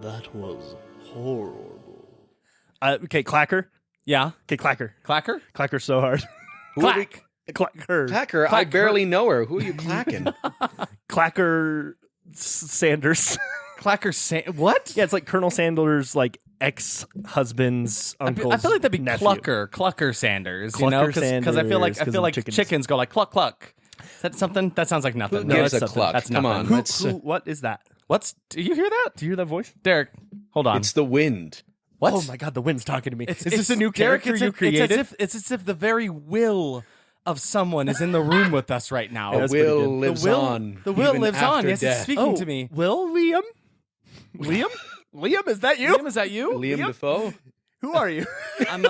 That was horrible. Okay, Clacker. Yeah. Okay, Clacker. Clacker? Clacker so hard. Clack. Clacker. Clacker, I barely know her. Who are you clacking? Clacker Sanders. Clacker what? Yeah, it's like Colonel Sanders' like ex-husband's uncle's I feel like that'd be nephew. Clucker Sanders. Clucker Because I feel like chickens. chickens go like cluck cluck. Is that something? That sounds like nothing. Who No, gives that's a something. cluck? That's Come nothing. on. What is that? Do you hear that? Do you hear that voice? Derek, hold on. It's the wind. What? Oh my God, the wind's talking to me. Is It's this a new Derek, character you created? It's as if the very will of someone is in the room with us right now. Yeah, The that's pretty will good. lives on. The will even lives on. after Yes, it's death. speaking to me. Will Liam? Liam? Liam, is that you? Liam, is that you? Liam Defoe? Who are you? I'm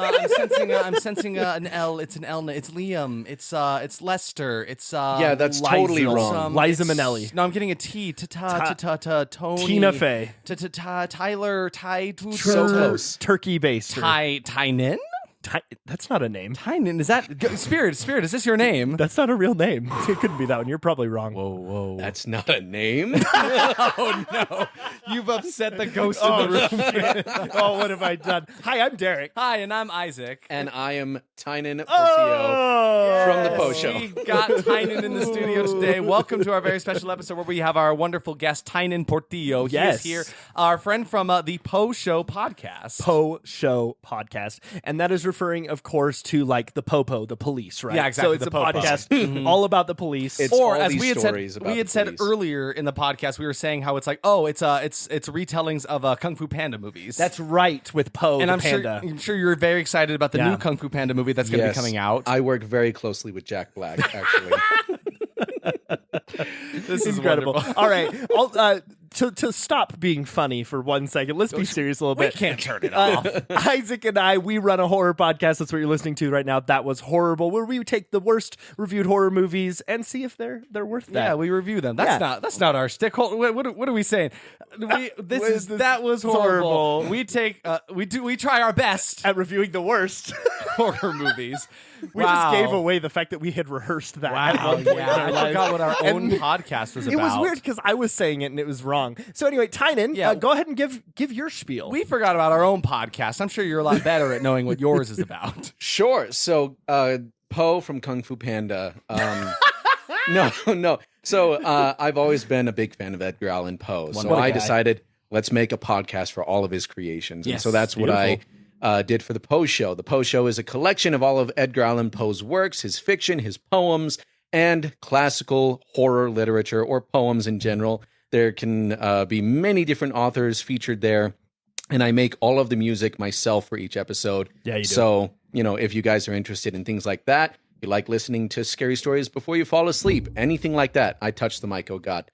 sensing an L. It's an L. It's Liam. It's Lester. It's Yeah, that's Liza. totally wrong. Liza it's- Minnelli. No, I'm getting a T. Tony. Tina Fey. Tyler. So close. Turkey based. Tynan. That's not a name. Tynan. Is that Spirit? Is this your name? That's not a real name. It couldn't be that one. You're probably wrong. Whoa. That's not a name. Oh no! You've upset the ghost in the room. Oh, what have I done? Hi, I'm Derek. Hi, and I'm Isaac. And I am Tynan Portillo Oh, from the Poe Show. We've got Tynan in the studio today. Welcome to our very special episode where we have our wonderful guest, Tynan Portillo. He Yes. is here, our friend from the Poe Show podcast. Poe Show podcast, and that is referring, of course, to like the Popo, the police, right? Yeah, exactly, So it's the a Popo. podcast all about the police. It's Or all as these we had stories said, about the said police. earlier in the podcast, we were saying how it's like, oh, it's retellings of Kung Fu Panda movies. That's right, with Poe and the I'm panda. sure you're very excited about the Yeah. new Kung Fu Panda movie that's going to be coming out. I work very closely with Jack Black, actually. This is Incredible. wonderful. All right, to stop being funny for 1 second, let's be serious a little We bit. can't turn it off. Isaac and I, we run a horror podcast. That's what you're listening to right now. That was horrible. Where we take the worst reviewed horror movies and see if they're worth that. Yeah, we review them. That's not our stick. What are we saying? That was horrible. horrible. We take we try our best At reviewing the worst. horror movies. We just gave away the fact that we had rehearsed that. at Wow, one point in yeah, our I lives. forgot what our own And podcast was about. It was weird because I was saying it and it was wrong. So anyway, Tynan, Yeah. go ahead and give your spiel. We forgot about our own podcast. I'm sure you're a lot better at knowing what yours is about. Sure. So, Poe from Kung Fu Panda. No. So, I've always been a big fan of Edgar Allan Poe. So Wonderful I guy. decided, let's make a podcast for all of his creations. And Yes, so that's what I did for the Poe Show. The Poe Show is a collection of all of Edgar Allan Poe's works, his fiction, his poems, and classical horror literature or poems in general. There can be many different authors featured there. And I make all of the music myself for each episode. Yeah, you do. So, if you guys are interested in things like that, you like listening to scary stories before you fall asleep, anything like that, I touch the mic, oh God.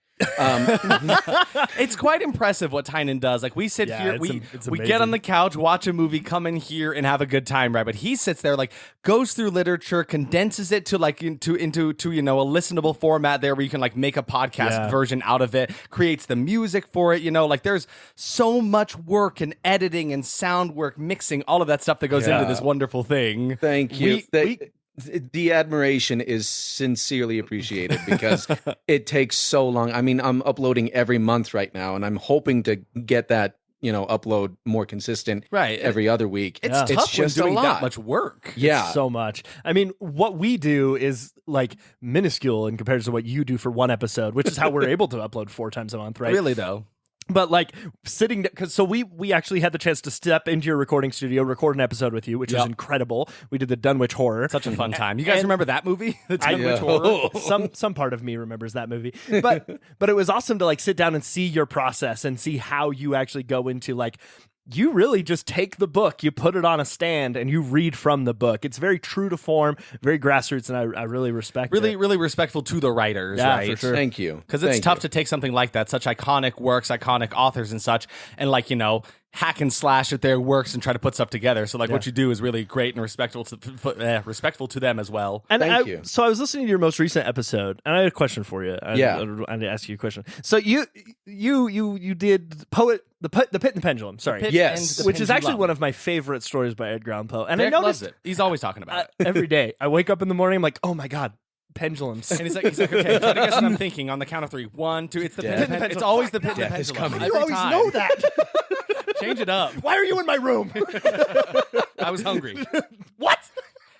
It's quite impressive what Tynan does. Like we sit Yeah, here, it's we get amazing. on the couch, watch a movie, come in here and have a good time, right? But he sits there, like goes through literature, condenses it to like into a listenable format there where you can like make a podcast version out of it, creates the music for it. Like there's so much work and editing and sound work, mixing, all of that stuff that goes into this wonderful thing. Thank you. The admiration is sincerely appreciated because it takes so long. I mean, I'm uploading every month right now, and I'm hoping to get that, upload more consistent every other week. It's tough just when doing a lot. that much work. Yeah. So much. I mean, what we do is like minuscule in comparison to what you do for one episode, which is how we're able to upload 4 times a month, right? Really though. But like sitting, because so we actually had the chance to step into your recording studio, record an episode with you, which was incredible. We did the Dunwich Horror. Such a fun time. You guys remember that movie? The Dunwich Yeah. Horror? Some part of me remembers that movie, but it was awesome to like sit down and see your process and see how you actually go into like. You really just take the book, you put it on a stand, and you read from the book. It's very true to form, very grassroots, and I really respect it. Really respectful to the writers, Yeah, right? for sure. Thank you. Because it's Thank tough you. to take something like that, such iconic works, iconic authors and such, and like, hack and slash at their works and try to put stuff together. So like what you do is really great and respectful to them as well. And Thank you. So I was listening to your most recent episode, and I had a question for you. I had to ask you a question. So you did the Pit and the Pendulum. Sorry, Pit Yes. and the which is actually Pendulum. one of my favorite stories by Edgar Allan Poe. And Derek I noticed loves it. He's always talking about it. every day. I wake up in the morning, I'm like, oh my god, pendulums. And he's like, okay, try to guess what I'm thinking on the count of 3. 1, 2, it's the Pit and the Pendulum. It's always the Pit and the Death is Pendulum. coming. You Every always time. know that. Change it up. Why are you in my room? I was hungry. What?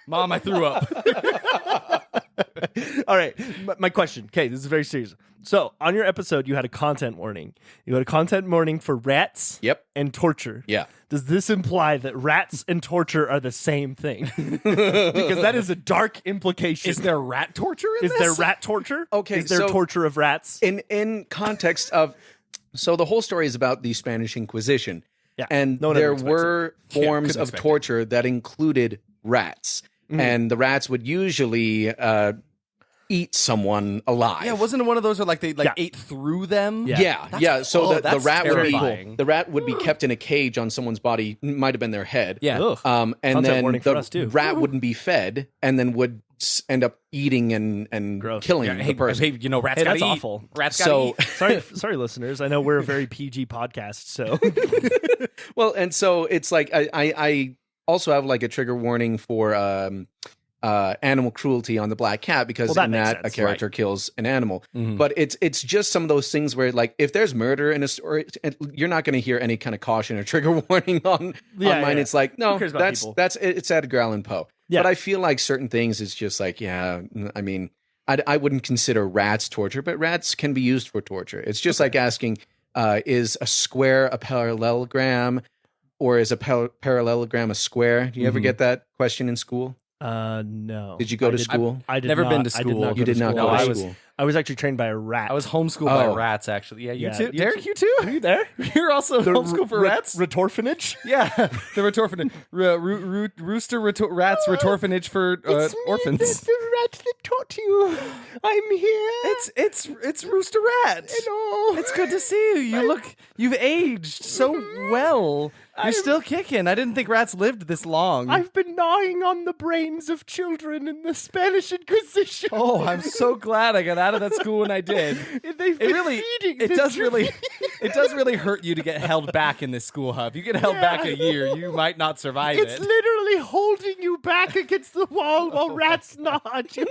Mom, I threw up. All right. My question. Okay, this is very serious. So, on your episode, you had a content warning. You had a content warning for rats Yep. and torture. Yeah. Does this imply that rats and torture are the same thing? Because that is a dark implication. Is there rat torture in Is this? there rat torture? Okay, Is there so- torture of rats? In context of, so the whole story is about the Spanish Inquisition. Yeah, And no one ever there expects were forms couldn't of expect it. torture that included rats. And the rats would usually eat someone alive. Yeah, wasn't it one of those where like they Yeah. ate through them? Yeah. So the that's rat would be terrifying. the rat would be kept in a cage on someone's body. Might have been their head. Yeah. Ugh. And Content then warning for the us, too. rat wouldn't be fed, and then would end up eating and Gross. killing Yeah, the hey, person. hey, you know, rats Hey, gotta that's eat. awful. Rats gotta So eat. Sorry, listeners. I know we're a very PG podcast, so well, and so it's like I also have like a trigger warning for animal cruelty on the Black Cat because Well, that in makes that a sense, character kills an animal. Mhm. But it's just some of those things where like if there's murder in a story, you're not going to hear any kind of caution or trigger warning on Yeah, mine. yeah. It's like no, Who cares about people? it's Edgar Allan Poe. Yeah. But I feel like certain things it's just like I mean I wouldn't consider rats torture, but rats can be used for torture. It's just like asking is a square a parallelogram or is a parallelogram a square? Do you ever get that question in school? no. Did you go to school? I did Never not. been to I did school. not go You to did not school. go to I was- school. I was actually trained by a rat. I was homeschooled by Oh. rats, actually. Yeah, you Yeah, too. you Derek, too- you too? Are you there? You're also homeschooled for rats? Retorphanage? Yeah, the retorphanage. Rooster rats retorphanage for orphans. The rat that taught you. I'm here. It's Rooster Rat. Hello. It's good to see you. You've aged so well. You're still kicking. I didn't think rats lived this long. I've been gnawing on the brains of children in the Spanish Inquisition. Oh, I'm so glad I got out of that school when I did. They've been It feeding does really hurt you to get held back in this school hub. You get held back a year, you might not survive It's it. literally holding you back against the wall while rats gnaw at you.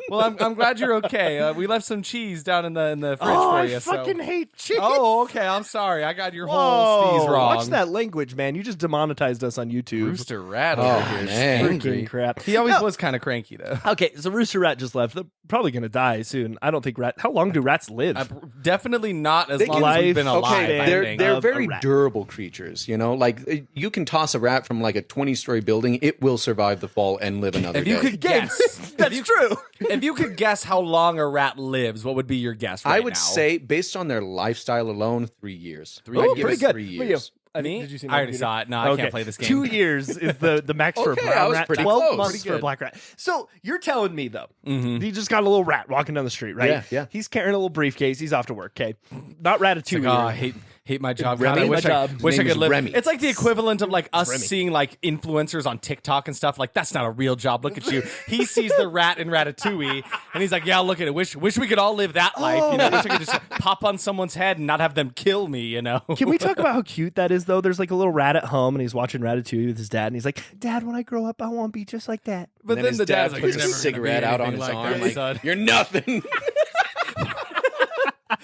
Well, I'm glad you're okay. We left some cheese down in the fridge Oh, for I you. fucking hate chicken. Oh, okay. I'm sorry. I got your whole Whoa, steez wrong. watch that language, man. You just demonetized us on YouTube. Rooster Rat Oh, over here. man. Angry. Freaking crap. He always No. was kind of cranky though. Okay, so Rooster Rat just left. They're probably going to die soon. I don't think how long do rats live? Definitely not as They long can- as we've been Life- alive. Okay, I they're think. they're of a very rat. durable creatures. You know, like you can toss a rat from like a 20-story building; it will survive the fall and live another If you day. could guess, That's true. If you could guess how long a rat lives, what would be your guess? I right would now? say, based on their lifestyle alone, 3 years. Oh, I'd give pretty it good. 3 What about years. Me? Did you see I my already video? saw it. No, I can't play this game. 2 years is the max for a Okay, I brown was rat. pretty 12 close. months Pretty for a good. black rat. So you're telling me though, Mhm. he just got a little rat walking down the street, right? Yeah, yeah. He's carrying a little briefcase. He's off to work. Okay, not Ratatouille. Like, oh, I hate my job. God, Remy? I My wish job. wish His I name could is live. Remy. It's like the equivalent of like us Remy. seeing like influencers on TikTok and stuff. Like that's not a real job. Look at you. He sees the rat in Ratatouille, and he's like, "Yeah, look at it. Wish we could all live that life. You know, wish I could just pop on someone's head and not have them kill me. You know." Can we talk about how cute that is, though? There's like a little rat at home, and he's watching Ratatouille with his dad, and he's like, "Dad, when I grow up, I want to be just like that." But And then his the dad dad's like, puts "You're a never gonna be cigarette out on anything his like arm, that, like, son." "You're nothing.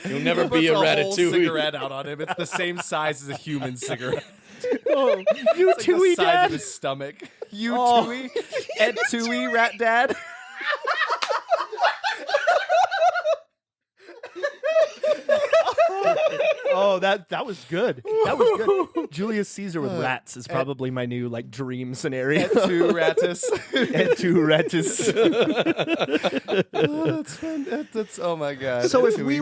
You'll never Puts be a whole Ratatouille." cigarette out on him. It's the same size as a human cigarette. Oh, you It's like the Tooie, size Dad. of his stomach. You Oh. Touille, Ed Touille, rat dad. Oh, that was good. That was good. Julius Caesar with rats is probably my new like dream scenario. Ed two ratus. And two ratus. Oh, that's fun. That's oh my god. So Ed if we Touille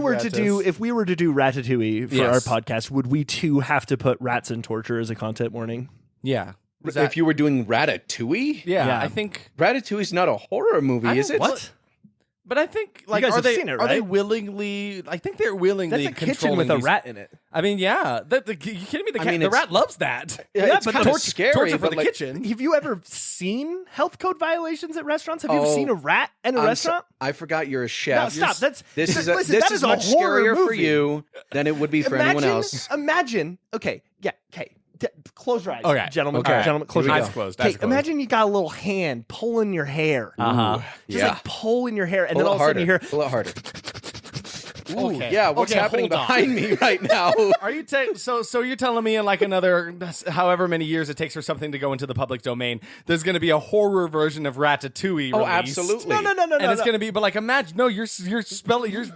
were to do Ratatouille for Yes. our podcast, would we too have to put rats and torture as a content warning? yeah. Was If you were doing Ratatouille, yeah, Yeah. I think. Ratatouille's not a horror movie, is it? What? But I think like guys are have they seen it, are they right? willingly? I think they're willingly. That's a kitchen controlling with a these- rat in it. I mean, yeah. You kidding me? The, I mean, the it's- rat loves that. Yeah, it's but kind of torture- scary, Torture for but the like, kitchen. Have you ever seen health code violations at restaurants? Have you ever Oh, seen a rat in a I'm restaurant? I forgot you're a No, chef. stop. That's This is listen, this that is a much horror scarier for movie. you than it would be for anyone else. Imagine. Okay. Yeah. Okay. Close your eyes, Okay. gentlemen. Okay. Gentlemen, close Here your we eyes. Eyes closed. Okay. Eyes closed. Imagine you got a little hand pulling your hair. Uh-huh. Just like pulling your hair, and Pull then all it of a sudden harder. you hear. Pull it harder. Okay. Yeah, what's Okay, happening hold on. behind me right now? Are you so you're telling me in like another however many years it takes for something to go into the public domain, there's going to be a horror version of Ratatouille Oh, released? absolutely. No. And it's going to be, but like, imagine, no, you're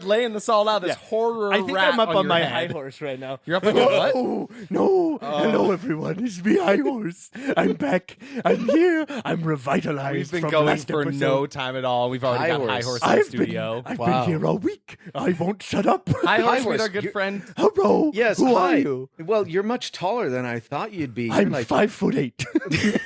laying this all out. This horror. I think rat I'm up on your my head. high horse right now. You're up on your what? Oh, no. Hello, everyone. It's me, High Horse. I'm back. I'm here. I'm revitalized. We've been from going last for episode. no time at all. We've already got High Horse in the studio. I've Wow. been here all week. I won't shut up. High Horse, Horse, meet our good you're- friend. Hello. Yes, Who hi. are you? Well, you're much taller than I thought you'd be. You're I'm like, 5'8".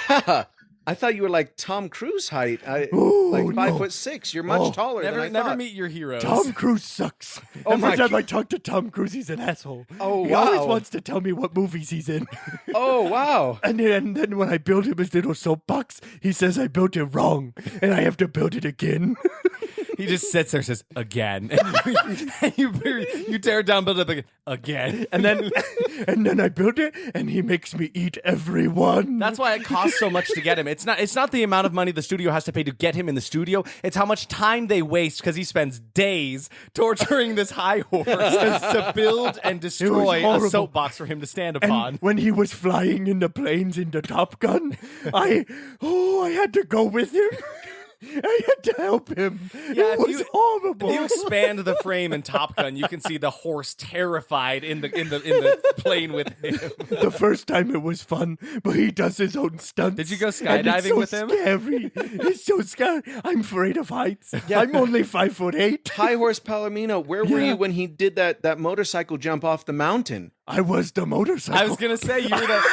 yeah. I thought you were like Tom Cruise height. Ooh, like no. 5'6". You're much Oh. taller than I Never thought. meet your heroes. Tom Cruise sucks. Oh Every my time I God. talk to Tom Cruise, he's an asshole. Oh, He always wow. wants to tell me what movies he's in. Oh, wow. And then when I build him his little soapbox, he says I built it wrong, and I have to build it again. He just sits there and says, again. And you tear it down, build it up again. And then I build it, and he makes me eat every one. That's why it costs so much to get him. It's not the amount of money the studio has to pay to get him in the studio. It's how much time they waste because he spends days torturing this high horse to build and destroy a horrible. soapbox for him to stand And upon. when he was flying in the planes in the Top Gun, I had to go with him. I had to help him. Yeah, it was horrible. If you expand the frame in Top Gun, you can see the horse terrified in the plane with him. The first time it was fun, but he does his own stunts. Did you go and skydiving it's so with him? Scary. It's so scary. I'm afraid of heights. I'm only 5'8". High Horse Palomino, where were Yeah. you when he did that motorcycle jump off the mountain? I was the motorcycle. I was gonna say you were the.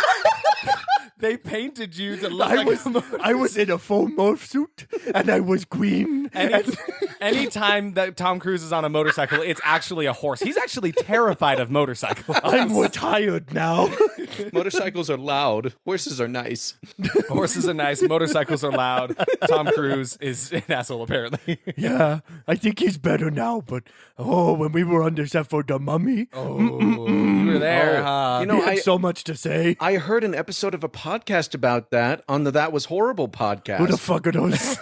They painted you to look I like was, a motorcycle. I was in a full morph suit, and I was green. Anytime that Tom Cruise is on a motorcycle, it's actually a horse. He's actually terrified of motorcycles. I'm more tired now. Motorcycles are loud. Horses are nice. Horses are nice. Motorcycles are loud. Tom Cruise is an asshole, apparently. Yeah, I think he's better now, but when we were under set for The Mummy, You were there, huh? You know, he had I- so much to say. I heard an episode of a podcast about that on the That Was Horrible podcast. Who the fuck are those?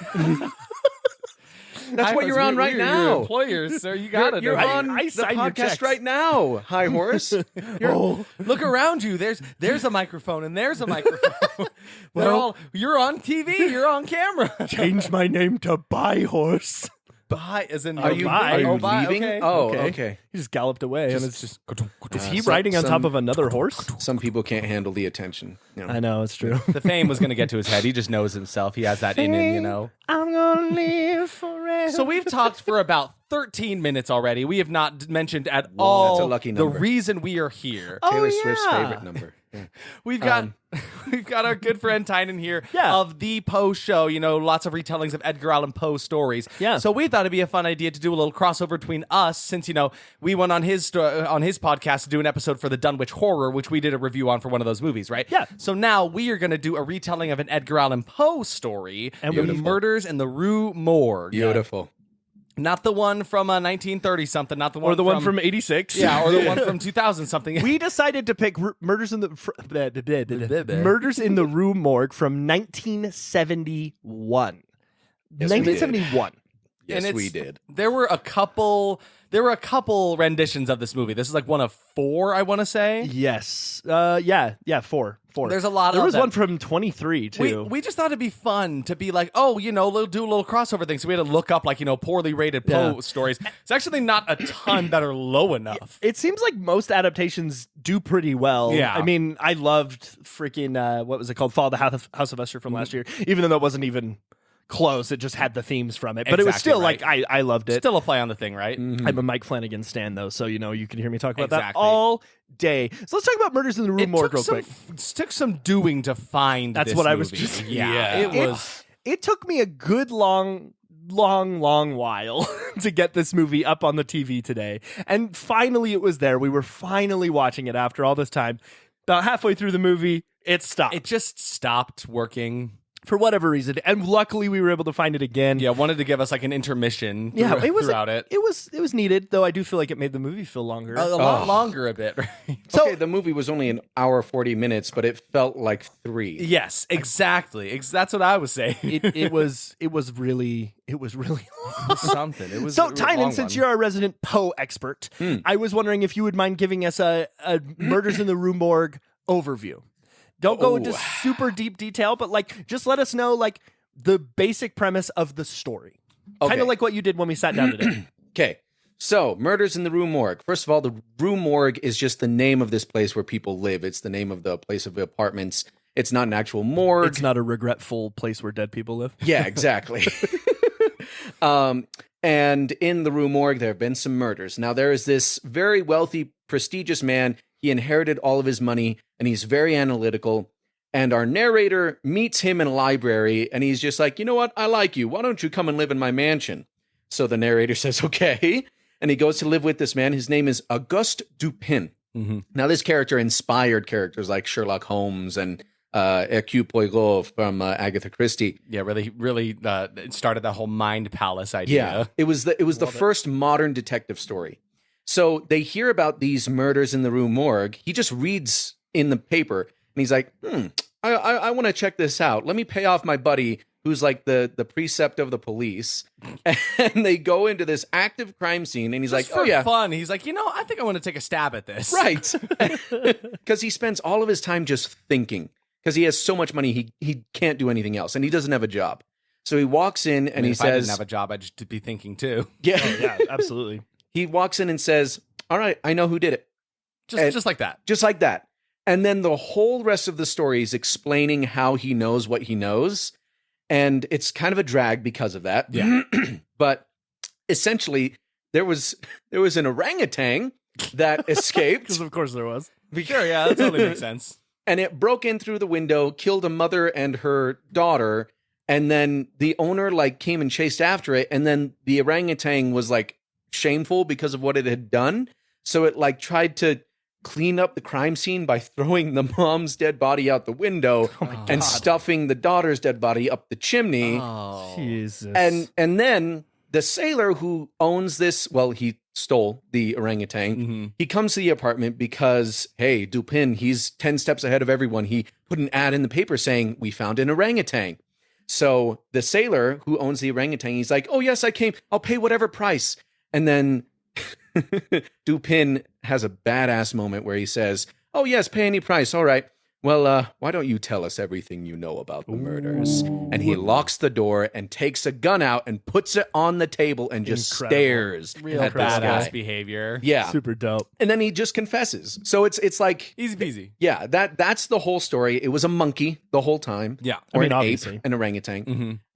That's what you're on right You're now. employers, so you gotta You're know. on I the sign your podcast checks. right now, High Horse. Look around you. There's a microphone and there's a microphone. You're on TV. You're on camera. Change my name to Bye Horse. Bye, as in Are you, bye. are you Oh, bye, leaving? okay. Oh, okay. He just galloped away, and it's just. Is he some- riding on top some- of another horse? Some people can't handle the attention. You know. I know, it's true. The fame was gonna get to his head. He just knows himself. He has that in him, you know. I'm gonna live forever. So we've talked for about 13 minutes already. We have not mentioned at Whoa, all that's a lucky the number. reason we are here. Taylor yeah. Swift's favorite number. Yeah. We've got we've got our good friend Tynan here Yeah. of the Poe Show. You know, lots of retellings of Edgar Allan Poe stories. Yeah. So we thought it'd be a fun idea to do a little crossover between us, since we went on his podcast to do an episode for the Dunwich Horror, which we did a review on for one of those movies, right? Yeah. So now we are going to do a retelling of an Edgar Allan Poe story, And the Beautiful. Murders in the Rue Morgue. Beautiful. Not the one from 1930 something. Not the one or the one from 86. yeah, or the one from 2000 something. We decided to pick Murders in the Murders in the Rue Morgue from 1971. Yes, we did. 1971. Yes, And we it's- did. There were a couple renditions of this movie. This is like one of 4, I want to say. Yes. Yeah. Four. There's a lot There of was them. one from 23 too. We just thought it'd be fun to be like, we'll do a little crossover thing. So we had to look up poorly rated Poe Yeah. stories. It's actually not a ton that are low enough. It seems like most adaptations do pretty well. Yeah. I mean, I loved freaking what was it called? Fall of the House of Usher from last year. Even though that wasn't even close, it just had the themes from it. But it was Exactly still right. like I loved it. Still a play on the thing, right? I'm a Mike Flanagan stan though, so you can hear me talk about that Exactly. all day. So let's talk about Murders in the Rue It Morgue real took quick. took some doing to find. That's this what I was movie. just- Yeah, it was. It took me a good long while to get this movie up on the TV today. And finally it was there. We were finally watching it after all this time. About halfway through the movie, it stopped. It just stopped working. for whatever reason. And luckily we were able to find it again. Yeah, wanted to give us like an intermission it was throughout it. It was needed, though I do feel like it made the movie feel longer. A lot longer a bit, right? So Okay, the movie was only an hour 40 minutes, but it felt like 3. Yes, exactly. That's what I was saying. it was really something. It was So, a Tynan, long since one. you're a resident Poe expert, I was wondering if you would mind giving us a Murders in the Rue Morgue overview. Don't go into super deep detail, but like just let us know like the basic premise of the story. Kind of like what you did when we sat down today. Okay. So, Murders in the Rue Morgue. First of all, the Rue Morgue is just the name of this place where people live. It's the name of the place of the apartments. It's not an actual morgue. It's not a regretful place where dead people live. Yeah, exactly. And in the Rue Morgue, there have been some murders. Now, there is this very wealthy, prestigious man. He inherited all of his money, and he's very analytical. And our narrator meets him in a library, and he's just like, you know what? I like you. Why don't you come and live in my mansion? So the narrator says, okay. And he goes to live with this man. His name is Auguste Dupin. Mm-hmm. Now, this character inspired characters like Sherlock Holmes and Hercule Poirot from Agatha Christie. Yeah, really it started that whole mind palace idea. Yeah, it was the first modern detective story. So they hear about these murders in the Rue Morgue. He just reads in the paper, and he's like, I want to check this out. Let me pay off my buddy, who's like the precept of the police. And they go into this active crime scene, and he's Just like, for oh, yeah. fun. He's like, I think I want to take a stab at this. Right. Because he spends all of his time just thinking. Because he has so much money, he can't do anything else, and he doesn't have a job. So he walks in, and he if says... I didn't have a job, I'd just be thinking too. Yeah. Oh, yeah, absolutely. He walks in and says, all right, I know who did it. Just like that. Just like that. And then the whole rest of the story is explaining how he knows what he knows. And it's kind of a drag because of that. Yeah. But essentially, there was an orangutan that escaped. Because of course there was. Sure, yeah, that totally makes sense. And it broke in through the window, killed a mother and her daughter. And then the owner came and chased after it. And then the orangutan was shameful because of what it had done. So it tried to clean up the crime scene by throwing the mom's dead body out the window and stuffing the daughter's dead body up the chimney. Oh. Jesus. And then the sailor who owns this, well, he stole the orangutan. Mm-hmm. He comes to the apartment because, hey, Dupin, he's 10 steps ahead of everyone. He put an ad in the paper saying, we found an orangutan. So the sailor who owns the orangutan, he's like, oh, yes, I came. I'll pay whatever price. And then Dupin has a badass moment where he says, oh, yes, pay any price. All right. Well, why don't you tell us everything you know about the murders? And he locks the door and takes a gun out and puts it on the table and just stares Real at this badass guy. behavior. Yeah. Super dope. And then he just confesses. So it's like, Easy peasy. yeah, that's the whole story. It was a monkey the whole time. Yeah. Or an obviously. ape, an orangutan.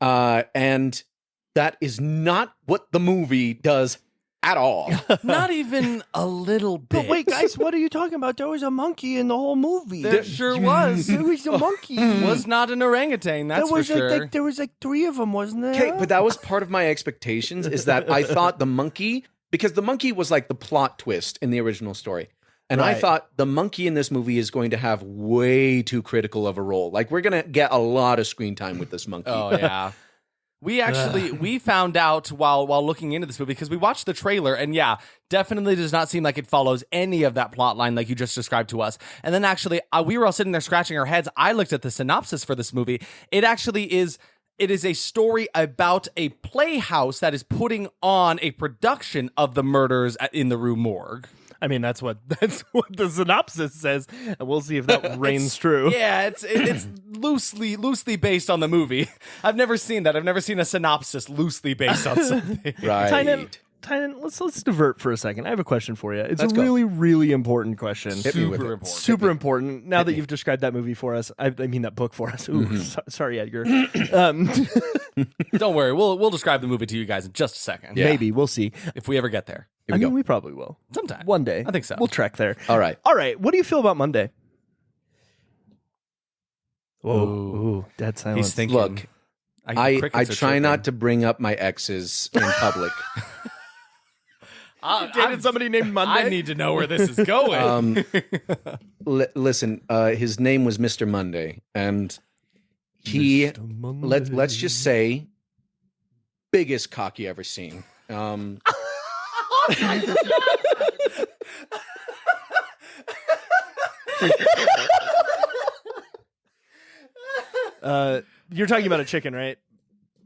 Mm-hmm. And that is not what the movie does at all. Not even a little bit. But wait, guys, what are you talking about? There was a monkey in the whole movie. There sure was. There was a monkey. Was not an orangutan, that's there was for sure. there was 3 of them, wasn't there? Okay, but that was part of my expectations, is that I thought the monkey, because the monkey was the plot twist in the original story. And I Right. thought the monkey in this movie is going to have way too critical of a role. We're going to get a lot of screen time with this monkey. Oh, yeah. We found out while looking into this movie, because we watched the trailer, and yeah, definitely does not seem like it follows any of that plot line like you just described to us. And then actually, we were all sitting there scratching our heads. I looked at the synopsis for this movie. It is a story about a playhouse that is putting on a production of the murders in the Rue Morgue. I mean, that's what the synopsis says, and we'll see if that reigns true. Yeah, it's loosely based on the movie. I've never seen that. I've never seen a synopsis loosely based on something. Right. Tynan, let's divert for a second. I have a question for you. It's Let's a go. really, really important question. Hit me with Super it. important. Super important. Now that you've described that movie for us, I mean that book for us. Ooh, sorry, Edgar. Don't worry, we'll describe the movie to you guys in just a second. Yeah. Maybe we'll see. If we ever get there. Here I we mean, go. we probably will. Sometime. One day. I think so. We'll trek there. All right. All right. What do you feel about Monday? Whoa. Ooh. Ooh, dead silence. He's thinking. Look, I try not to bring up my exes in public. dated somebody named Monday. I need to know where this is going. Listen, his name was Mr. Monday, and He let's just say biggest cock you ever seen. You're talking about a chicken, right?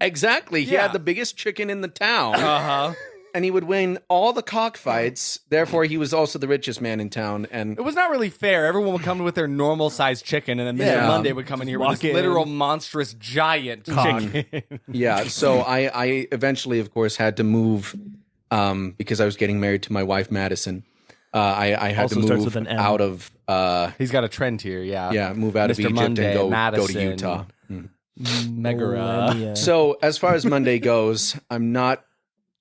Exactly. He had the biggest chicken in the town. Uh-huh. And he would win all the cockfights. Therefore, he was also the richest man in town. And It was not really fair. Everyone would come with their normal sized chicken, and then Mr. Yeah. Monday would come in here with walk this in. literal monstrous giant chicken. yeah, so I eventually, of course, had to move because I was getting married to my wife, Madison. I had Also to starts move with an M. out of He's got a trend here, yeah. move out of Mr. Egypt Monday, and go to Madison. Utah. Megara. Millennia. So as far as Monday goes, I'm not.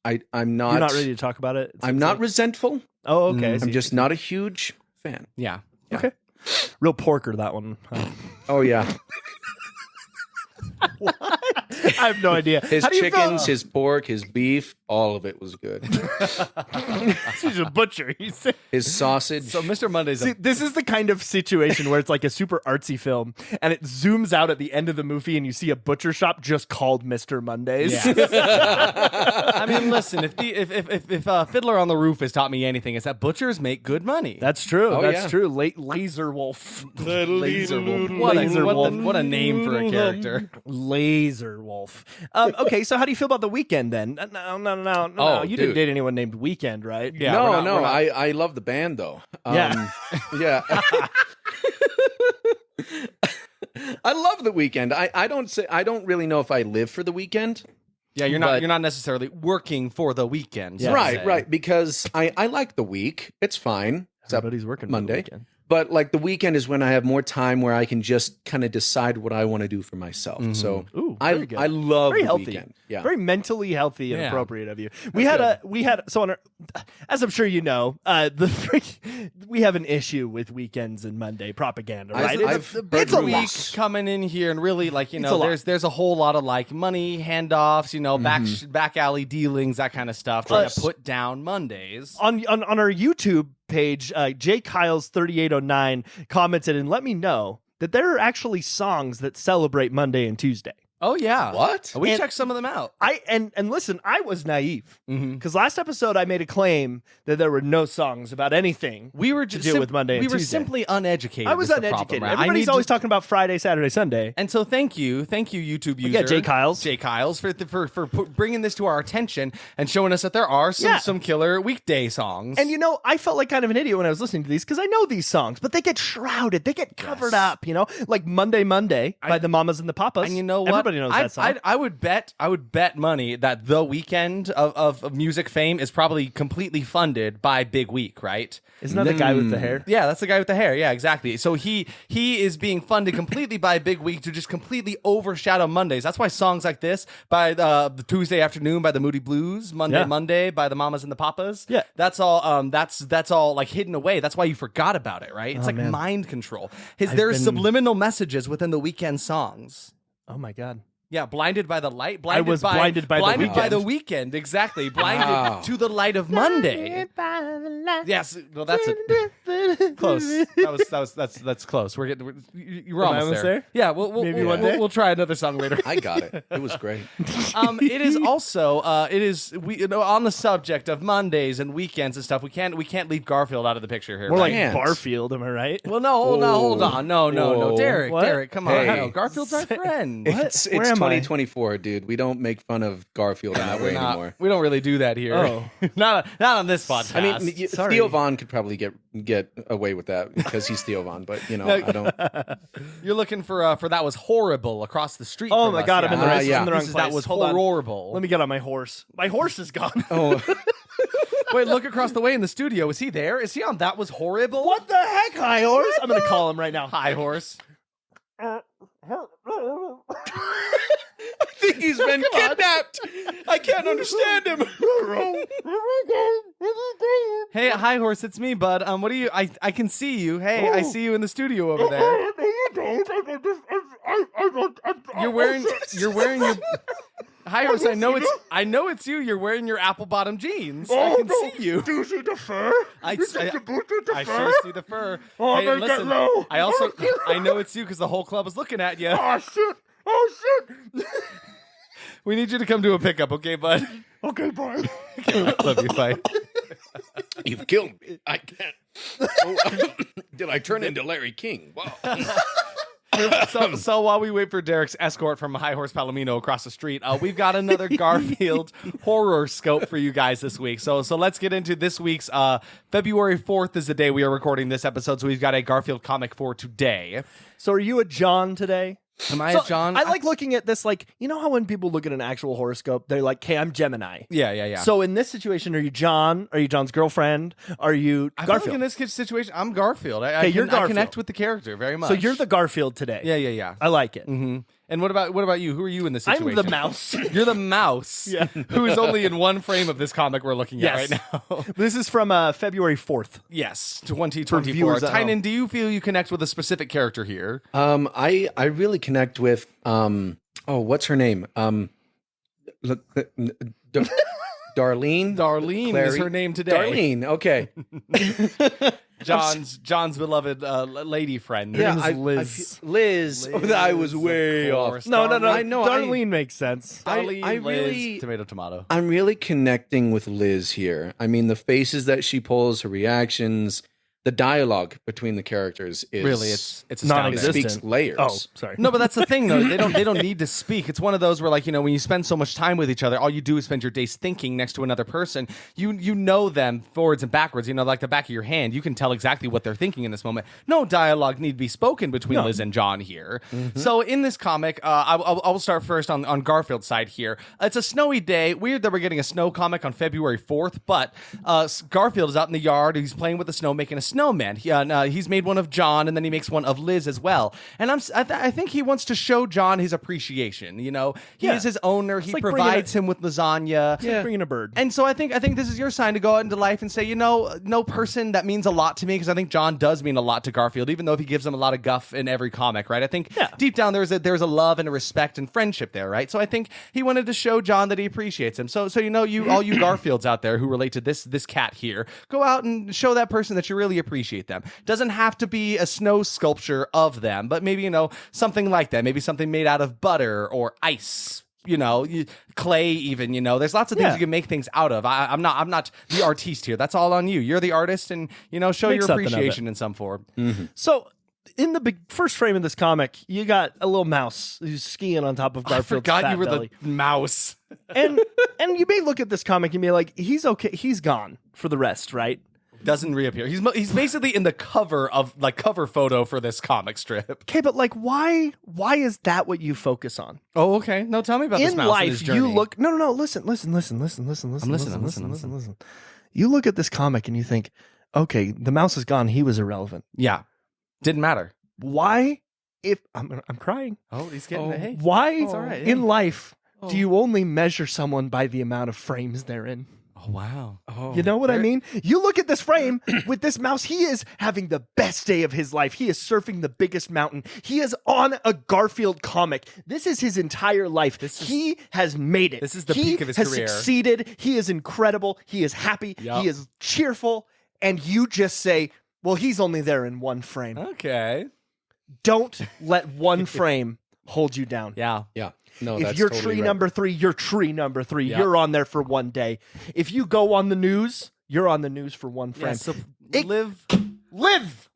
I'm not. You're not ready to talk about it? It I'm seems not like- resentful. Oh, okay. I I'm see. just not a huge fan. Yeah. Okay. Real porker, that one. Oh yeah, I have no idea. his How do you chickens, his pork, his beef, all of it was good. He's a butcher. His sausage. So Mr. Monday's See, this is the kind of situation where it's like a super artsy film, and it zooms out at the end of the movie, and you see a butcher shop just called Mr. Mondays. I mean, listen, if Fiddler on the Roof has taught me anything, it's that butchers make good money. That's true. Oh, That's yeah. true. Laser Wolf. Laser Wolf. Laser Wolf. What a name for a character. Laser Wolf. Okay, so how do you feel about the Weekend then? No. Oh, You dude. didn't date anyone named Weekend, right? Yeah. no, we're not- I love the band though. Yeah. Yeah. I love the Weekend. I don't really know if I live for the Weekend. Yeah, you're But- not necessarily working for the weekend. so to say. Right, because I like the week. It's fine. Except Everybody's working Monday. For the weekend. But like the weekend is when I have more time where I can just kind of decide what I want to do for myself. So Ooh, I very good. love Very the healthy. weekend. Yeah. Very mentally healthy and Yeah. appropriate of you. We had so on our, as I'm sure you know, we have an issue with weekends and Monday propaganda, right? I've heard it's a Week lot. coming in here and really like It's a lot. there's a whole lot of like money handoffs, back alley dealings, that kind of stuff, trying to put down Mondays. On our YouTube page, Jay Kyles 3809 commented and let me know that there are actually songs that celebrate Monday and Tuesday. Oh yeah, What? We And- checked some of them out. And listen, I was naive Mm-hmm. because last episode I made a claim that there were no songs about anything. We were to just deal with Monday and We were Tuesday. simply uneducated. I was is the uneducated. problem, right? Everybody's always talking about Friday, Saturday, Sunday. And so thank you, YouTube user. Yeah, Jay Kyles. Jay Kyles for bringing this to our attention and showing us that there are some killer weekday songs. And I felt like kind of an idiot when I was listening to these because I know these songs, but they get shrouded, they get covered up, like Monday by the Mamas and the Papas. And you know what? Everybody knows that song. I would bet money that the weekend of music fame is probably completely funded by Big Week, right? Isn't that the guy with the hair? Yeah, that's the guy with the hair. Yeah, exactly. So he is being funded completely by Big Week to just completely overshadow Mondays. That's why songs like this by the Tuesday Afternoon by the Moody Blues, Monday by the Mamas and the Papas. Yeah. that's all. That's all like hidden away. That's why you forgot about it, right? It's like man. mind control. There's subliminal messages within the weekend songs. Oh my God. Yeah, blinded by the light. I was blinded by the blinded by weekend. the weekend. Exactly, blinded Wow. to the light of Monday. Yes, well, that's it. Close. That's close. We're Am I almost almost there. there? Yeah, we'll Maybe one day? we'll try another song later. I got it. It was great. It is also on the subject of Mondays and weekends and stuff. We can't leave Garfield out of the picture here. More like Can't. Barfield, am I right? well, no, hold on, no, Whoa. Derek, What? Derek, come on, Hey. no, Garfield's our friend. It's Where am I? 2024, dude. We don't make fun of Garfield in that way anymore. We don't really do that here. Oh. not on this podcast. I mean, Sorry. Theo Vaughn could probably get away with that because he's Theo Vaughn, but I don't. You're looking for that was horrible across the street. Oh from my us, God, I'm in the yeah. right, yeah. I'm in the wrong This is- place. that was Hold on. horrible. Let me get on my horse. My horse is gone. Oh, Wait, look across the way in the studio. Is he there? Is he on That Was Horrible? What the heck, High Horse? I'm going to call him right now. High horse. I think he's been kidnapped. I can't understand him. Hey, High horse, it's me, bud. What are you? I can see you. Hey, I see you in the studio over there. You're wearing your High horse. I know it's you. You're wearing your apple bottom jeans. I can see you. Do you see the fur? I You see the boot with the I fur? sure see the fur. Oh, Hey, make that listen, low. I know it's you because the whole club is looking at you. Oh, shit. Oh shit! We need you to come to a pickup, okay, bud? Okay, bye. Love you, bye. You've killed me. I can't. Oh, did I turn into Larry King? Wow. So while we wait for Derek's escort from High Horse Palomino across the street, we've got another Garfield horror scope for you guys this week. So let's get into this week's February 4th is the day we are recording this episode. So we've got a Garfield comic for today. So are you a John today? Am I So a John? I like looking at this, like, you know how when people look at an actual horoscope, they're like, okay, I'm Gemini. Yeah. So in this situation, are you John? Are you John's girlfriend? Are you I feel Garfield? like in this kid's situation, I'm Garfield. You're I Garfield. connect with the character very much. So you're the Garfield today. Yeah. I like it. Mm-hmm. And what about you? Who are you in this situation? I'm the mouse. You're the mouse. Yeah. Who is only in one frame of this comic we're looking at Yes. right now. This is from February 4th. Yes, For 2024. viewers at home. Tynan, do you feel you connect with a specific character here? I really connect with what's her name? Darlene. Darlene is Clary? her name today. Darlene. Okay. John's beloved lady friend. Yeah. Her name's name's Liz. Liz. Oh, I was of way off. course. No. I know, Darlene makes sense. Darlene, I Liz, really- tomato. I'm really connecting with Liz here. I mean, the faces that she pulls, her reactions, the dialogue between the characters is Really, it's it astounding. Non-existent. speaks layers. Oh, sorry. No, but that's the thing, though. They don't need to speak. It's one of those where, like, you know, when you spend so much time with each other, all you do is spend your days thinking next to another person. You know them forwards and backwards. You know, like the back of your hand. You can tell exactly what they're thinking in this moment. No dialogue need to be spoken between Liz and John here. Mm-hmm. So in this comic, I will start first on Garfield's side here. It's a snowy day. Weird that we're getting a snow comic on February 4th, but Garfield is out in the yard. He's playing with the snow, making a snowman. He's made one of John, and then he makes one of Liz as well. And I think he wants to show John his appreciation. You know, he is his owner. He like provides him with lasagna. Like bringing a bird. And so I think this is your sign to go out into life and say, you know, no person that means a lot to me, because I think John does mean a lot to Garfield, even though he gives him a lot of guff in every comic, right? I think deep down there's a love and a respect and friendship there, right? So I think he wanted to show John that he appreciates him. So you know, all you Garfields out there who relate to this cat here, go out and show that person that you really appreciate them. Doesn't have to be a snow sculpture of them, but maybe, you know, something like that. Maybe something made out of butter or ice. You know, clay even, you know, there's lots of things you can make things out of. I'm not the artiste here. That's all on you. You're the artist, and, you know, show Make your something of appreciation in some form. Mm-hmm. So in the first frame of this comic, you got a little mouse who's skiing on top of I Garfield's forgot fat you were belly. the mouse. and you may look at this comic and be like, he's okay, he's gone for the rest, right? Doesn't reappear. He's basically in the cover photo for this comic strip. Okay, but like, why is that what you focus on? Oh, okay. No, tell me about this In mouse and his life, journey. you look no. Listen. I'm listening. You look at this comic and you think, okay, the mouse is gone. He was irrelevant. Yeah, didn't matter. Why? If I'm crying. Oh, he's getting hey. Why It's all right. in life do you only measure someone by the amount of frames they're in? Oh, wow. Oh, You know what I mean? You look at this frame with this mouse. He is having the best day of his life. He is surfing the biggest mountain. He is on a Garfield comic. This is his entire life. He has made it. This is the he peak of his has career. succeeded. He is incredible. He is happy. Yup. He is cheerful. And you just say, well, he's only there in one frame. Okay. Don't let one frame hold you down. Yeah. Yeah. No, If that's you're totally tree right. number 3, you're tree number 3. Yeah. You're on there for one day. If you go on the news, you're on the news for one frame. Yeah, so It- live Live.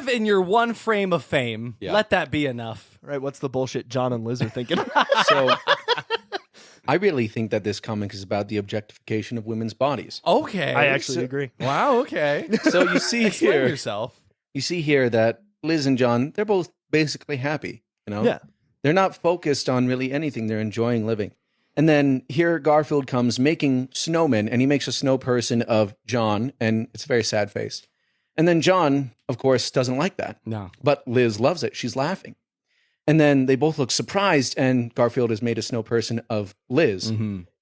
in your one frame of fame. Yeah. Let that be enough. Right? What's the bullshit John and Liz are thinking? So I really think that this comic is about the objectification of women's bodies. Okay. I actually agree. Wow, okay. So you see Explain here, yourself. that Liz and John, they're both basically happy, you know? Yeah. They're not focused on really anything. They're enjoying living. And then here Garfield comes making snowmen, and he makes a snow person of John, and it's a very sad face. And then John, of course, doesn't like that. No. But Liz loves it. She's laughing. And then they both look surprised, and Garfield has made a snow person of Liz,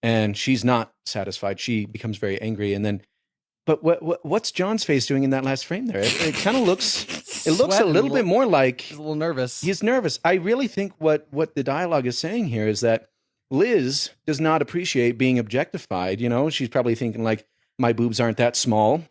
and she's not satisfied. She becomes very angry. And then, but what's John's face doing in that last frame there? It kind of looks, it looks a Sweating little bit more like He's a little nervous. he's nervous. I really think what the dialogue is saying here is that Liz does not appreciate being objectified. You know, she's probably thinking like, my boobs aren't that small.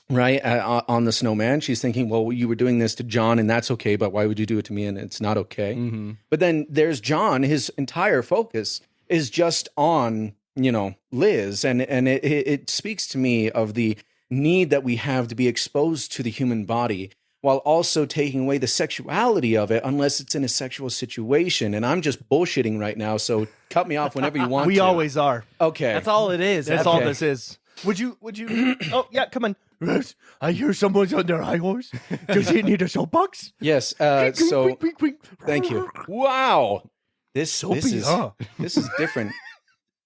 right, on the snowman. She's thinking, well, you were doing this to John and that's okay, but why would you do it to me and it's not okay? Mm-hmm. But then there's John. His entire focus is just on, Liz. And it speaks to me of the need that we have to be exposed to the human body while also taking away the sexuality of it unless it's in a sexual situation. And I'm just bullshitting right now, so cut me off whenever you want to. We always are. Okay. That's all it is. That's all this is. Would you? Oh, yeah, come on. Yes, I hear someone's on their high horse. Does he need a soapbox? Yes. So thank you. Wow. This is different.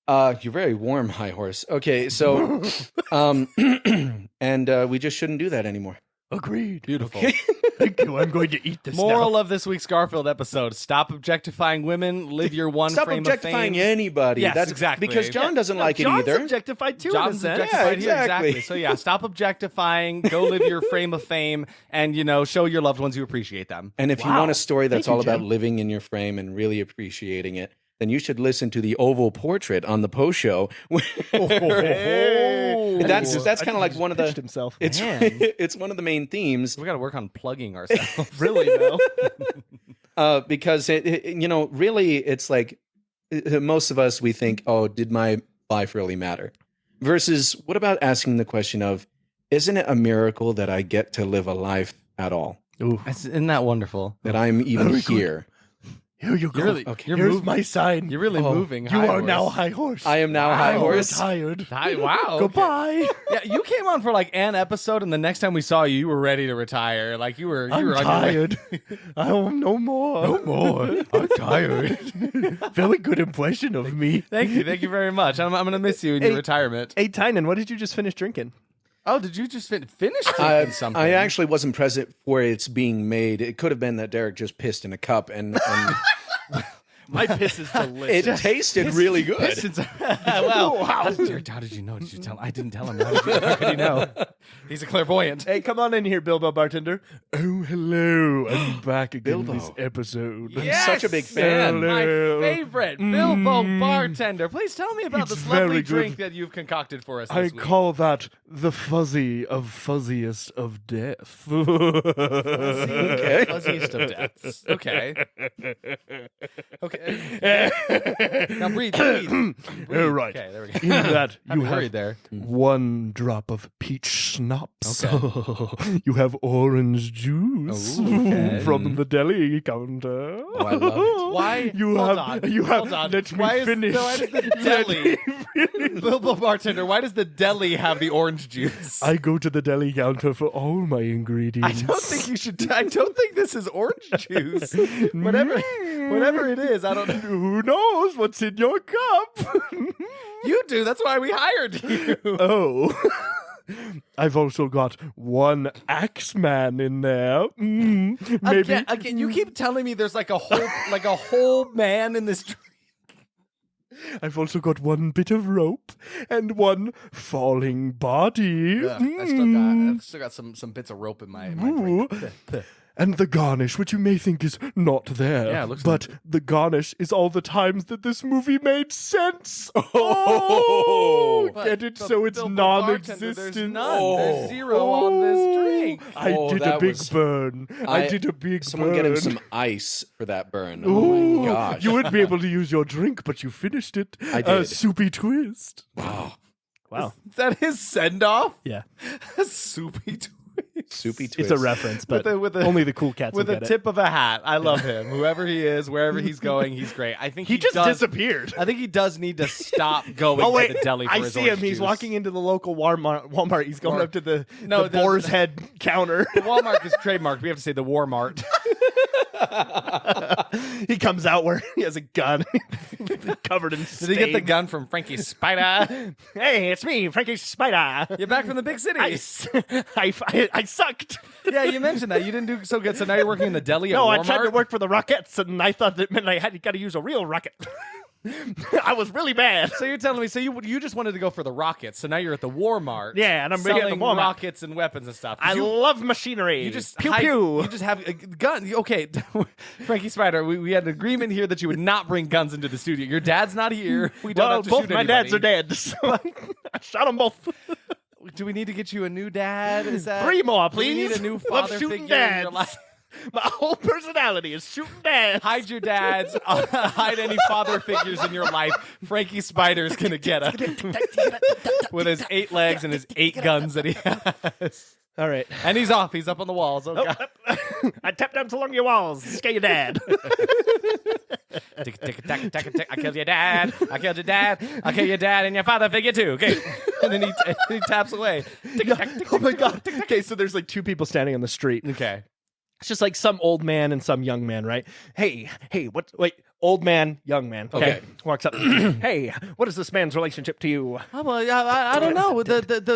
You're very warm, high horse. Okay, so and we just shouldn't do that anymore. Agreed. Beautiful. Thank you. I'm going to eat this Moral now. of this week's Garfield episode: stop objectifying women. Live your one Stop frame objectifying of fame. anybody. Yes, That's exactly. Because John doesn't like it John's either. objectified too. John's in a sense. objectified Yeah, here, exactly. exactly. So yeah, stop objectifying. Go live your frame of fame, and show your loved ones you appreciate them. And if you want a story that's all about living in your frame and really appreciating it, then you should listen to the Oval Portrait on the Poe Show. That's kind of like one of the. Himself. It's one of the main themes. We got to work on plugging ourselves. Really though. Because really, it's like most of us, we think, oh, did my life really matter? Versus, what about asking the question of, isn't it a miracle that I get to live a life at all? Ooh. Isn't that wonderful? That I'm even Very here. Here you go. You're Here's moving. my sign. You're really moving. You high are horse. now high horse. I am now high I'm horse. retired. Wow. Okay. Goodbye. Yeah, you came on for like an episode, and the next time we saw you, you were ready to retire. Like you were I'm on your way. tired. I want no more. No more. I'm tired. Very good impression of me. Thank you very much. I'm gonna miss you in your retirement. Hey, Tynan, what did you just finish drinking? Oh, did you just finish drinking something? I actually wasn't present for it's being made. It could have been that Derek just pissed in a cup and My piss is delicious. it tasted really good. Well, how did you know? Did you tell him? I didn't tell him. How could he know? He's a clairvoyant. Hey, come on in here, Bilbo bartender. Oh, hello. I'm back again Bilbo. this episode. I'm such a big fan. My Hello. favorite Bilbo bartender. Please tell me about It's this lovely very drink good. that you've concocted for us I this week. call that the fuzzy of fuzziest of death. Okay. Fuzziest of deaths. Okay. Okay. Now breathe. Breathe. All right. Okay, there we go. In that I'm you worried have there. one drop of peach schnapps. You have orange juice Ooh, okay. from the deli counter. Oh, I love it. Why? You hold have. on. You have. Hold on. Let me why finish. Why does the deli, Bilbo bartender? Why does the deli have the orange juice? I go to the deli counter for all my ingredients. I don't think you should. I don't think this is orange juice. Whatever it is, I don't know. Who knows what's in your cup? You do. That's why we hired you. Oh. I've also got one Axeman in there. Maybe. Again, you keep telling me there's like a whole man in this drink. I've also got one bit of rope and one falling body. I've still got some bits of rope in my drink. Ooh. And the garnish, which you may think is not there. Yeah, it looks but the garnish is all the times that this movie made sense. Oh, get it? So it's non-existent. There's none. There's zero on this drink. I did a that big was- burn. I did a big Someone burn. get him some ice for that burn. Oh Ooh, my gosh. you wouldn't be able to use your drink, but you finished it. I did. Soupy twist. Wow. Wow. Is that his send off? Yeah. Soupy twist. Soupy twist. It's a reference, but with a- only the cool cats With will a get tip of a hat. I love him. Whoever he is, wherever he's going, he's great. I think it. He just does, disappeared. I think he does need to stop going Oh wait, to the deli for I his see orange him. He's juice. walking into the local Walmart. He's going up to the No, the- boar's head counter. The Walmart is trademarked. We have to say the Walmart. He comes out where he has a gun, covered in Did stains. he get the gun from Frankie Spider? Hey, it's me, Frankie Spider. You're back from the big city. I sucked. Yeah, you mentioned that. You didn't do so good, so now you're working in the deli No, at I Walmart? tried to work for the Rockettes, and I thought that meant I had got to use a real rocket. I was really bad. So you're telling me, so you just wanted to go for the rockets, so now you're at the Walmart. Yeah, and I'm really at the selling Walmart. rockets and weapons and stuff. 'Cause I love machinery. You just pew hide- pew. You just have a gun. Okay, Frankie Spider. We had an agreement here that you would not bring guns into the studio. Your dad's not here. We don't well, have to both shoot my anybody. dads are dead, so I shot them both. Do we need to get you a new dad? Is that 3 more, do we please. need a new Love father shooting figure in dads. your life? My whole personality is shooting dads. Hide your dads. Hide any father figures in your life. Frankie Spider's gonna get him with his 8 legs and his 8 guns that he has. All right. And he's off. He's up on the walls. Oh, God. I tapped danced along your walls. Scare your dad. Tick, tick, tack, tack, tack. I killed your dad. I killed your dad. I killed your dad and your father figure too. Okay. And then he taps away. Tick, tack, tick, Oh my tick, God. tick, tick. Okay, so there's like 2 people standing on the street. Okay. It's just like some old man and some young man, right? Hey, wait, old man, young man. Okay. Walks up. Hey, what is this man's relationship to you? Oh, well, I don't know.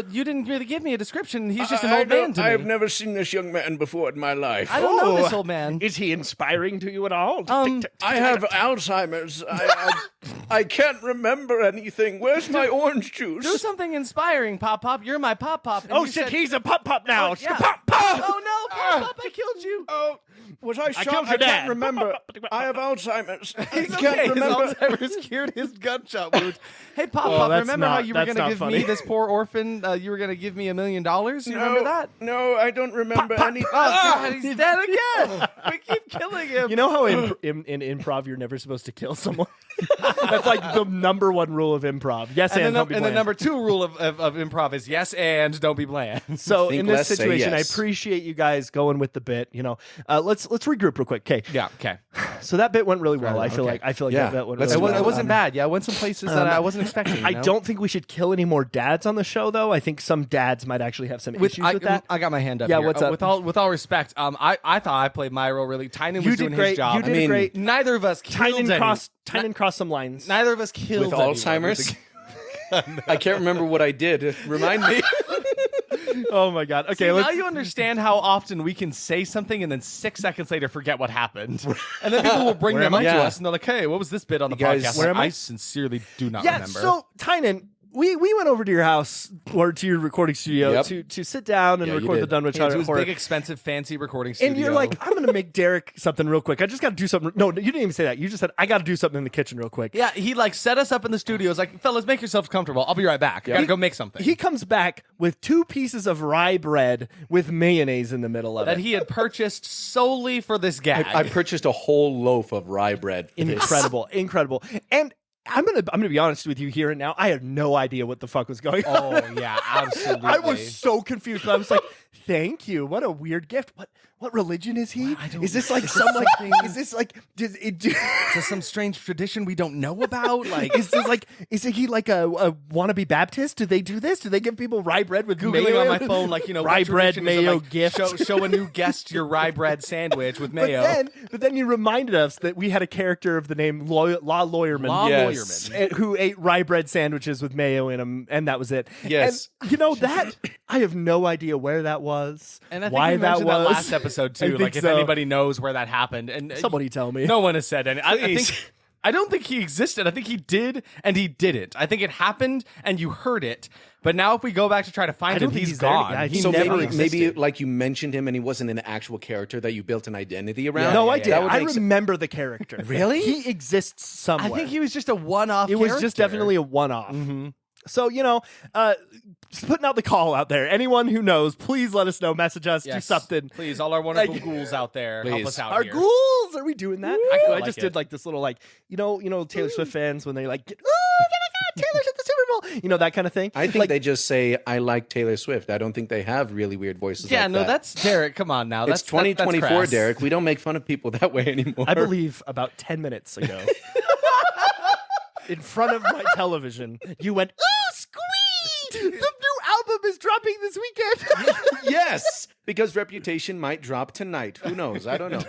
You didn't really give me a description. He's just an old man to me. I've never seen this young man before in my life. I don't know Oh. this old man. Is he inspiring to you at all? I have Alzheimer's. I can't remember anything. Where's my orange Do juice? something inspiring, Pop Pop. You're my Pop Pop. And Oh you shit, said- he's a pop now. yeah. Pop, pop. Oh no, Pop Pop, I killed you. Oh, was I shot? killed your I dad. can't remember. I have Alzheimer's. I It's can't okay. remember. His Alzheimer's cured his gunshot wound. Hey, Pop Oh, Pop, that's remember how not- you were that's going to not give funny. me this poor orphan? You were going to give me $1 million. You remember that? No, I don't remember any. Oh, God, he's dead again. We keep killing him. You know how in improv you're never supposed to kill someone? That's like the number 1 rule of improv. Yes, and don't be the bland. number 2 rule of improv is yes and don't be bland. So Think in this less, say situation, yes. I appreciate you guys going with the bit. Let's regroup real quick. Okay, Yeah, okay. so that bit went really well. I feel okay. like Yeah, that bit went let's really do well. It wasn't bad. Yeah, I went some places that I wasn't expecting. I don't think we should kill any more dads on the show, though. I think some dads might actually have some issues with that. I got my hand up. Yeah, here. what's up? With all respect, I thought I played my role really. Tynan was You doing did great. his job. You did great. Neither of us killed Tynan crossed some lines. Neither of us killed With anyone. Alzheimer's? I can't remember what I did. Remind me. Oh my God. Okay, See, now let's. you understand how often we can say something and then 6 seconds later forget what happened, and then people will bring them up I? to Yeah. us and they're like, "Hey, what was this bit on the guys- podcast?" Where am I? I sincerely do not Yeah. remember. So Tynan, we went over to your house or to your recording studio Yep. to sit down and Yeah, you record the did. Dunwich It was Horror. big, expensive, fancy recording studio. And you're like, I'm going to make Derek something real quick. I just got to do something. No, you didn't even say that. You just said, I got to do something in the kitchen real quick. yeah, he like set us up in the studio. He's like, fellas, make yourselves comfortable. I'll be right back. I gotta go make something. He comes back with 2 pieces of rye bread with mayonnaise in the middle of that it. he had purchased solely for this gag. I purchased a whole loaf of rye bread. for this. Incredible. And I'm gonna be honest with you here and now. I had no idea what the fuck was going on. Oh yeah, absolutely. I was so confused. I was like, "Thank you. What a weird gift. What religion is he? Is this like some like? Is this like? Does it do? Is this some strange tradition we don't know about? Like, Is this like? Is he like a wannabe Baptist? Do they do this? Do they give people rye bread with Googling mayo on in my it? phone, like, rye what bread tradition is it, mayo like, gift. Show a new guest your rye bread sandwich with But mayo. then you reminded us that we had a character of the name Law Lawyerman. Law Yes. Lawyerman. Who ate rye bread sandwiches with mayo in them, and that was it. Yes. And, that I have no idea where that was, And I think why we that mentioned was. that last episode I too. think Like, if so. anybody knows where that happened, and Somebody tell me. No one has said any. I Please. think. I don't think he existed. I think he did and he didn't. I think it happened and you heard it. But now if we go back to try to find don't him, think he's he's there. gone. Yeah, he So never maybe existed. like you mentioned him and he wasn't an actual character that you built an identity around. No, I did. That would I make sense. remember the character. Really? He exists somewhere. I think he was just a one-off. It was just definitely a one-off. So, just putting out the call out there. Anyone who knows, please let us know. Message us. Do something. Please, all our wonderful Like- ghouls out there, help Please. us out Our here. ghouls, are we doing that? I kinda I like just it. did like this little Taylor Swift fans when they like, oh my God, Taylor's at the Super Bowl, that kind of thing. I think they just say, I like Taylor Swift. I don't think they have really weird voices Yeah, like no, that. that's Derek. Come on now. It's That's 2024, crass. Derek. We don't make fun of people that way anymore. I believe about 10 minutes ago, in front of my television, you went, "Ooh, Squee! The new album is dropping this weekend." Yes, because Reputation might drop tonight. Who knows? I don't know.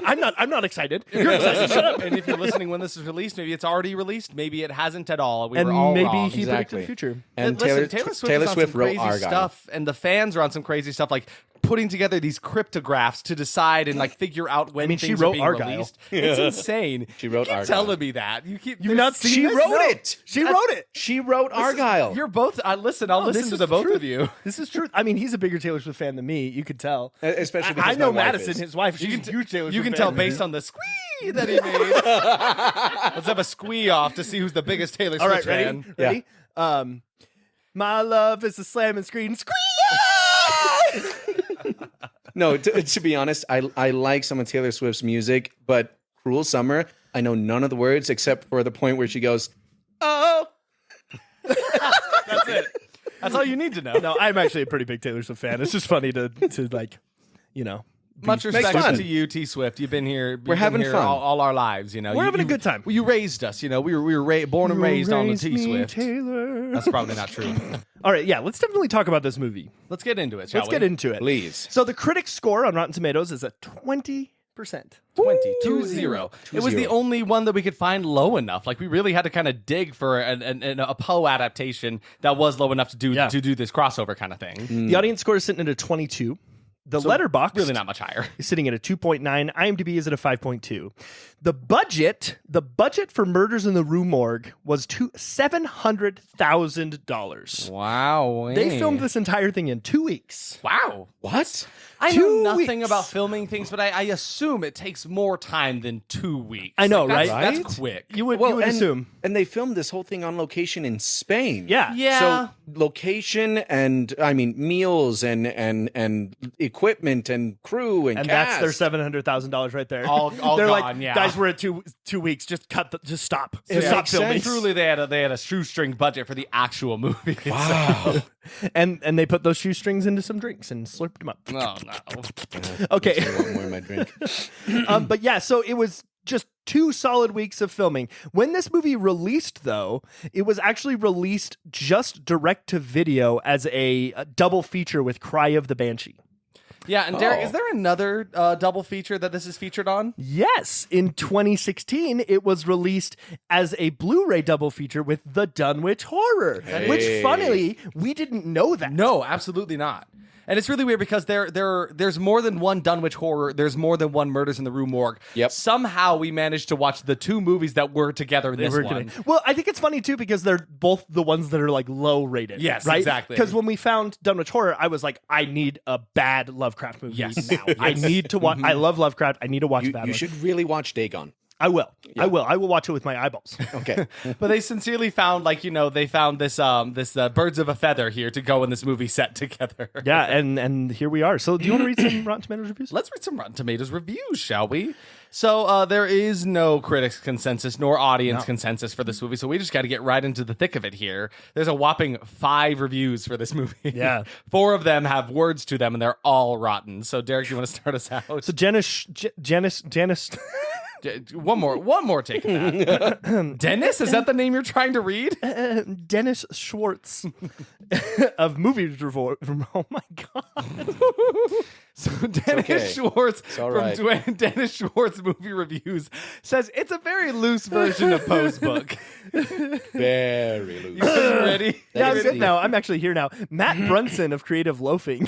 I'm not excited. You're excited. Shut up. And if you're listening when this is released, maybe it's already released. Maybe it hasn't at all. We And were all maybe wrong. he predicted the future. And Listen, Taylor Taylor Swift, is on some wrote crazy Argyle. stuff, and the fans are on some crazy stuff, like putting together these cryptographs to decide and like figure out when she things wrote are being Argyle. released. It's insane. She wrote you keep Argyle. telling me that. You keep You've not seen She this? wrote No. it. She wrote it. She wrote Argyle. You're both. Listen. I'll listen This to is the both truth. of you. This is true. I mean, he's a bigger Taylor Swift fan than me. You could tell. Especially because I know my wife Madison, is. his wife. She's a huge Taylor Swift You can fan. tell based on the squee that he made. Let's have a squee off to see who's the biggest Taylor All Swift right, ready? fan. Ready? My love is a slamming screen. No, to be honest, I like some of Taylor Swift's music, but Cruel Summer, I know none of the words except for the point where she goes, "Oh." That's it. That's all you need to know. No, I'm actually a pretty big Taylor Swift fan. It's just funny to like, Much respect fun. to you, T Swift. You've been here. We're having here fun. all our lives. We're having a good time. You raised us. We were born and raised on the T Swift. Taylor. That's probably not true. All right, yeah, let's definitely talk about this movie. Let's get into it. Shall Let's we? get into it. Please. So the critic score on Rotten Tomatoes is a 20%. 20. It was the only one that we could find low enough. Like we really had to kind of dig for a Poe adaptation that was low enough to do this crossover kind of thing. The audience score is sitting at a 22. The Letterboxd Really not much higher. is sitting at a 2.9. IMDb is at a 5.2. The budget for Murders in the Rue Morgue was $700,000. Wow. They filmed this entire thing in 2 weeks. Wow. What? I know 2 nothing weeks. about filming things, but I assume it takes more time than 2 weeks. I know, Like, right? That's quick. You would assume. And they filmed this whole thing on location in Spain. Yeah. Yeah. So location and meals and equipment and crew and And cast. that's their $700,000 right there. All They're gone, like, yeah. guys, we're at 2 weeks. Just just stop. It Just stop makes filming. sense. Truly, they had a shoestring budget for the actual movie. Wow. And they put those shoestrings into some drinks and slurped them up. Oh no. Okay. I want more in my drink. But yeah, so it was just 2 solid weeks of filming. When this movie released, though, it was actually released just direct to video as a double feature with Cry of the Banshee. Yeah, and Derek, Oh. is there another double feature that this is featured on? Yes, in 2016, it was released as a Blu-ray double feature with The Dunwich Horror, which, funnily, we didn't know that. No, absolutely not. And it's really weird because there's more than one Dunwich Horror. There's more than one Murders in the Rue Morgue. Yep. Somehow we managed to watch the 2 movies that were together in this one. Well, I think it's funny too because they're both the ones that are like low rated. Yes, right? exactly. Because when we found Dunwich Horror, I was like, I need a bad Lovecraft movie Yes. now. I need to watch. I love Lovecraft. I need to watch a bad You one. should really watch Dagon. I will. I will watch it with my eyeballs. Okay. But they sincerely found, they found this Birds of a Feather here to go in this movie set together. Yeah, and here we are. So, do you want to read some Rotten Tomatoes reviews? Let's read some Rotten Tomatoes reviews, shall we? So there is no critics consensus nor audience consensus for this movie, so we just got to get right into the thick of it here. There's a whopping 5 reviews for this movie. Yeah. 4 of them have words to them, and they're all rotten. So Derek, you want to start us out? So Janice. One more take of that. Dennis, is that the name you're trying to read? Dennis Schwartz of Movie Review. Oh my god! So Dennis Schwartz all from right. Dennis Schwartz Movie Reviews says it's a very loose version of Poe's book. Very loose. Are you ready? Yeah, I'm is good the- now. I'm actually here now. Matt Brunson of Creative Loafing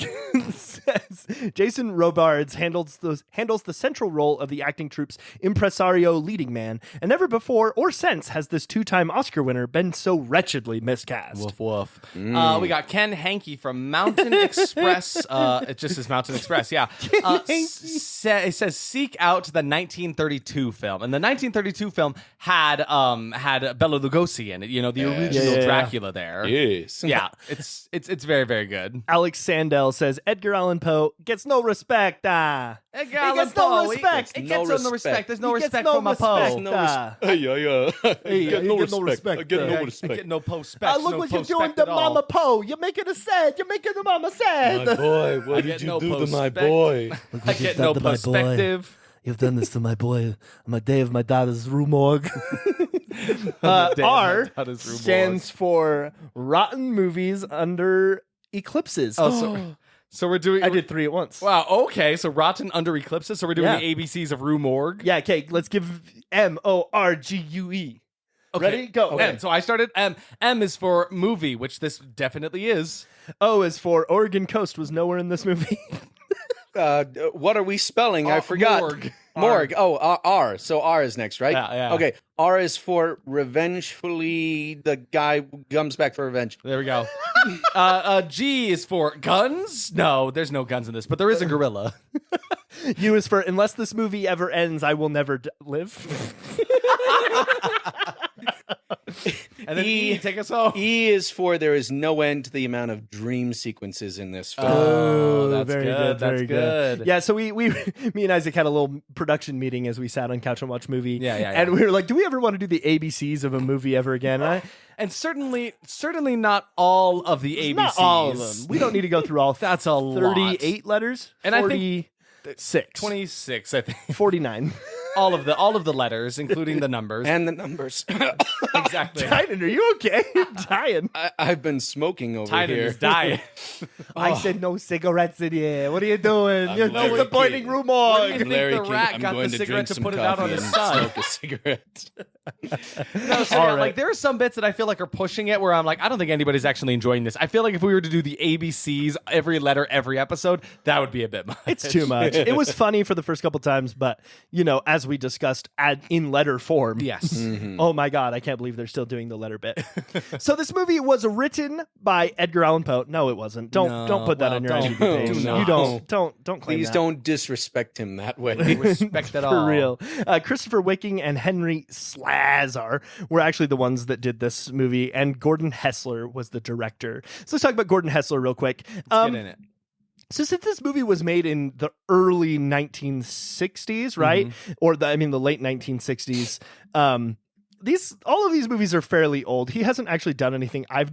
says Jason Robards handles the central role of the acting troupe's impresario leading man, and never before or since has this 2-time Oscar winner been so wretchedly miscast. Woof woof. We got Ken Hankey from Mountain Express. It just says Mountain Express. Yeah. It says seek out the 1932 film, and the 1932 film had Bela Lugosi in it. You know, the original Dracula there. Yes. Yeah, it's very, very good. Alex Sandell says Edgar Allan Poe gets no respect. Edgar He Allan gets no Poe, respect. It No gets no respect. respect. There's no He gets respect no for my respect. Poe. No respect. I get no respect. I get no I respect. get no Poe spec. Look no what Poe you're doing spec to at all. Mama Poe. You're making her sad. You're making the mama sad. My boy, I what get did no you do to my prospect. boy? I get no perspective. You've done this to my boy on my day of my daughter's Rue Morgue. day of my R daughter's Rue Morgue. stands for Rotten Movies Under Eclipses. So we're doing. I did 3 at once. Wow. Okay. So Rotten Under Eclipses. So we're doing Yeah. the ABCs of Rue Morgue. Yeah, okay, let's give MORGUE. Okay. Ready? Go. Okay. So I started M. M is for movie, which this definitely is. O is for Oregon Coast was nowhere in this movie. What are we spelling? I forgot. Morgue. Morgue. Oh, R. So R is next, right? Yeah. Okay. R is for revengefully. The guy comes back for revenge. There we go. G is for guns. No, there's no guns in this, but there is a gorilla. U is for unless this movie ever ends, I will never live. And then E, take us home. E is for there is no end to the amount of dream sequences in this film. Oh, that's very good. That's very good. Yeah, so we me and Isaac had a little production meeting as we sat on couch and watched movie. Yeah. And we were like, do we ever want to do the ABCs of a movie ever again? And certainly not all of the ABCs. Not all of them. We don't need to go through all. That's a 38 letters. And I think 46, 26, I think. 49. all of the letters, including the numbers. And the numbers. Exactly. Tynan, are you okay? You're dying. I've been smoking over Tynan here. is dying. I said no cigarettes in here. What are you doing? You're Larry disappointing King. Rue What Morgue. do you think Larry the King, rat I'm got going the to cigarette drink to some put it out on coffee his and son? smoke a cigarette. No, so All yeah, right. like there are some bits that I feel like are pushing it where I'm like, I don't think anybody's actually enjoying this. I feel like if we were to do the ABCs every letter, every episode, that would be a bit much. It's too much. It was funny for the first couple times, but as we discussed, in letter form. Yes. Mm-hmm. Oh my God, I can't believe they're still doing the letter bit. So this movie was written by Edgar Allan Poe. No, it wasn't. Don't put that on your IMDb page. do You not. don't claim Please that. don't disrespect him that way. Respect it all. For real. Christopher Wicking and Henry Slazar were actually the ones that did this movie, and Gordon Hessler was the director. So let's talk about Gordon Hessler real quick. Let's get in it. So since this movie was made in the early 1960s, right? Or the late 1960s, all of these movies are fairly old. He hasn't actually done anything I've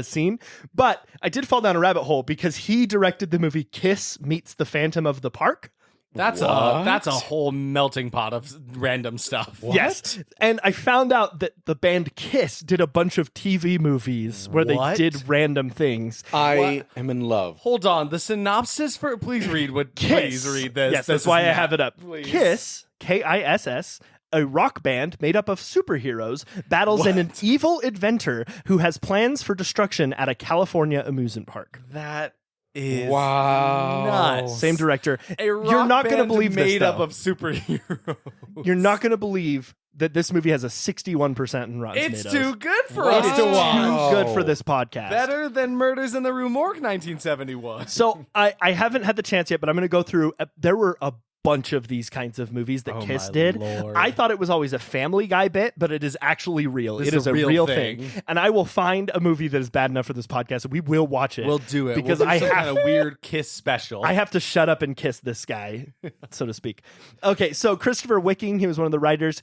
seen, but I did fall down a rabbit hole because he directed the movie Kiss Meets the Phantom of the Park. That's a whole melting pot of random stuff. What? Yes. And I found out that the band Kiss did a bunch of TV movies where they What? did random things. I am in love. Hold on, the synopsis for please read Kiss. this. Yes, This that's is why I Matt. have it up. Please. Kiss, Kiss, a rock band made up of superheroes, battles an evil inventor who has plans for destruction at a California amusement park. That is Wow. nuts. Same director. A rock You're not going to band believe this, made up though. of superheroes. You're not going to believe that this movie has a 61% in Rotten It's Tomatoes. too good for Wow. us It's to too watch. good for this podcast. Better than Murders in the Rue Morgue 1971. So I haven't had the chance yet, but I'm going to go through. There were a bunch of these kinds of movies that Oh, Kiss my did. Lord. I thought it was always a Family Guy bit, but it is actually real. This It is is a a real real thing. thing. And I will find a movie that is bad enough for this podcast, and we will watch it. We'll do it because we'll do I some have kind of weird Kiss special. I have to shut up and kiss this guy, so to speak. Okay, so Christopher Wicking, he was one of the writers.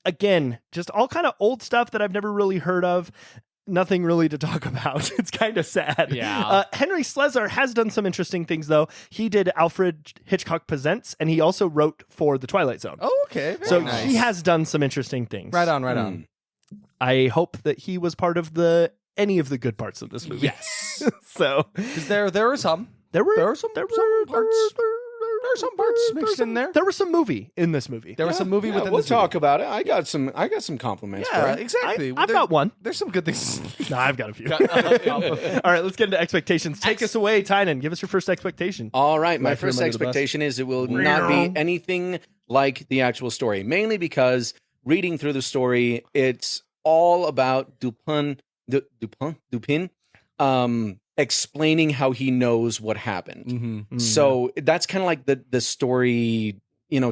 Again, just all kind of old stuff that I've never really heard of. Nothing really to talk about. It's kind of sad. Yeah. Henry Slezar has done some interesting things, though. He did Alfred Hitchcock Presents, and he also wrote for The Twilight Zone. Oh, okay. Very so nice. he has done some interesting things. Right on. I hope that he was part of any of the good parts of this movie. Yes. So Because there were some. there were some there parts. There were some parts there mixed were in there. There was some movie in this movie. There was some movie within We'll this movie. talk about it. I got some compliments for Yeah, it. exactly. I've got one. There's some good things. No, I've got a few. All right, let's get into expectations. Take us away, Tynan. Give us your first expectation. All right, my Right, throw first him under the bus. expectation is it will not be anything like the actual story, mainly because reading through the story, it's all about Dupin, explaining how he knows what happened. Mm-hmm. So that's kind of like the story,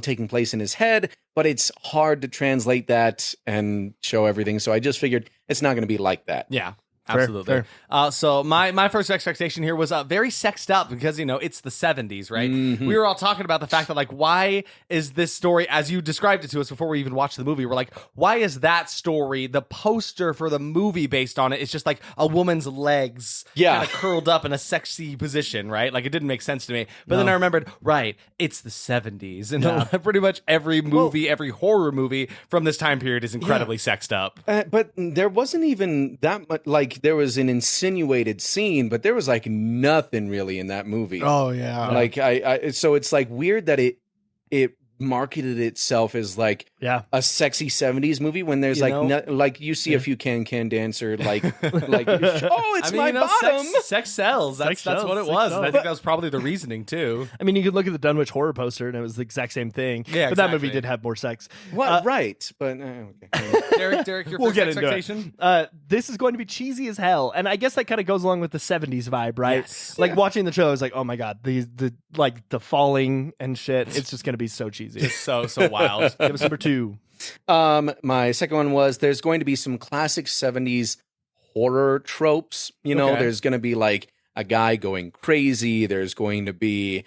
taking place in his head, but it's hard to translate that and show everything. So I just figured it's not going to be like that. Yeah. Fair, Absolutely. So my first expectation here was very sexed up because, it's the 70s, right? Mhm. We were all talking about the fact that, why is this story, as you described it to us before we even watched the movie, we're like, why is that story, the poster for the movie based on it, it's just like a woman's legs kind of curled up in a sexy position, right? It didn't make sense to me. But then I remembered, right, it's the 70s. And pretty much every movie, every horror movie from this time period is incredibly sexed up. But there wasn't even that much, there was an insinuated scene, but there was nothing really in that movie. Oh yeah. So it's weird that it marketed itself as a sexy 70s movie when there's you see a few can dancer oh, it's my bottom. Sex sells. That's sells, what it sex was. sells. And I think that was probably the reasoning too. I mean, you could look at the Dunwich horror poster, and it was the exact same thing. Yeah, but that movie exactly. did have more sex. Right, but okay. Derek, your We'll first get into expectation? it. This is going to be cheesy as hell, and I guess that kind of goes along with the 70s vibe, right? Yes. Watching the trailer, I was like, oh my god, the falling and shit. It's just going to be so cheesy. crazy. Just so wild. Give us number 2. My second one was there's going to be some classic 70s horror tropes. You know, Okay. there's going to be like a guy going crazy. There's going to be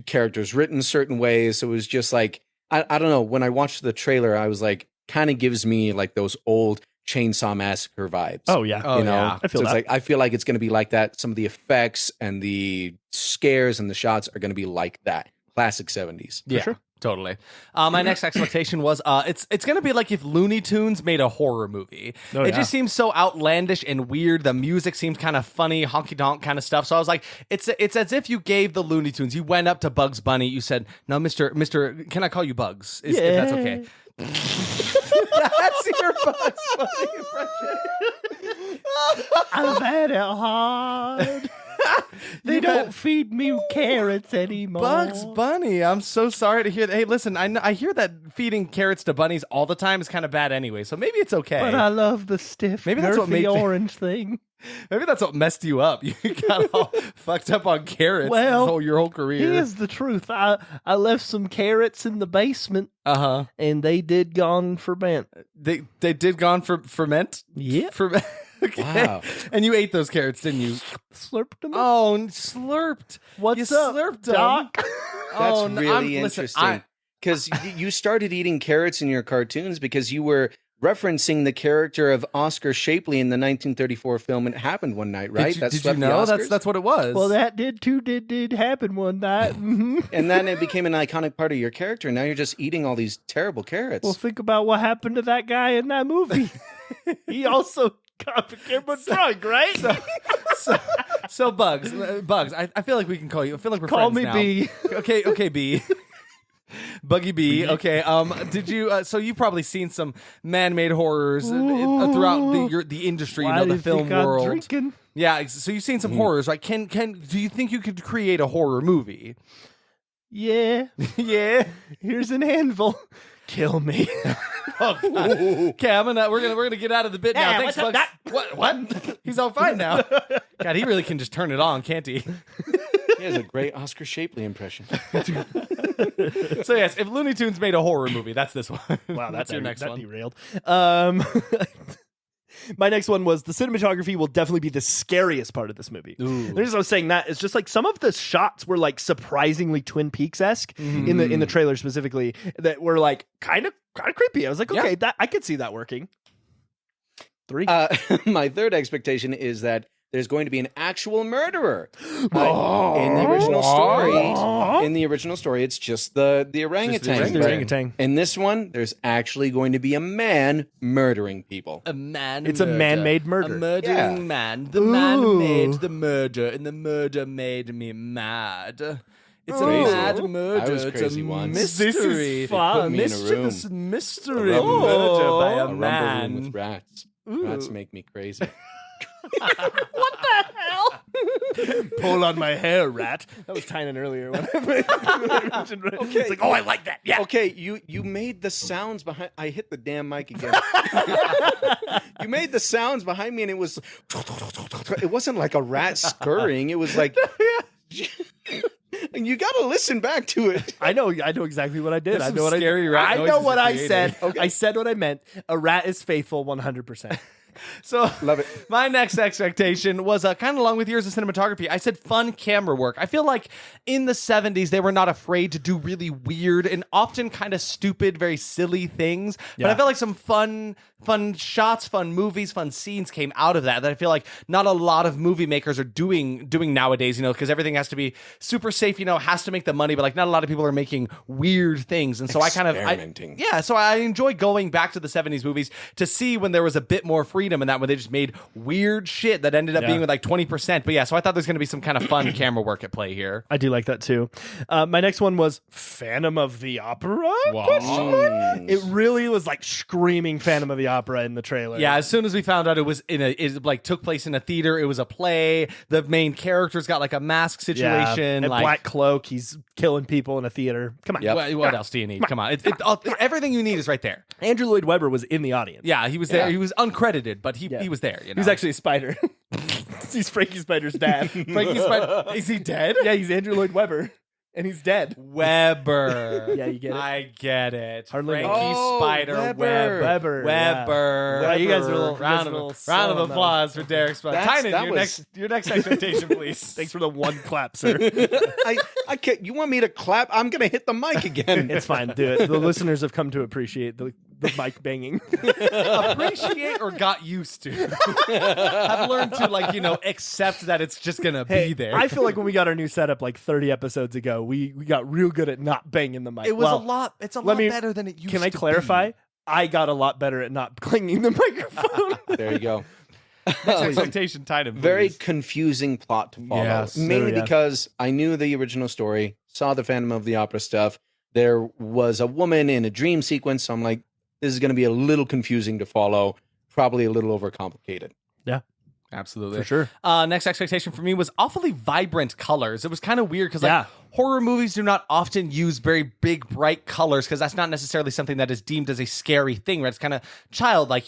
characters written certain ways. So it was just like, I don't know. When I watched the trailer, I was like, kind of gives me like those old Chainsaw Massacre vibes. Oh yeah. Oh, You know, yeah. I feel so it's that. like I feel like it's going to be like that. Some of the effects and the scares and the shots are going to be like that. Classic 70s. Yeah, sure. totally. My next expectation was it's going to be like if Looney Tunes made a horror movie. Oh, It yeah. just seems so outlandish and weird. The music seems kind of funny, honky tonk kind of stuff. So I was like, it's as if you gave the Looney Tunes. You went up to Bugs Bunny. You said, "No, Mister, can I call you Bugs? If that's okay." That's your Bugs Bunny impression. I've had it hard. They don't feed me carrots anymore. Bugs Bunny, I'm so sorry to hear that. Hey, listen, I hear that feeding carrots to bunnies all the time is kind of bad anyway, so maybe it's okay. But I love the stiff, Maybe that's what girthy made you- orange thing. Maybe that's what messed you up. You got all fucked up on carrots Well, your whole career. Here's the truth. I left some carrots in the basement, Uh-huh. and they did gone ferment. They did gone for ferment? Yep. Ferment. Okay. Wow. And you ate those carrots, didn't you? Slurped them. Oh, and slurped. What's you up, slurped 'em. Doc? That's Oh, no, really listen, interesting. Because you started eating carrots in your cartoons because you were referencing the character of Oscar Shapley in the 1934 film "It Happened One Night," right? Did you swept the know Oscars? that's what it was? Well, that did happen one night. Mhm. And then it became an iconic part of your character. Now you're just eating all these terrible carrots. Well, think about what happened to that guy in that movie. He also became a drug, right? So Bugs. I feel like we can call you. I feel like we're Call friends me now. B. Okay, B. Buggy B. Okay. Did you? So you've probably seen some man-made horrors throughout the industry, Why you do know, you the film think I'm world. drinking? Yeah. So you've seen some horrors, right? Do you think you could create a horror movie? Yeah. Yeah. Here's an anvil. Kill me. Okay, we're gonna get out of the bit now. Hey, Thanks, what's Bugs. up, What? He's all fine now. God, he really can just turn it on, can't he? He has a great Oscar Shapley impression. So yes, if Looney Tunes made a horror movie, that's this one. Wow, that's your next one. derailed. My next one was the cinematography will definitely be the scariest part of this movie. Ooh. The reason I was saying that is just like some of the shots were like surprisingly Twin Peaks-esque in the trailer specifically that were like kind of creepy. I was like, okay, that I could see that working. 3. My third expectation is that there's going to be an actual murderer. In the original story, it's just the orangutan. Just the But orangutan. in this one, there's actually going to be a man murdering people. A man. It's a man-made murder. A murdering Yeah. man. The man made the murder, and the murder made me mad. It's a Crazy. mad murder. I was it's crazy a once. mystery. This is fun. They put me in a Mischievous room. mystery A rumble- murder by A a rumble man. room with rats. Rats make me crazy. What the hell? Pull on my hair, rat. That was Tynan earlier. When I mentioned rat. It's like, oh, I like that. Yeah. Okay, you made the sounds behind. I hit the damn mic again. You made the sounds behind me, and it was. It wasn't like a rat scurrying. It was like. You got to listen back to it. I know exactly what I did. There's I some know what scary rat I know noises what you're I creating. said. Okay. I said what I meant. A rat is faithful 100%. So Love it. My next expectation was kind of along with yours of cinematography. I said fun camera work. I feel like in the 70s, they were not afraid to do really weird and often kind of stupid, very silly things. But Yeah. I felt like some fun shots, fun movies, fun scenes came out of that I feel like not a lot of movie makers are doing nowadays, you know, because everything has to be super safe, you know, has to make the money, but like not a lot of people are making weird things. And so Experimenting. so I enjoy going back to the 70s movies to see when there was a bit more freedom in that, when they just made weird shit that ended up being with like 20%. But yeah, so I thought there's going to be some kind of fun camera work at play here. I do like that too. My next one was Phantom of the Opera? It really was like screaming Phantom of the Opera in the trailer. Yeah, as soon as we found out it like took place in a theater, it was a play. The main character's got like a mask situation, A like black cloak. He's killing people in a theater. Come on. Yep. what else do you need? Come on, everything you need is right there. Andrew Lloyd Webber was in the audience. Yeah, he was there. Yeah. He was uncredited, but he was there. You know? He's actually a spider. He's Frankie Spider's dad. Frankie Spider. Is he dead? Yeah, he's Andrew Lloyd Webber. and he's dead. Weber. Yeah, you get it. I get it. Hardly Frankie know. Spider Weber. Weber. Weber. Yeah, you guys are a little- round you guys are a little of slow on that applause for Derek Spider. That's- Tynan, that your was- next expectation, please. Thanks for the one clap, sir. I can't. You want me to clap? I'm gonna hit the mic again. It's fine. Do it. The listeners have come to appreciate the mic banging. Appreciate or got used to. Have learned to accept that it's just gonna be there. I feel like when we got our new setup like 30 episodes ago, we got real good at not banging the mic. it was a lot. It's a lot better than it used to be. Can I clarify? I got a lot better at not clanging the microphone. There you go. Next expectation, Tynan. Very please. confusing plot to follow. Yes. Mainly Yeah. because I knew the original story, saw the Phantom of the Opera stuff. There was a woman in a dream sequence. So I'm like, this is going to be a little confusing to follow, probably a little overcomplicated. Absolutely. For sure. Next expectation for me was awfully vibrant colors. It was kind of weird because Yeah. horror movies do not often use very big, bright colors because that's not necessarily something that is deemed as a scary thing, right? It's kind of childlike,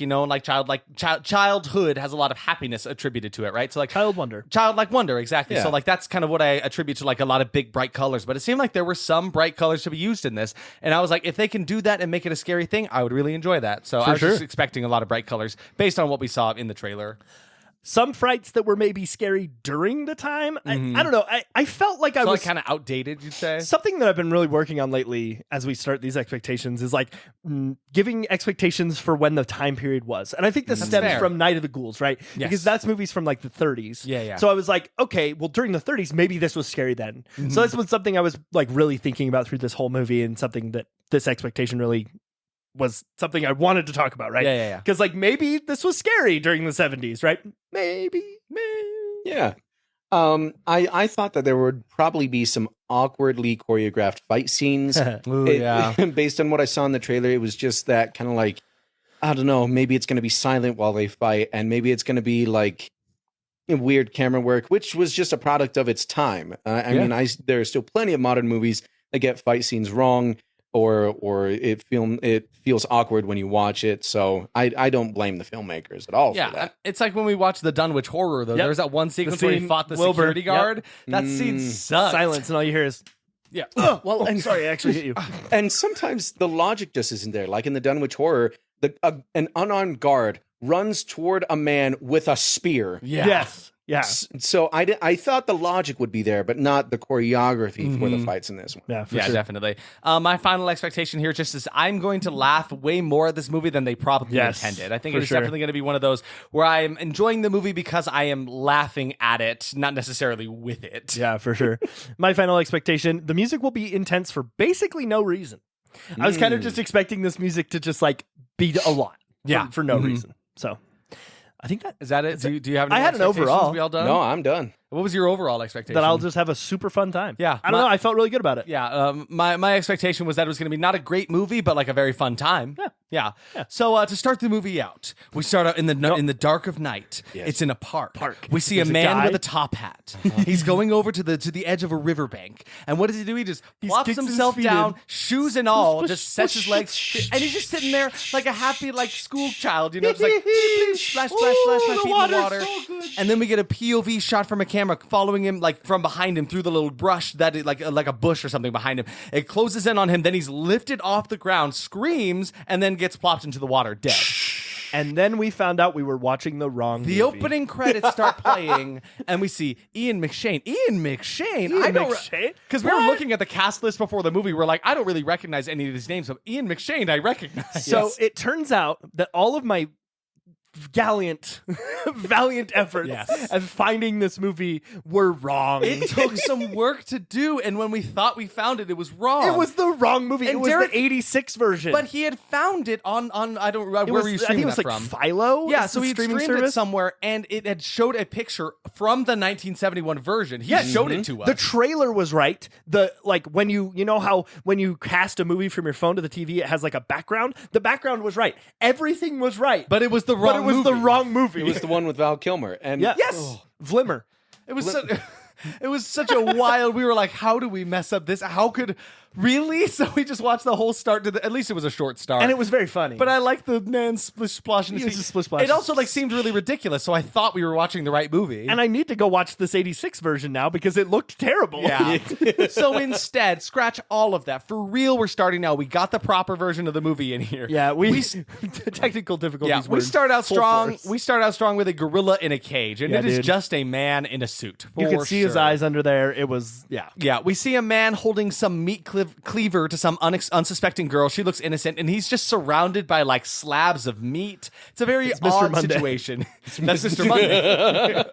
childhood has a lot of happiness attributed to it, right? So Child wonder. childlike wonder, exactly. Yeah. So that's kind of what I attribute to a lot of big bright colors. But it seemed like there were some bright colors to be used in this, and I was like, if they can do that and make it a scary thing, I would really enjoy that. So I was just expecting a lot of bright colors based on what we saw in the trailer. Some frights that were maybe scary during the time. I don't know. I felt like I was kind of outdated, you'd say. something that I've been really working on lately as we start these expectations is giving expectations for when the time period was. And I think this stems fair. from Night of the Ghouls, right? Yes. Because that's movies from the 30s. Yeah. So I was like, okay, well, during the 30s, maybe this was scary then. So this was something I was really thinking about through this whole movie, and something that this expectation really was something I wanted to talk about, right? Yeah. Because maybe this was scary during the 70s, right? Maybe. Yeah. I thought that there would probably be some awkwardly choreographed fight scenes. Ooh, yeah. Based on what I saw in the trailer, it was just that kind of I don't know, maybe it's going to be silent while they fight, and maybe it's going to be weird camera work, which was just a product of its time. I mean, there are still plenty of modern movies that get fight scenes wrong, or it feels awkward when you watch it. So I don't blame the filmmakers at all for that. It's like when we watched the Dunwich Horror, though. Yep. There's that one sequence The where he scene, fought the Wilbur. security Yep. guard. That scene sucks. Silence, and all you hear is, Yeah. Well, and sorry, I actually hit you. And sometimes the logic just isn't there. Like in the Dunwich Horror, an unarmed guard runs toward a man with a spear. Yeah. Yes. Yeah. So I thought the logic would be there, but not the choreography for the fights in this one. Yeah, for Yeah, sure. definitely. My final expectation here just is I'm going to laugh way more at this movie than they probably Yes, intended. I think for it's sure. definitely going to be one of those where I'm enjoying the movie because I am laughing at it, not necessarily with it. Yeah, for sure. My final expectation, the music will be intense for basically no reason. I was kind of just expecting this music to just be a lot. For no reason. So I think that Is that it? Do you have any I had an expectations? overall. We all done? No, I'm done. What was your overall expectation? I'll just have a super fun time. Yeah, I don't know. I felt really good about it. Yeah, my expectation was that it was going to be not a great movie, but a very fun time. Yeah. So to start the movie out, we start out in the dark of night. Yes. It's in a park. We see There's a a man guy. with a top hat. He's going over to the edge of a riverbank, and what does he do? He just plops kicks his himself feet down, in. shoes and all, Splish, just sets his splish, legs, and he's just sitting there like a happy school child, just splash, splash, splash, my feet in the water. And then we get a POV shot from a camera following him from behind him through the little brush that like a bush or something behind him. It closes in on him, then he's lifted off the ground, screams, and then gets plopped into the water dead. And then we found out we were watching the wrong movie. The opening credits start playing, and we see Ian McShane. McShane? Because we were looking at the cast list before the movie. We're like, I don't really recognize any of these names. So Ian McShane, I recognize. So it turns out that all of my valiant efforts at finding this movie were wrong. It took some work to do, and when we thought we found it, it was wrong. It was the wrong movie. And it was Derek- the 86 version. But he had found it on I don't where were you I think streaming it was that like from? Philo. Yeah, is so the he streaming streamed it service. somewhere, and it had showed a picture from the 1971 version. He showed it to us. The trailer was right. The when you know how when you cast a movie from your phone to the TV, it has like a background. The background was right. Everything was right. but it was the wrong movie. the wrong movie. It was the one with Val Kilmer. And yes, Vlimmer. It was it was such a wild. We were like, how do we mess up this? How could Really? So we just watched the whole start to the. At least it was a short start, And it was very funny. But I like the man splashing his He was feet. just splish-splash. It also like seemed really ridiculous, so I thought we were watching the right movie. And I need to go watch this 86 version now because it looked terrible. Yeah. So instead, scratch all of that. For real, we're starting now. We got the proper version of the movie in here. Yeah, we technical difficulties. Yeah, were we start out full strong. force. We start out strong with a gorilla in a cage, and Yeah, it is dude. just a man in a suit. You for could see his sure. eyes under there. It was Yeah, we see a man holding some meat cleaver to some unsuspecting girl. She looks innocent, and he's just surrounded by like slabs of meat. It's a very Mr. odd Monday. situation. That's Mr. Monday.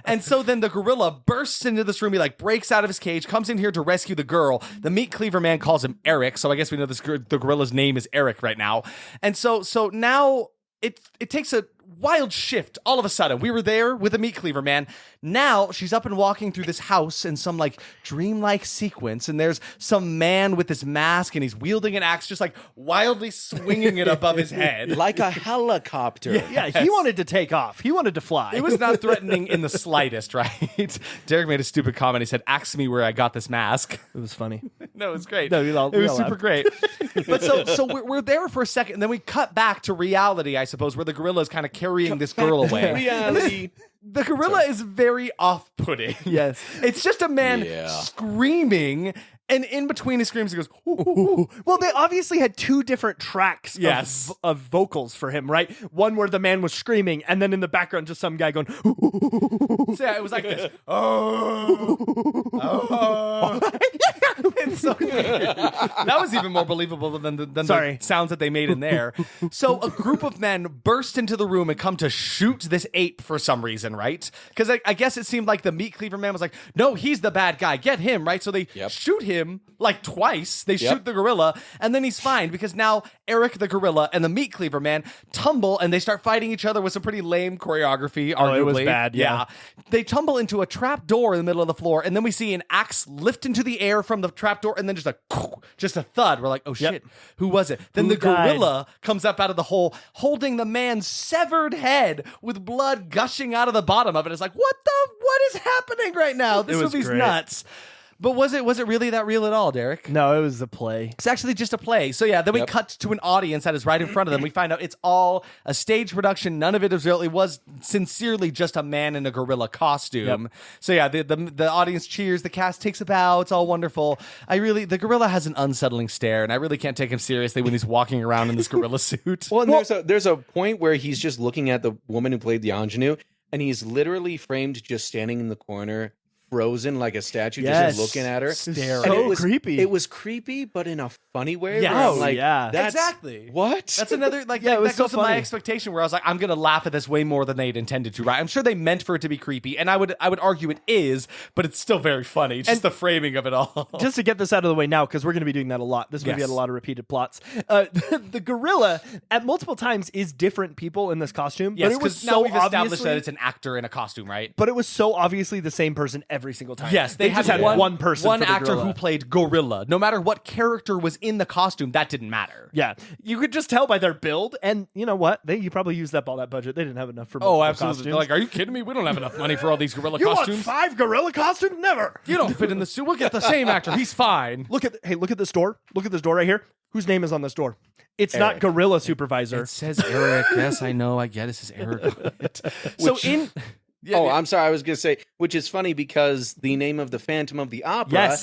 And so then the gorilla bursts into this room. He like breaks out of his cage, comes in here to rescue the girl. The meat cleaver man calls him Eric, so I guess we know the gorilla's name is Eric right now. And so now it takes a wild shift all of a sudden. We were there with a meat cleaver man. Now she's up and walking through this house in some like dreamlike sequence, and there's some man with this mask, and he's wielding an axe, just like wildly swinging it above his head. Like a helicopter. Yeah, he wanted to take off. He wanted to fly. It was not threatening in the slightest, right? Derek made a stupid comment. He said, "Ask me where I got this mask." It was funny. No, it was great. No, it was super great. But so we're there for a second, and then we cut back to reality, I suppose, where the gorilla is kind of carrying this girl away. Reality. The gorilla is very off-putting. Yes. It's just a man Yeah. screaming, and in between his screams, he goes, Well, they obviously had two different tracks Yes. of vocals for him, right? One where the man was screaming, and then in the background, just some guy going, So yeah, it was like this. It's so weird. That was even more believable than the sounds that they made in there. So a group of men burst into the room and come to shoot this ape for some reason, right? Because I guess it seemed like the meat cleaver man was like, no, he's the bad guy. Get him, right? So they shoot him like twice. They shoot the gorilla, and then he's fine because now Eric the gorilla and the meat cleaver man tumble, and they start fighting each other with some pretty lame choreography, arguably. it was bad, yeah. They tumble into a trap door in the middle of the floor, and then we see an axe lift into the air from the trap door, and then just a thud. We're like, oh shit, who was it? Then the gorilla comes up out of the hole, holding the man's severed head with blood gushing out of the bottom of it. It's like, what is happening right now? This movie's great. nuts. But was it really that real at all, Derek? No, it was a play. It's actually just a play. So yeah, then we cut to an audience that is right in front of them. We find out it's all a stage production. None of it is real. It was sincerely just a man in a gorilla costume. So yeah, the audience cheers. The cast takes a bow. It's all wonderful. The gorilla has an unsettling stare, and I really can't take him seriously when he's walking around in this gorilla suit. Well, and there's a point where he's just looking at the woman who played the ingenue, and he's literally framed just standing in the corner, frozen like a statue, just looking at her. Staring. And it was creepy. It was creepy, but in a funny way. Yes. where I'm like, yeah. that's, Exactly. What? That's another that it was goes so to my funny. expectation where I was like, I'm gonna laugh at this way more than they'd intended to. Right? I'm sure they meant for it to be creepy, and I would argue it is, but it's still very funny. Just the framing of it all. Just to get this out of the way now, because we're going to be doing that a lot. This movie had a lot of repeated plots. The gorilla, at multiple times, is different people in this costume. Yes, but it was because now so we've established obviously, that it's an actor in a costume, right? but it was so obviously the same person every single time. Yes, they just had had one person, one for the actor gorilla. who played gorilla. No matter what character was in the costume, that didn't matter. Yeah, you could just tell by their build, and you know what? You probably used up all that budget. They didn't have enough for multiple costumes. They're like, are you kidding me? We don't have enough money for all these gorilla You costumes. want 5 gorilla costumes? Never. You don't fit in the suit. We'll get the same actor. He's fine. Look at this door. Look at this door right here. Whose name is on this door? It's not Gorilla Supervisor. It says Eric. Yes, I know. I get it. It says Eric. I'm sorry. I was going to say, which is funny because the name of the Phantom of the Opera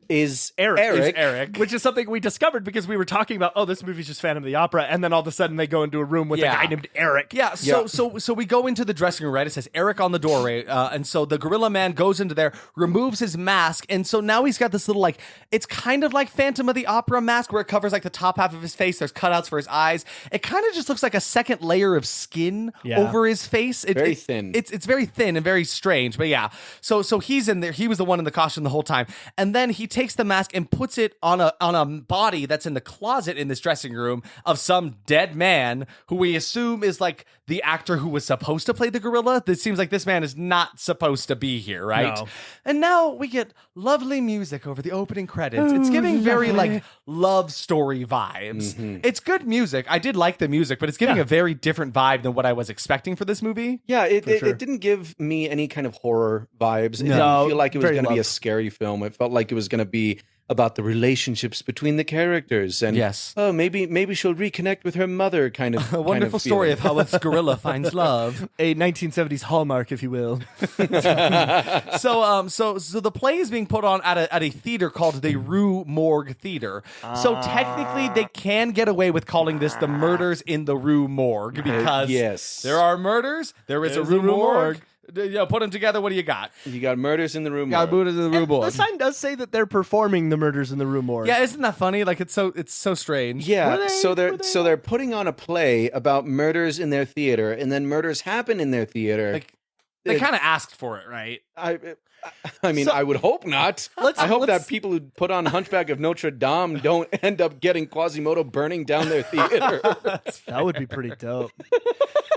is Eric. Which is something we discovered because we were talking about, this movie's just Phantom of the Opera, and then all of a sudden they go into a room with a guy named Eric. Yeah, so we go into the dressing room, right? It says Eric on the doorway, and so the gorilla man goes into there, removes his mask, and so now he's got this little, it's kind of like Phantom of the Opera mask where it covers the top half of his face. There's cutouts for his eyes. It kind of just looks like a second layer of skin over his face. Very thin. It's very thin and very strange, but yeah. So he's in there. He was the one in the costume the whole time, and then he takes the mask and puts it on a body that's in the closet in this dressing room of some dead man who we assume is the actor who was supposed to play the gorilla. It seems like this man is not supposed to be here, right? No. And now we get lovely music over the opening credits. It's giving very love story vibes. Mm-hmm. It's good music. I did like the music, but it's giving a very different vibe than what I was expecting for this movie. Yeah, it didn't give me any kind of horror vibes. It No, didn't feel like it was very going to be a love. scary film. It felt like it was going to be about the relationships between the characters, and Yes. oh, maybe she'll reconnect with her mother, kind of A wonderful story of how a gorilla finds love. A 1970s hallmark, if you will. So the play is being put on at a theater called the Rue Morgue Theater. So technically, they can get away with calling this the Murders in the Rue Morgue because yes. there are murders. There is There's a Rue a Rue Morgue. Put them together. What do you got? You got Murders in the Rue Got Morgue. Murders in the Rue The Morgue. sign does say that they're performing the murders in the Rue Morgue. Yeah, isn't that funny? Like it's so strange. Yeah, Were so they- they're putting on a play about murders in their theater, and then murders happen in their theater. Like they kind of asked for it, right? I mean, So- I would hope not. I hope that people who put on Hunchback of Notre Dame don't end up getting Quasimodo burning down their theater. That would be pretty dope.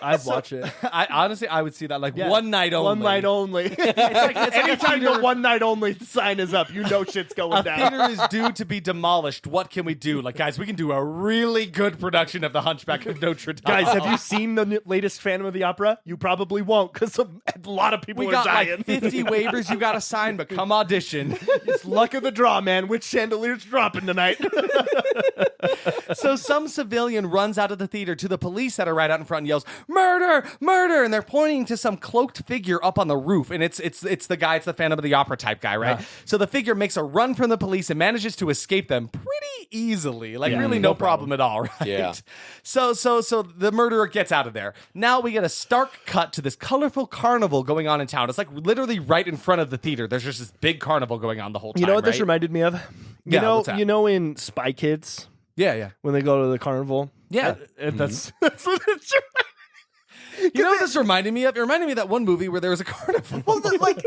I'd watch it. I honestly would see that like Yeah. one night only. One night only. It's like a Anytime theater- the one night only sign is up, you know shit's going A down. theater is due to be demolished. What can we do? Like, guys, we can do a really good production of The Hunchback of Notre Dame. Guys, have you seen the latest Phantom of the Opera? You probably won't, because a lot of people we are got dying. like 50 waivers you got to sign, but come audition. It's luck of the draw, man. Which chandelier's dropping tonight? So some civilian runs out of the theater to the police that are right out in front and yells, "Murder! Murder!" And they're pointing to some cloaked figure up on the roof. And it's the guy, it's the Phantom of the Opera type guy, right? So the figure makes a run from the police and manages to escape them pretty easily. Like really no problem at all, right? Yeah. So the murderer gets out of there. Now we get a stark cut to this colorful carnival going on in town. It's like literally right in front of the theater. There's just this big carnival going on the whole time. You know what this right? reminded me of? What's that? You know in Spy Kids Yeah. when they go to the carnival? Yeah. That's what it's You know what this reminded me of? It reminded me of that one movie where there was a carnival. Well,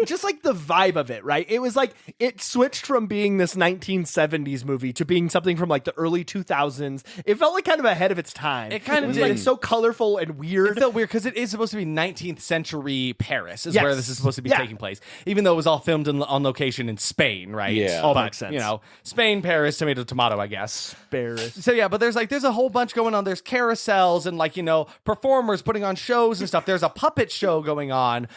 just like the vibe of it, right? It was like it switched from being this 1970s movie to being something from like the early 2000s. It felt like kind of ahead of its time. It kind of was did. like so colorful and weird. It felt weird because it is supposed to be 19th century Paris is Yes. where this is supposed to be Yeah. taking place, even though it was all filmed on location in Spain, right? Yeah. All but, makes sense. You know, Spain, Paris, tomato, I guess. Paris. So yeah, but there's a whole bunch going on. There's carousels and performers putting on shows and stuff. There's a puppet show going on.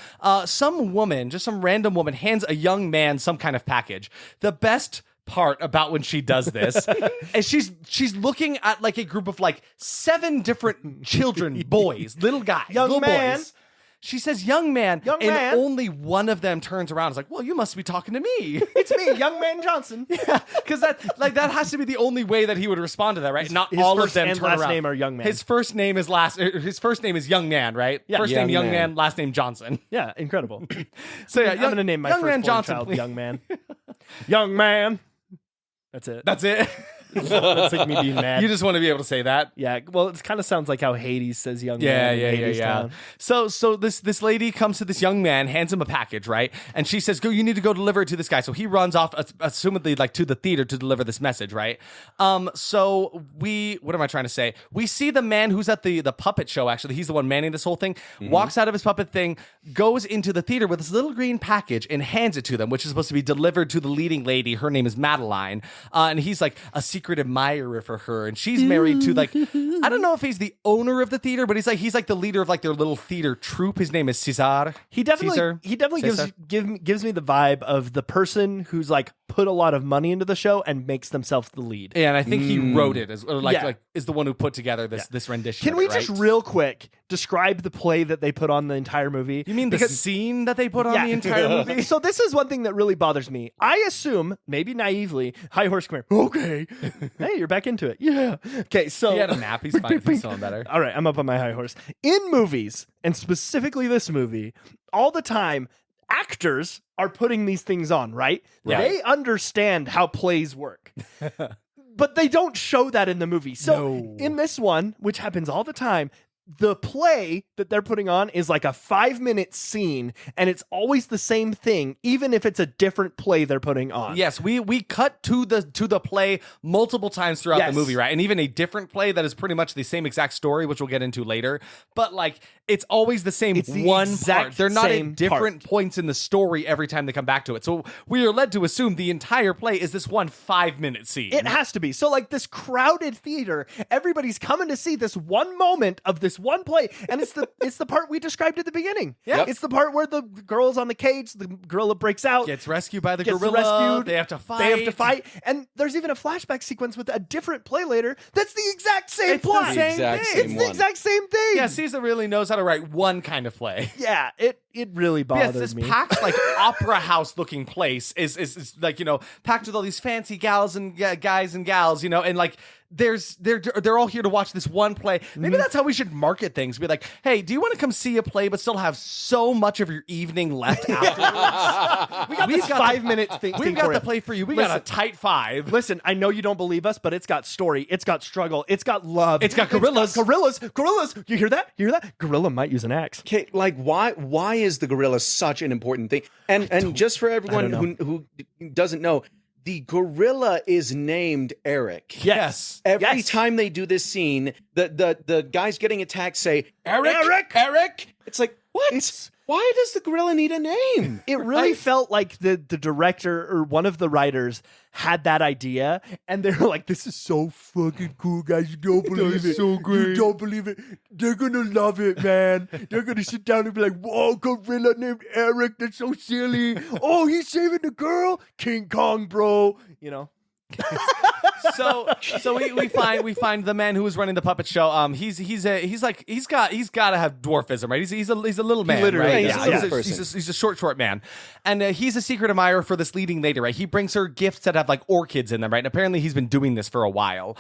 Some woman, just some random woman, hands a young man some kind of package. The best part about when she does this is she's looking at like a group of like 7 different children, boys, little guys, Young little man. boys. She says, "Young man," Young and man. only one of them turns around. It's like, "Well, you must be talking to me." It's me, Young Man Johnson. Because that has to be the only way that he would respond to that, right? Not his all of first them and turn last around. name are Young Man. His first name is Young Man, right? Yeah. First name Young Young Man. Man, last name Johnson. Yeah, incredible. So yeah, I'm going to name my Young firstborn Man Johnson, child please. Young Man. Young Man. That's it. That's it. That's like me being mad. You just want to be able to say that. Yeah, well, it kind of sounds like how Hades says young man. in Hades Town. So this lady comes to this young man, hands him a package, right? And she says, "Go, you need to go deliver it to this guy." So he runs off, assumedly like to the theater to deliver this message, right? So what am I trying to say? We see the man who's at the puppet show. Actually, he's the one manning this whole thing. Walks out of his puppet thing, goes into the theater with this little green package and hands it to them, which is supposed to be delivered to the leading lady. Her name is Madeline, and he's like a secret admirer for her, and she's married to like I don't know if he's the owner of the theater, but he's like the leader of like their little theater troupe. His name is Cesar. He definitely Cesar? gives me the vibe of the person who's like put a lot of money into the show and makes themselves the lead. Yeah, and I think he wrote it Yeah. is the one who put together this rendition. Can of we it, just right? real quick describe the play that they put on the entire movie? You mean the scene that they put on the entire movie? So this is one thing that really bothers me. I assume, maybe naively, High Horse, come here. Okay. Hey, you're back into it. Yeah. Okay, so He had a nap. He's fine. He's feeling better. All right, I'm up on my high horse. In movies, and specifically this movie, all the time, actors are putting these things on, right? Yeah. They understand how plays work. But they don't show that in the movie. So No. in this one, which happens all the time, the play that they're putting on is like a 5-minute scene, and it's always the same thing, even if it's a different play they're putting on. Yes, we cut to the play multiple times throughout Yes. the movie, right? And even a different play that is pretty much the same exact story, which we'll get into later. But like, it's always the same It's the one exact part. They're not same at different points in the story every time they come back to it. So we are led to assume the entire play is this one 5-minute scene. It has to be. So, like, this crowded theater, everybody's coming to see this one moment of this this one play, and it's the part we described at the beginning. Yeah. It's the part where the girl's on the cage, the gorilla breaks out, Gets rescued by the gets gorilla. rescued. They have to fight. And there's even a flashback sequence with a different play later. That's the exact same plot. the same exact thing. same It's the one. exact same thing. Yeah, Caesar really knows how to write one kind of play. Yeah, it really But yes, bothered this me. packed like opera house looking place is like, you know, packed with all these fancy gals and guys and gals, you know, and like they're all here to watch this one play. Maybe that's how we should market things. Be like, hey, do you want to come see a play but still have so much of your evening left afterwards? We've got 5 minutes. We've got the play for you. We got a tight 5. Listen, I know you don't believe us, but it's got story, it's got struggle, it's got love, It's got gorillas. Gorillas. You hear that? Gorilla might use an axe. Okay, like why is the gorilla such an important thing? And just for everyone who doesn't know, the gorilla is named Eric. Yes. Every time they do this scene, the guys getting attacked say, Eric. It's like, what? Why does the gorilla need a name? It really felt like the director or one of the writers had that idea, and they were like, "This is so fucking cool, guys! You don't believe it. so great. You don't believe it. They're gonna love it, man. They're gonna sit down and be like, whoa, gorilla named Eric. That's so silly. Oh, he's saving the girl. King Kong, bro. You know." So we find the man who was running the puppet show. He's got to have dwarfism, right? He's a little man, Literally, right? yeah. He's a short man, and he's a secret admirer for this leading lady, right? He brings her gifts that have like orchids in them, right? And apparently he's been doing this for a while.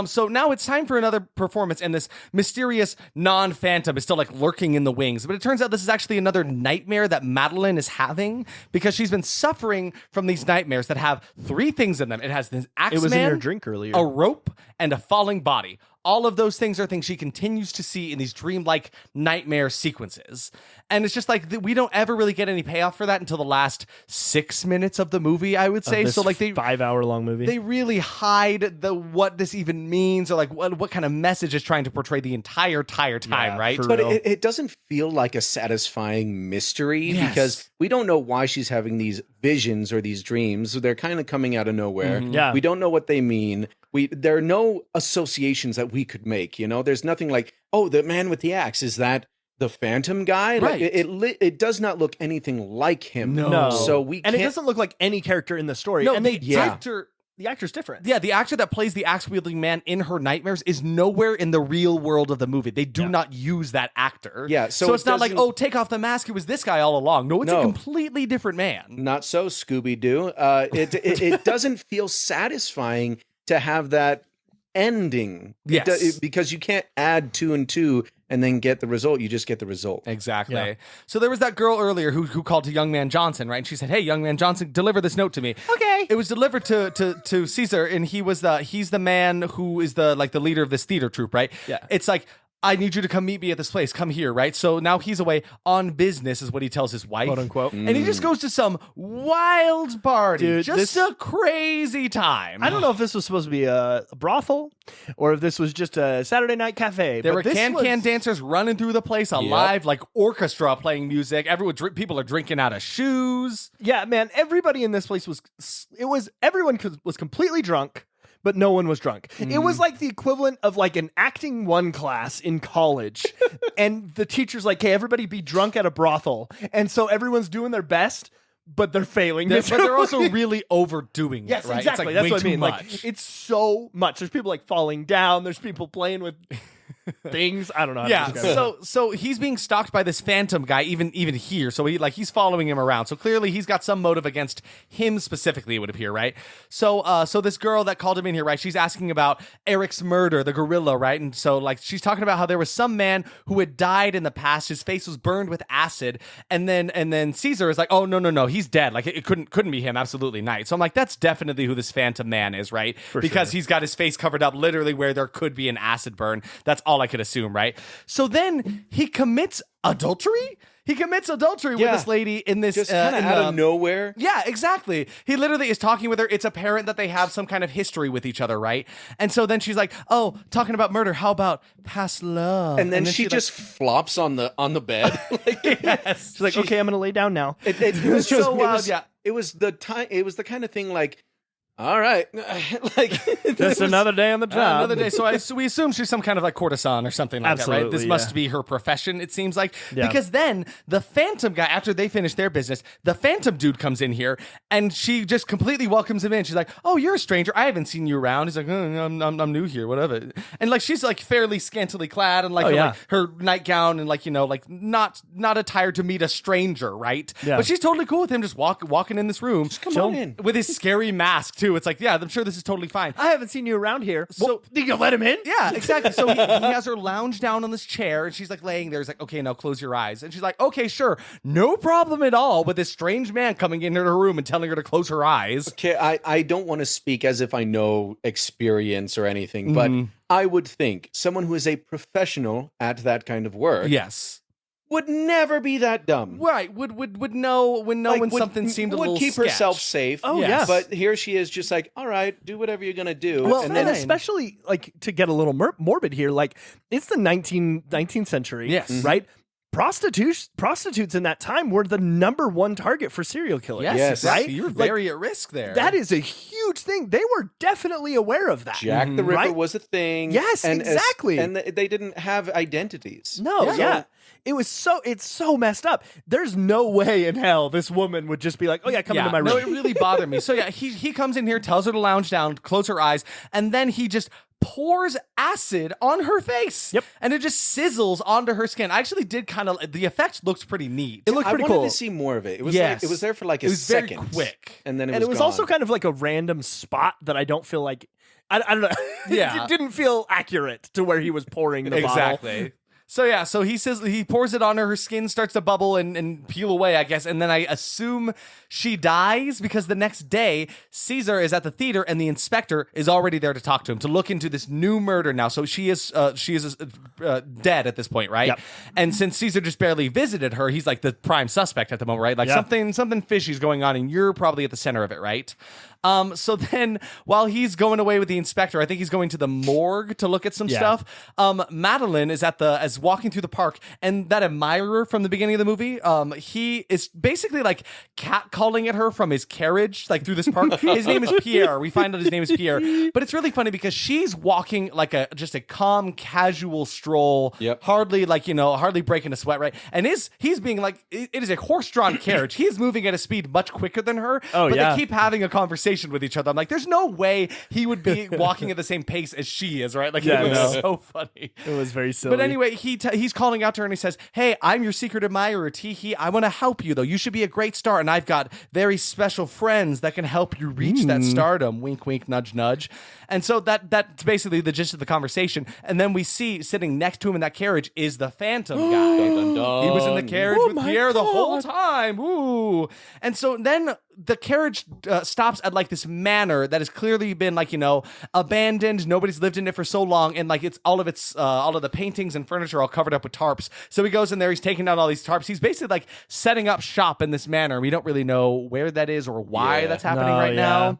So now it's time for another performance, and this mysterious non-phantom is still like lurking in the wings. But it turns out this is actually another nightmare that Madeline is having because she's been suffering from these nightmares that have 3 things in them. It has this Axeman, It was in your drink earlier. a rope, and a falling body. All of those things are things she continues to see in these dreamlike nightmare sequences. And it's just like we don't ever really get any payoff for that until the last 6 minutes of the movie, I would say. This So like they 5-hour-long movie. they really hide what this even means or like what kind of message is trying to portray the entire time, Yeah, right? for But real. it doesn't feel like a satisfying mystery Yes. because we don't know why she's having these visions or these dreams. They're kind of coming out of nowhere. Yeah. We don't know what they mean. There are no associations that we could make. You know, there's nothing like, oh, the man with the axe, is that the Phantom guy? Right. Like, it does not look anything like him. No. So we and can't. it doesn't look like any character in the story. No, and the yeah. actor. the actor's different. Yeah, the actor that plays the axe-wielding man in her nightmares is nowhere in the real world of the movie. They do not use that actor. Yeah, so so it's it not like, doesn't- oh, take off the mask. It was this guy all along. No, it's a No. completely different man. Not so, Scooby-Doo. It doesn't feel satisfying to have that ending. Yes. Because you can't add 2 and 2 and then get the result. You just get the result. Exactly. Yeah. So there was that girl earlier who called to Young Man Johnson, right? And she said, "Hey, Young Man Johnson, deliver this note to me." Okay. It was delivered to Caesar, and he's the man who is the leader of this theater troupe, right? Yeah. It's like, I need you to come meet me at this place. Come here, right? So now he's away on business, is what he tells his wife, Quote unquote. and he just goes to some wild party, Dude, just a crazy time. I don't know if this was supposed to be a brothel or if this was just a Saturday night cafe. There but were this can was- dancers running through the place, a live like orchestra playing music. People are drinking out of shoes. Yeah, man. Everybody in this place everyone was completely drunk, but no one was drunk. It was like the equivalent of like an acting 1 class in college, and the teacher's like, "Hey, everybody, be drunk at a brothel," and so everyone's doing their best, but they're failing. But they're also really overdoing Yes, it, right? exactly. It's like That's way what I too mean. much. Like, it's so much. There's people like falling down. There's people playing with things. I don't know. How to Yeah, describe it. so he's being stalked by this phantom guy even here. So he's following him around. So clearly he's got some motive against him specifically, it would appear, right? So this girl that called him in here, right? She's asking about Eric's murder, the gorilla, right? And so like she's talking about how there was some man who had died in the past. His face was burned with acid, and then Caesar is like, "Oh no, he's dead. Like it couldn't be him. Absolutely not." So I'm like, that's definitely who this phantom man is, right? Because he's got his face covered up, literally where there could be an acid burn. That's all I could assume, right? So then he commits adultery. He commits adultery with this lady in this Just kind of out of nowhere. Yeah, exactly. He literally is talking with her. It's apparent that they have some kind of history with each other, right? And so then she's like, "Oh, talking about murder. How about past love?" And then she just flops on the bed. Like, yes. She's like, "Okay, I'm gonna lay down now." it was so wild, it was, yeah. It was the time. It was the kind of thing like, All right. Like Just another day on the job. Another day. So we assume she's some kind of like courtesan or something like that, right? Absolutely, This must be her profession, it seems like. Yeah. Because then the Phantom guy, after they finish their business, the Phantom dude comes in here and she just completely welcomes him in. She's like, "Oh, you're a stranger. I haven't seen you around." He's like, I'm new here, whatever. And like she's like fairly scantily clad and like, her nightgown and like, like not attired to meet a stranger, right? Yeah. But she's totally cool with him just walking in this room. come on in. With his scary mask too. It's like, yeah, I'm sure this is totally fine. I haven't seen you around here. So- Well, you gonna let him in? Yeah, exactly. So he has her lounge down on this chair, and she's like laying there. He's like, "Okay, now close your eyes." And she's like, "Okay, sure, no problem at all." With this strange man coming into her room and telling her to close her eyes. Okay, I don't want to speak as if I know experience or anything, but I would think someone who is a professional at that kind of work Yes, would never be that dumb. right. Would know when something seemed a would little keep sketch. herself safe. Oh, Yes. But here she is just like, all right, do whatever you're going to do. Well, and and, then especially like to get a little morbid here, like it's the 19th century, Yes. right? Prostitutes in that time were the number one target for serial killers. Yes, exactly. right? You're Like, very at risk there. that is a huge thing. They were definitely aware of that. Jack the Ripper Right? was a thing. Yes, exactly. And they didn't have identities. No, Yeah. yeah. It's so messed up. There's no way in hell this woman would just be like, "Oh yeah, come into my room." No, it really bothered me. So yeah, he comes in here, tells her to lounge down, close her eyes, and then he just pours acid on her face. Yep. And it just sizzles onto her skin. I actually did kind of, the effect looks pretty neat. It looked I pretty wanted cool. to see more of it. It was Yes. it was there for like a It was very second. quick. And then And it was gone. also kind of like a random spot that I don't feel like I don't know. Yeah. It didn't feel accurate to where he was pouring the bottle. Exactly. So yeah, so he says he pours it on her, her skin starts to bubble and peel away, I guess, and then I assume she dies because the next day Caesar is at the theater and the inspector is already there to talk to him to look into this new murder now. So she is dead at this point, right? Yep. And since Caesar just barely visited her, he's like the prime suspect at the moment, right? Like Yeah. something fishy's going on, and you're probably at the center of it, right? So then while he's going away with the inspector, I think he's going to the morgue to look at some Yeah. stuff. Madeline is as walking through the park, and that admirer from the beginning of the movie, he is basically like catcalling at her from his carriage, like through this park. His name is Pierre. We find out his name is Pierre, but it's really funny because she's walking like just a calm, casual stroll, Yep. hardly breaking a sweat, right? And he's being like, it is a horse-drawn carriage. He is moving at a speed much quicker than her, Oh, but yeah. they keep having a conversation with each other. I'm like, there's no way he would be walking at the same pace as she is, right? Like, Yeah, it was no. so funny. It was very silly. But anyway, he's calling out to her and he says, "Hey, I'm your secret admirer, Teehee. I want to help you, though. You should be a great star, and I've got very special friends that can help you reach that stardom." Wink, wink, nudge, nudge. And so that's basically the gist of the conversation. And then we see sitting next to him in that carriage is the Phantom guy. Dun, dun, dun. He was in the carriage Oh with my Pierre the whole God. time. Ooh. And so then the carriage stops at like this manor that has clearly been like, abandoned. Nobody's lived in it for so long. And like it's all of the paintings and furniture all covered up with tarps. So he goes in there, he's taking down all these tarps. He's basically like setting up shop in this manor. We don't really know where that is or why Yeah. that's happening No, right yeah. now.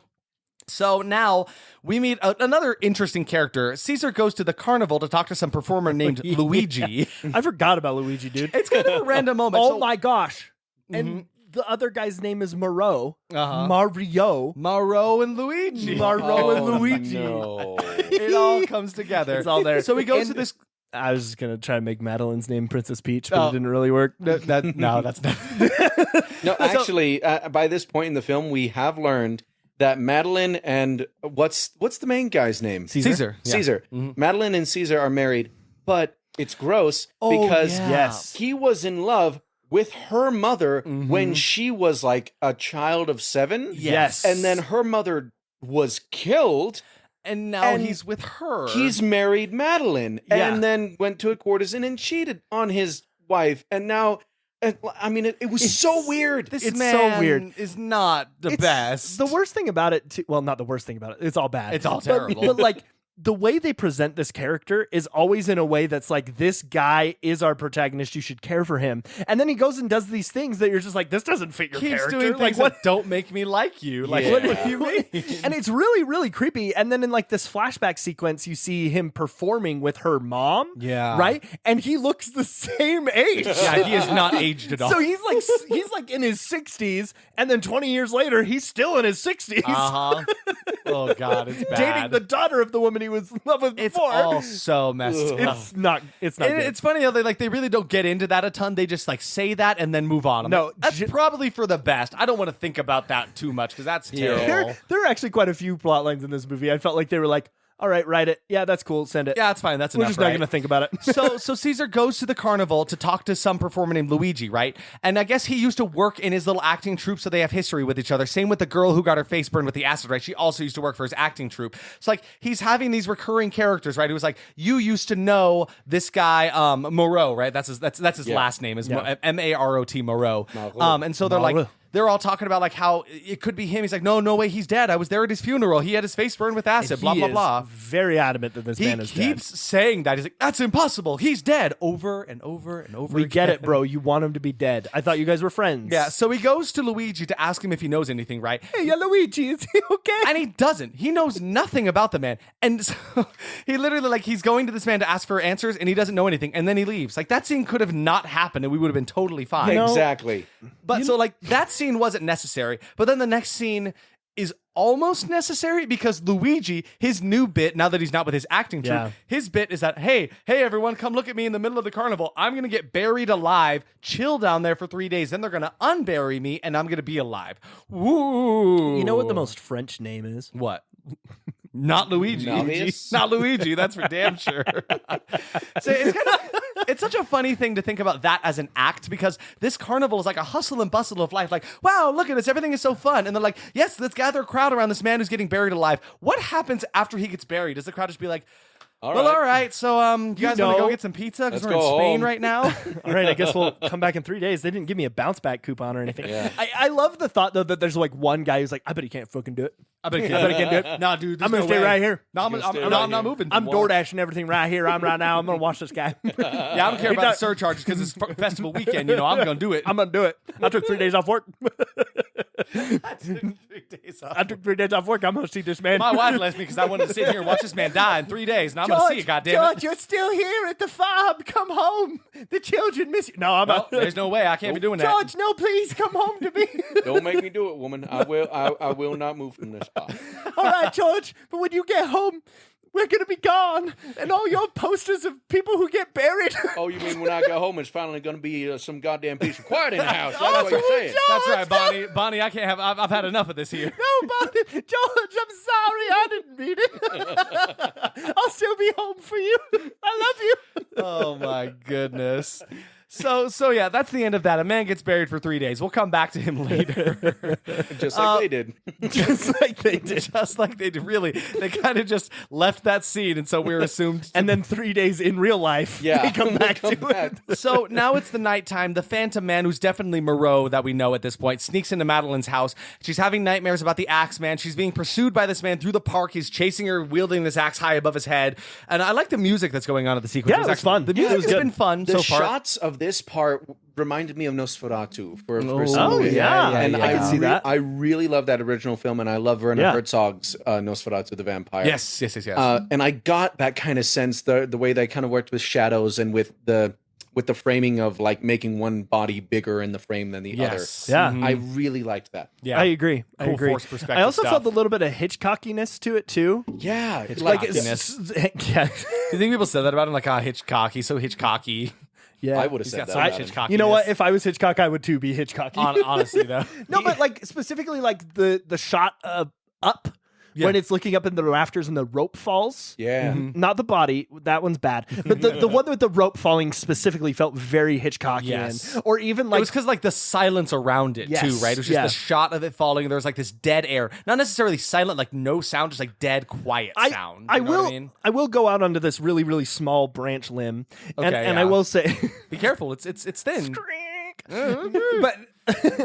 So now we meet another interesting character. Caesar goes to the carnival to talk to some performer named Luigi. I forgot about Luigi, dude. It's kind of a random moment. Oh So- my gosh. And the other guy's name is Moreau. Uh-huh. Mario. Maro and Luigi. Maro and Luigi. No. It all comes together. It's all there. So he goes And- to this. I was just gonna try to make Madeline's name Princess Peach, but Oh. it didn't really work. No, that's not. No, actually, by this point in the film, we have learned that Madeline and what's the main guy's name? Caesar. Yeah. Caesar. Madeline and Caesar are married, but it's gross Oh, because yeah. Yes. he was in love with her mother when she was like a child of 7. Yes. And then her mother was killed. And now And he's with her. He's married Madeline Yeah. and then went to a courtesan and cheated on his wife. And now, I mean, it was so weird. This It's man so weird. is not the It's best. The worst thing about it, well, not the worst thing about it. It's all bad. It's all But- terrible. But, like, the way they present this character is always in a way that's like, this guy is our protagonist. You should care for him. And then he goes and does these things that you're just like, this doesn't fit your Keeps character. doing Like, things what? that don't make me like you. Like, Yeah. what do you mean? And it's really, really creepy. And then in like this flashback sequence, you see him performing with her mom. Yeah. Right? And he looks the same age. Yeah, he is not aged at all. So he's like in his 60s, and then 20 years later, he's still in his 60s. Uh-huh. Oh, God, it's bad. Dating the daughter of the woman he was in love with It's before. all so messed up. It's not And good. it's funny how they really don't get into that a ton. They just like say that and then move on. I'm No, like, that's probably for the best. I don't want to think about that too much because that's terrible. There are actually quite a few plot lines in this movie. I felt like they were like, all right, write it. Yeah, that's cool. Send it. Yeah, that's fine. That's We're enough. just right? not going to think about it. So Caesar goes to the carnival to talk to some performer named Luigi, right? And I guess he used to work in his little acting troupe, so they have history with each other. Same with the girl who got her face burned with the acid, right? She also used to work for his acting troupe. So like he's having these recurring characters, right? It was like, you used to know this guy, Moreau, right? That's his last name is M-A-R-O-T, Moreau. And so they're like, they're all talking about like how it could be him. He's like, no way, he's dead. I was there at his funeral. He had his face burned with acid. Blah blah blah. Very adamant that this man is dead. He keeps saying that. He's like, that's impossible. He's dead. Over and over and over. We again. get it, bro. You want him to be dead. I thought you guys were friends. Yeah. So he goes to Luigi to ask him if he knows anything, right? Hey, Luigi, is he okay? And he doesn't. He knows nothing about the man. And so he literally, like, he's going to this man to ask for answers, and he doesn't know anything. And then he leaves. Like, that scene could have not happened, and we would have been totally fine. Exactly. But so, like, that scene wasn't necessary. But then the next scene is almost necessary because Luigi, his new bit, now that he's not with his acting troupe, his bit is that, hey, everyone, come look at me in the middle of the carnival. I'm going to get buried alive, chill down there for 3 days. Then they're going to unbury me, and I'm going to be alive. Woo! You know what the most French name is? What? Not Luigi. Nullius? Not Luigi. That's for damn sure. So it's such a funny thing to think about that as an act because this carnival is like a hustle and bustle of life. Like, wow, look at this. Everything is so fun. And they're like, yes, let's gather a crowd around this man who's getting buried alive. What happens after he gets buried? Does the crowd just be like, all right. So, you guys want to go get some pizza because we're in Spain right now? All right, I guess we'll come back in 3 days. They didn't give me a bounce back coupon or anything. I love the thought though that there's like one guy who's like, I bet he can't fucking do it. I bet he can't do it. Nah, dude, I'm gonna stay right here. No, I'm not moving. I'm door dashing everything right here. I'm right now. I'm gonna watch this guy. Yeah, I don't care about the surcharges because it's festival weekend. I'm gonna do it. I'm gonna do it. I took 3 days off work. I took 3 days off. I took 3 days off work. I'm gonna see this man. My wife left me because I wanted to sit here and watch this man die in 3 days. Now I'm gonna see it. Goddamn it! George, you're still here at the farm. Come home. The children miss you. No, I'm No, there's no way. I can't be doing that. George, no, please come home to me. Don't make me do it, woman. I will not move from this spot. All right, George, but when you get home, we're going to be gone. And all your posters of people who get buried. Oh, you mean when I go home, it's finally going to be some goddamn peace of quiet in the house? That's what you're saying. George, That's right, Bonnie. Bonnie, I can't have. I've had enough of this here. No, Bonnie. George, I'm sorry. I didn't mean it. I'll still be home for you. I love you. Oh my goodness. So yeah, that's the end of that. A man gets buried for 3 days. We'll come back to him later. Just like they did. Just like they did. Just like they did. Really, they kind of just left that scene, and so we were assumed. And then 3 days in real life, they come back to it. So now it's the nighttime. The Phantom Man, who's definitely Moreau that we know at this point, sneaks into Madeline's house. She's having nightmares about the axe man. She's being pursued by this man through the park. He's chasing her, wielding this axe high above his head. And I like the music that's going on at the sequence. Yeah, it was fun. The music has been fun The so far. shots of this part reminded me of Nosferatu for some Oh, of it. yeah. And I can see that. I really love that original film, and I love Werner Herzog's Nosferatu the Vampire. Yes. And I got that kind of sense, the way they kind of worked with shadows and with the framing of like making one body bigger in the frame than the other. Yeah. I really liked that. Yeah. I agree. I Cool agree. force perspective I also stuff. felt a little bit of Hitchcockiness to it too. Yeah. Like Hitchcockiness. yeah. Do you think people said that about him? Like, Hitchcock, he's so Hitchcocky. Yeah. I would have He's said got that. so much about him. Hitchcockiness. You know what? If I was Hitchcock, I would too be Hitchcocky. Honestly, though. No, but like specifically like the shot of up when it's looking up in the rafters and the rope falls. Yeah. Not the body. That one's bad. But the one with the rope falling specifically felt very Hitchcockian. Yes. Or even It like was because like the silence around it Yes, too, right? It was just yeah. the shot of it falling. And there was like this dead air, not necessarily silent, like no sound, just like dead, quiet sound. I You know will. what I mean? I will go out onto this really, really small branch limb, and Okay, I yeah. will say, Be careful. It's thin. but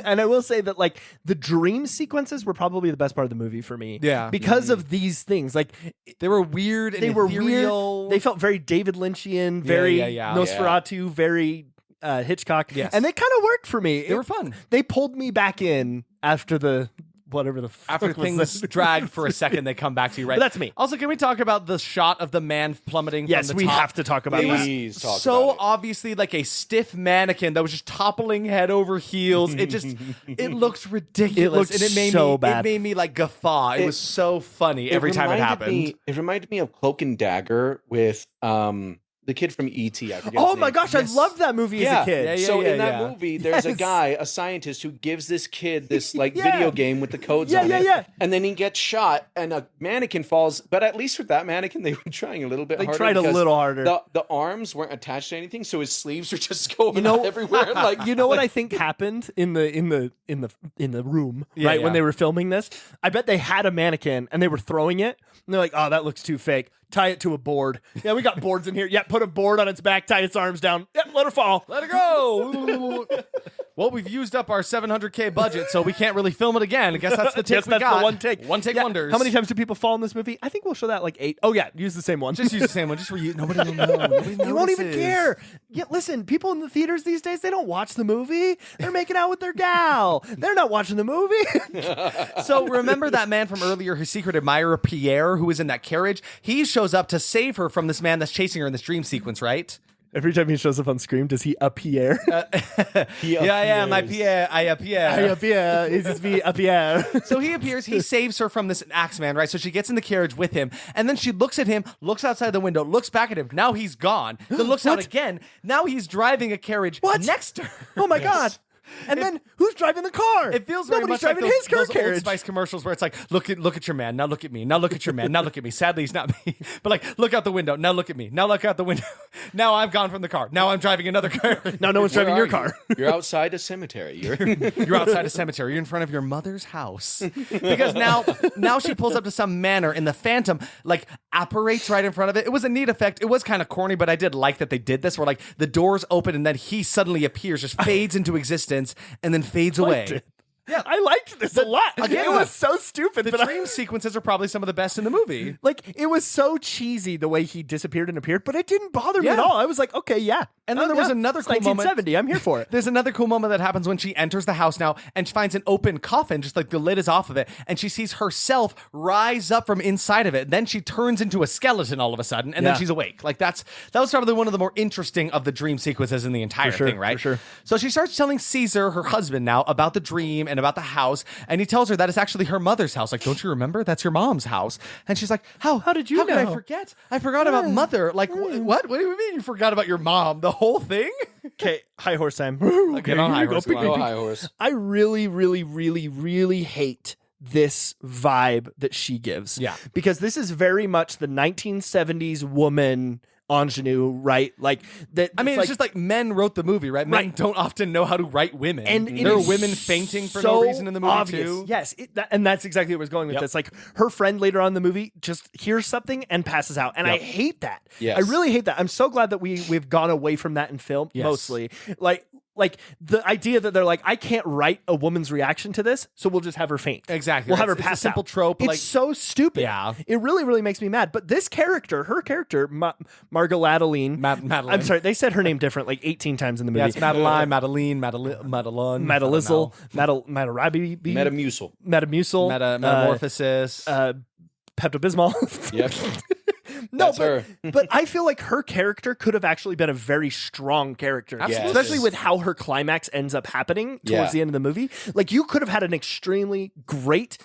And I will say that like the dream sequences were probably the best part of the movie for me. Yeah. Because of these things. Like They were weird and they were ethereal. weird. They felt very David Lynchian, very yeah. Nosferatu, very Hitchcock. Yes. And they kind of worked for me. They were fun. They pulled me back in after the whatever the fuck After was things that? drag for a second, they come back to you, right? But that's me. Also, can we talk about the shot of the man plummeting Yes, from the we top? have to talk about that. Please talk So about it. obviously like a stiff mannequin that was just toppling head over heels. It looked ridiculous. It looked and it made so me, bad. It made me like guffaw. It was so funny every time it happened. It reminded me of Cloak and Dagger with the kid from E.T. I forget his Oh my name. gosh, I loved that movie as a kid. Yeah, So in that yeah. movie, there's a Yes. guy, a scientist, who gives this kid this like Yeah. video game with the codes Yeah, on yeah, it. yeah. And then he gets shot, and a mannequin falls. But at least with that mannequin, they were trying a little bit They harder. tried a because little harder. The arms weren't attached to anything, so his sleeves were just going You know- out everywhere. Like You know what I think happened in the room, Yeah, right? When yeah. they were filming this? I bet they had a mannequin and they were throwing it. And they're like, oh, that looks too fake. Tie it to a board. Yeah, we got boards in here. Yeah, put a board on its back, tie its arms down. Yep, let her fall. Let it go. Well, we've used up our $700K budget, so we can't really film it again. I guess that's the take Yes, we that's got. the one take. One take Yeah. wonders. How many times do people fall in this movie? I think we'll show that like 8. Oh yeah, use the same one. Just use the same one. Just for you. Nobody will know. Nobody You won't even notices. care. Yeah, listen, people in the theaters these days, they don't watch the movie. They're making out with their gal. They're not watching the movie. So remember that man from earlier, his secret admirer, Pierre, who was in that carriage? He shows up to save her from this man that's chasing her in this dream sequence, right? Every time he shows up on screen, does he appear? Yeah, my Pierre. I appear. appear. Is this me appear? So he appears, he saves her from this Axeman, right? So she gets in the carriage with him, and then she looks at him, looks outside the window, looks back at him. Now he's gone. Then looks out What? again. Now he's driving a carriage next to her. Oh my god. And then who's driving the car? It feels very Nobody's much like driving those, his car those Old carriage. Spice commercials where it's like, look at your man, now look at me, now look at your man, now look at me. Sadly, he's not me, but like, look out the window, now look at me, now look out the window. Now I'm gone from the car. Now I'm driving another car. Now no one's driving Where your are car. you? You're outside a cemetery. You're outside a cemetery. You're in front of your mother's house. Because now she pulls up to some manor and the Phantom like apparates right in front of it. It was a neat effect. It was kind of corny, but I did like that they did this where like the doors open and then he suddenly appears, just fades into existence and then fades away. Yeah, I liked this a lot. again, it was so stupid. The but dream sequences are probably some of the best in the movie. like, it was so cheesy the way he disappeared and appeared, but it didn't bother me Yeah. at all. I was like, okay, yeah. And then there was another It's cool moment. 1970. I'm here for it. There's another cool moment that happens when she enters the house now and she finds an open coffin, just like the lid is off of it, and she sees herself rise up from inside of it. Then she turns into a skeleton all of a sudden, and then Yeah. she's awake. Like that was probably one of the more interesting of the dream sequences in the entire sure, thing, right? for sure. So she starts telling Caesar, her husband now, about the dream and about the house, and he tells her that it's actually her mother's house. Like, don't you remember? That's your mom's house. And she's like, how did you know? How could I forget? I forgot about mother. Like, what? What do you mean you forgot about your mom? The whole thing? Okay, high horse time. Get on high horse. Go high horse. I really, really, really, really hate this vibe that she gives. Yeah. Because this is very much the 1970s woman ingenue, right? Like that. I mean, it's just like men wrote the movie, right? Men Right. don't often know how to write women. And it there are is women fainting for so no reason in the movie obvious. too. Yes, and that's exactly what I was going with this. Like her friend later on in the movie just hears something and passes out, and I hate that. Yes. I really hate that. I'm so glad that we've gone away from that in film mostly. Like the idea that they're like, I can't write a woman's reaction to this, so we'll just have her faint. Exactly. We'll have her It's a pass simple out. trope, It's like- so stupid. Yeah. It really, really makes me mad. But this character, her character, Margoladeline. Madeline. I'm sorry, they said her name different like 18 times in the movie. Yeah, it's Madeline, Madeline, Madalizzle, Madarabi, Metamucil. Metamucil, Metamorphosis. Pepto-Bismol. Yep. No, That's her. but I feel like her character could have actually been a very strong character, Absolutely. especially with how her climax ends up happening towards the end of the movie. Like you could have had an extremely great,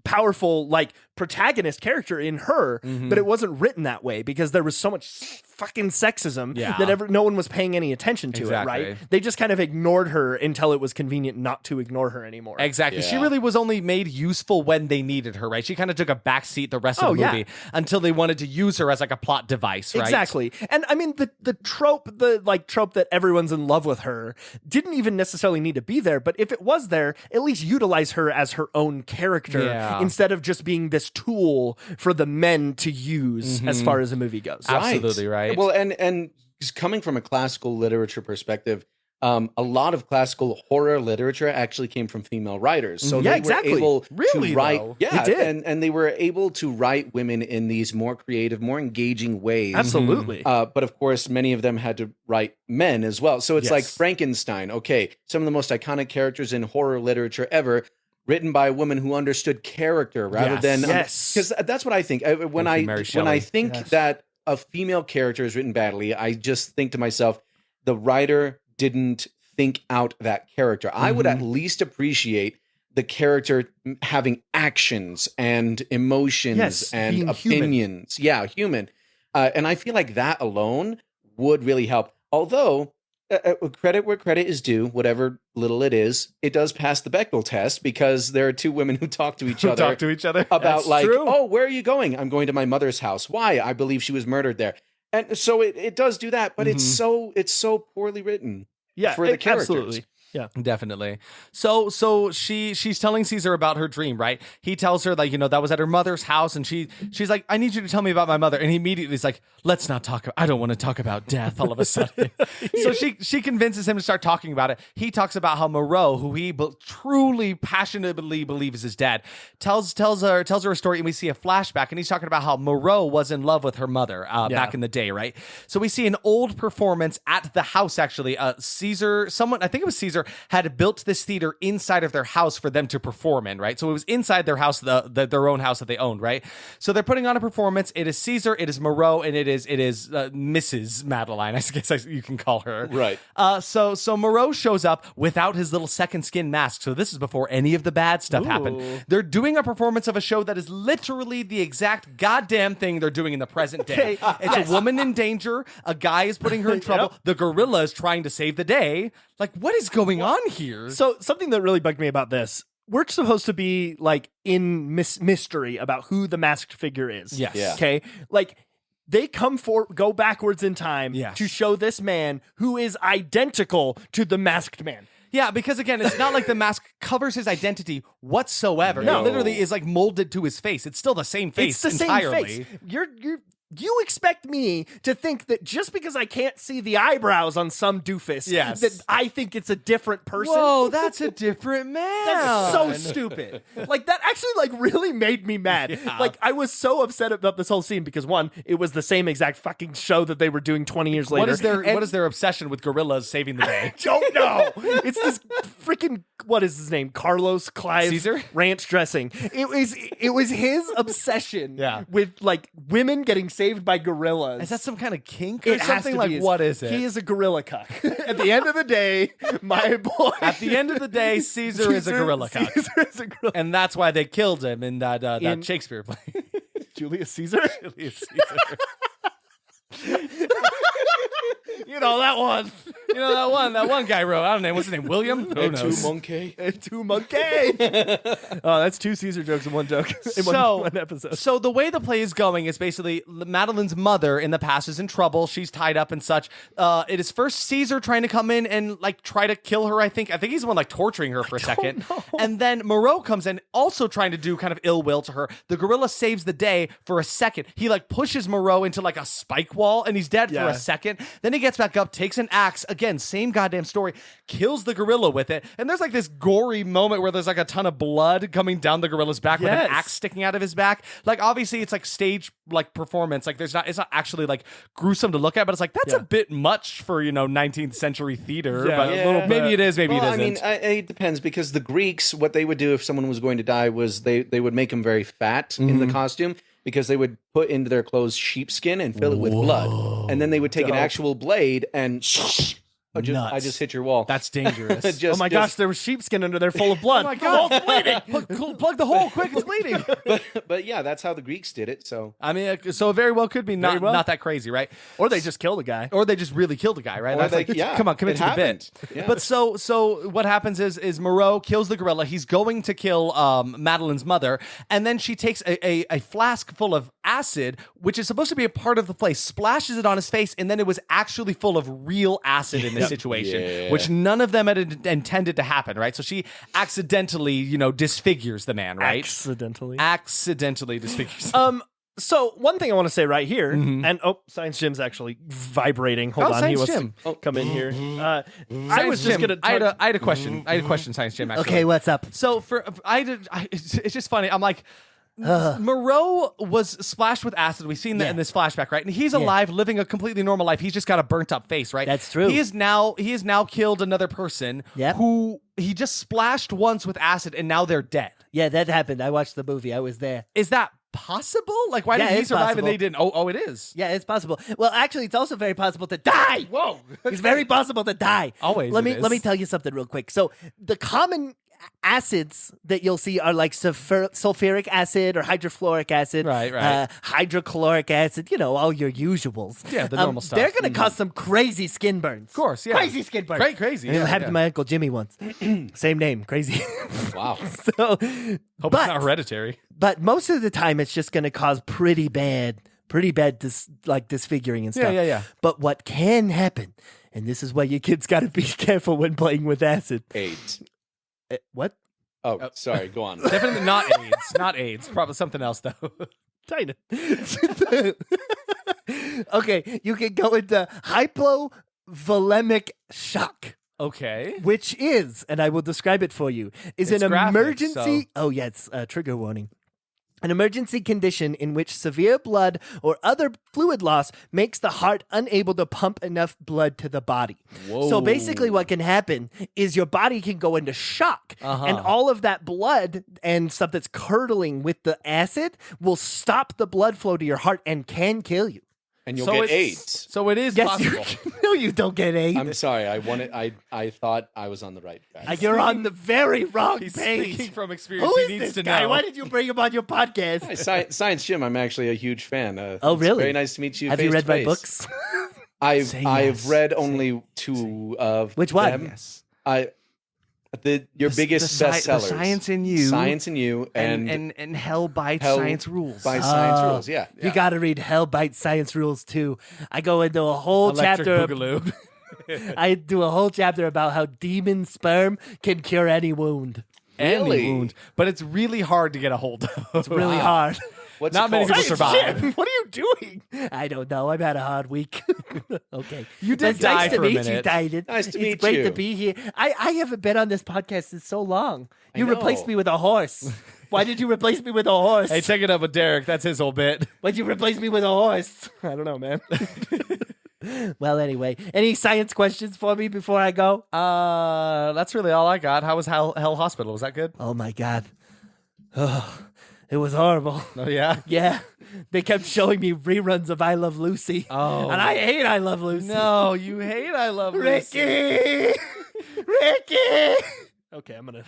powerful, like protagonist character in her, but it wasn't written that way because there was so much fucking sexism that no one was paying any attention to it, right? They just kind of ignored her until it was convenient not to ignore her anymore. Exactly. Yeah. She really was only made useful when they needed her, right? She kind of took a backseat the rest of the movie until they wanted to use her as like a plot device, right? Exactly. And I mean the trope that everyone's in love with her didn't even necessarily need to be there, but if it was there, at least utilize her as her own character instead of just being this tool for the men to use as far as the movie goes. Absolutely right. Well, and coming from a classical literature perspective, a lot of classical horror literature actually came from female writers. So Yeah, they exactly. were able Really, to write. though? Yeah, They did. and they were able to write women in these more creative, more engaging ways. Absolutely. But of course, many of them had to write men as well. So it's like Yes. Frankenstein. Okay, some of the most iconic characters in horror literature ever, written by a woman who understood character rather than Yes. because that's what I think. When Mary I Shelley. think Yes. that a female character is written badly, I just think to myself, the writer didn't think out that character. I would at least appreciate the character having actions and emotions Yes, and being human. opinions. Yeah, human. And I feel like that alone would really help. Although, credit where credit is due, whatever little it is, it does pass the Bechdel test because there are two women who talk to each other Talk to each other. about That's like, true. oh, where are you going? I'm going to my mother's house. Why? I believe she was murdered there. And so it does do that, but it's so poorly written. Yeah, for the characters. absolutely. Yeah. Definitely. So she's telling Caesar about her dream, right? He tells her, like, that was at her mother's house, and she's like, I need you to tell me about my mother. And he immediately is like, let's not talk. I don't want to talk about death all of a sudden. So she convinces him to start talking about it. He talks about how Moreau, who he truly passionately believes is his dad, tells her a story, and we see a flashback, and he's talking about how Moreau was in love with her mother back in the day, right? So we see an old performance at the house, actually. Caesar, I think it was Caesar, had built this theater inside of their house for them to perform in, right? So it was inside their house, their own house that they owned, right? So they're putting on a performance. It is Caesar, it is Moreau, and it is Mrs. Madeline, I guess you can call her. Right. So Moreau shows up without his little second skin mask. So this is before any of the bad stuff happened. They're doing a performance of a show that is literally the exact goddamn thing they're doing in the present day. It's a woman in danger. A guy is putting her in trouble. Yep. The gorilla is trying to save the day. Like, what is going on here? So something that really bugged me about this, we're supposed to be like in mystery about who the masked figure is. Yes. Yeah. Okay. Like they go backwards in time Yes. to show this man who is identical to the masked man. Yeah, because again, it's not like the mask covers his identity whatsoever. No. It literally is like molded to his face. It's still the same face It's the entirely. same face. You expect me to think that just because I can't see the eyebrows on some doofus, Yes. that I think it's a different person? Whoa, that's a different man. That's so stupid. Like, that actually, like, really made me mad. Yeah. Like, I was so upset about this whole scene because, one, it was the same exact fucking show that they were doing 20 years later. What is their obsession with gorillas saving the day? Don't know. It's this freaking, what is his name? Carlos Clive Caesar? ranch dressing. It was his obsession Yeah. with like women getting saved by gorillas. Is that some kind of kink or It has something? to Like, be. what is it? He is a gorilla cuck. At the end of the day, my boy. At the end of the day, Caesar is a gorilla cuck. Caesar is a gorilla. And that's why they killed him in that In- Shakespeare play. Julius Caesar. Julius Caesar. You know that one. You know that one guy wrote. I don't know what's his name. William. Who knows? monkey. And two monkey. Oh, that's two Caesar jokes in one joke in one episode. So the way the play is going is basically Madeline's mother in the past is in trouble. She's tied up and such. It is first Caesar trying to come in and like try to kill her. I think he's the one like torturing her for a second. know. And then Moreau comes in also trying to do kind of ill will to her. The gorilla saves the day for a second. He like pushes Moreau into like a spike wall and he's dead for Yeah. a second. Then he gets back up, takes an axe. Again, same goddamn story. Kills the gorilla with it. And there's like this gory moment where there's like a ton of blood coming down the gorilla's back with Yes. an axe sticking out of his back. Like obviously it's like stage like performance. Like it's not actually like gruesome to look at, but it's like that's Yeah. a bit much for 19th century theater. Yeah, but a little maybe bit. it is, maybe Well, it I mean, isn't. it depends because the Greeks, what they would do if someone was going to die was they would make them very fat in the costume because they would put into their clothes sheepskin and fill it with blood, and then they would take an Dope. actual blade and. I Nuts. just hit your wall. That's dangerous. Just- Oh my gosh, there was sheepskin under there full of blood. Oh my God. The wall's bleeding. Plug the hole quick, it's bleeding. but yeah, that's how the Greeks did it. So I mean, so it very well could be Very well. not that crazy, right? Or they just killed a guy. Or they just really killed a guy, right? Or That's they- like, yeah, come on, commit it to the happened. bit. Yeah. But so what happens is Moreau kills the gorilla. He's going to kill Madeline's mother, and then she takes a flask full of acid, which is supposed to be a part of the play, splashes it on his face, and then it was actually full of real acid in this situation, Yeah. which none of them had intended to happen, right? So she accidentally, disfigures the man, right? Accidentally. Accidentally disfigures. So one thing I want to say right here, Mm-hmm. and Science Jim's actually vibrating. Hold on, Science he Jim. wants to come in here. I was Science just Jim, gonna. I had a question. Science Jim. Actually. Okay, what's up? So it's just funny. I'm like, Moreau was splashed with acid. We've seen that in this flashback, right? And he's alive, living a completely normal life. He's just got a burnt up face, right? That's true. He has now killed another person who he just splashed once with acid, and now they're dead. Yeah, that happened. I watched the movie. I was there. Is that possible? Like, why Yeah, did he it's survive possible. and they didn't? Oh, it is. Yeah, it's possible. Well, actually, it's also very possible to die. Whoa. It's very possible to die. Always Let it me is. tell you something real quick. So the common acids that you'll see are like sulfuric acid or hydrofluoric acid, Right. hydrochloric acid. You know, all your usuals. Yeah, the normal stuff. They're going to cause some crazy skin burns. Of course, yeah. Crazy skin burns. Crazy. It happened to my Uncle Jimmy once. Same name, crazy. Wow. So, Hope it's not hereditary. but most of the time, it's just going to cause pretty bad disfiguring and stuff. Yeah. But what can happen, and this is why your kids got to be careful when playing with acid. AIDS. What? Oh, sorry. Go on. Definitely not AIDS. Not AIDS. Probably something else though. Tynan. Okay, you can go into hypovolemic shock, Okay. which is, and I will describe it for you, is It's an graphic, emergency. so- Oh, yeah, it's a trigger warning. An emergency condition in which severe blood or other fluid loss makes the heart unable to pump enough blood to the body. So basically, what can happen is your body can go into shock, and all of that blood and stuff that's curdling with the acid will stop the blood flow to your heart and can kill you. And you'll get AIDS. So it is Yes, possible. no, you don't get AIDS. I'm sorry. I thought I was on the right track. You're on the very wrong He's page. speaking from experience. Who He is needs this to guy? know. Why did you bring him on your podcast? Science Jim, I'm actually a huge fan. Oh, it's really? Very nice to meet you. Have you face read to my face. books? I've read only two of Which one? them. Yes. Your biggest the bestsellers. Science in You. Science in You and Hell Bites Hell Science Rules. by Science Rules. Yeah. You got to read Hell Bites Science Rules too. I go into a whole Electric chapter. Boogaloo. I do a whole chapter about how demon sperm can cure any wound. Any Really? wound. But it's really hard to get a hold of. It's really hard. What's Not it many called? people survive. Jim, what are you doing? I don't know. I've had a hard week. Okay. You did It's die nice to for a meet you, minute. Tynan. Nice to it's meet great you. to be here. I haven't been on this podcast in so long. You know. replaced me with a horse. Why did you replace me with a horse? Hey, check it up with Derek. That's his whole bit. Why'd you replace me with a horse? I don't know, man. Well, anyway, any science questions for me before I go? That's really all I got. How was Hell Hospital? Was that good? Oh my God. Oh, it was horrible. Oh, yeah? Yeah. They kept showing me reruns of I Love Lucy. Oh. And I hate I Love Lucy. No, you hate I Love Lucy. Ricky! Ricky! Okay, I'm gonna.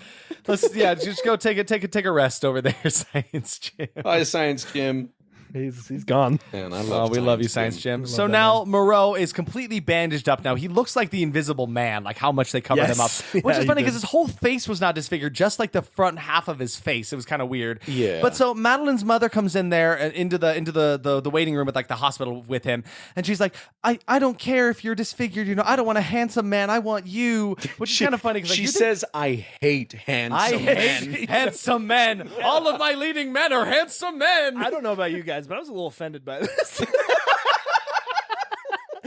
Just go take a rest over there, Science Jim. Bye, Science Jim. He's gone. Man, I Oh, love we love you, Science Jim. So that now Moreau is completely bandaged up now. He looks like the Invisible Man, like how much they covered him up. Yes. Which Yeah, is he funny did. because his whole face was not disfigured, just like the front half of his face. It was kind of weird. Yeah. But so Madeline's mother comes in there and into the waiting room at like the hospital with him, and she's like, I don't care if you're disfigured, I don't want a handsome man, I want you. Which is kind of funny because She says, "I hate handsome I men." hate handsome men. All of my leading men are handsome men. I don't know about you guys, but I was a little offended by this.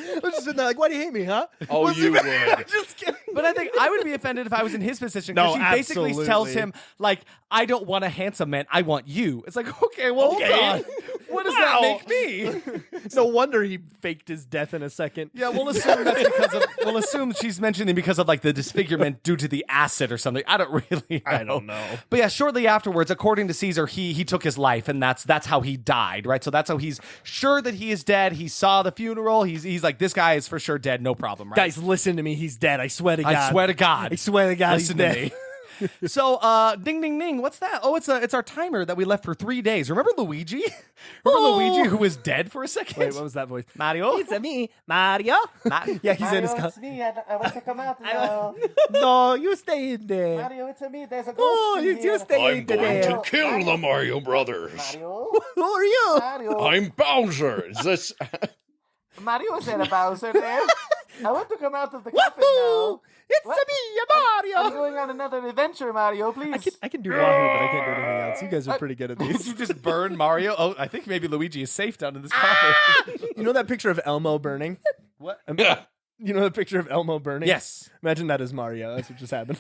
I was just sitting there like, why do you hate me, huh? Oh, you would. Just kidding. But I think I would be offended if I was in his position. No, Because she basically absolutely. tells him, like, I don't want a handsome man. I want you. It's like, okay, well, Okay. God, what does Wow. that make me? No wonder he faked his death in a second. Yeah, we'll assume that's because of. We'll assume she's mentioning because of like the disfigurement due to the acid or something. I don't really know. I don't know. But yeah, shortly afterwards, according to Caesar, he took his life, and that's how he died, right? So that's how he's sure that he is dead. He saw the funeral. He's like, this guy is for sure dead, no problem, right? Guys, listen to me. He's dead. I swear to God. I swear to God. I swear to God. Listen he's to dead. me. So, ding, ding, ding. What's that? Oh, it's our timer that we left for 3 days. Remember Luigi? Remember Luigi who was dead for a second? Wait, what was that voice? Mario? It's me, Mario. Yeah, he's in his. Mario, it's me. I want to come out now. No, you stay in there. Mario, it's me. There's a ghost Oh, in you here. stay in there. kill the Mario Brothers. Mario, Who are you? Mario, I'm Bowser. Is this? Mario said a Bowser there. I want to come out of the coffin Woohoo! now. It's What? me, I'm Mario. going on another adventure, Mario. Please. I can do Wahoo, but I can't do anything counts. You guys are pretty good at these. You just burn Mario. Oh, I think maybe Luigi is safe down in this coffin. You know that picture of Elmo burning? What? You know the picture of Elmo burning? Yes. Imagine that as Mario. That's what just happened.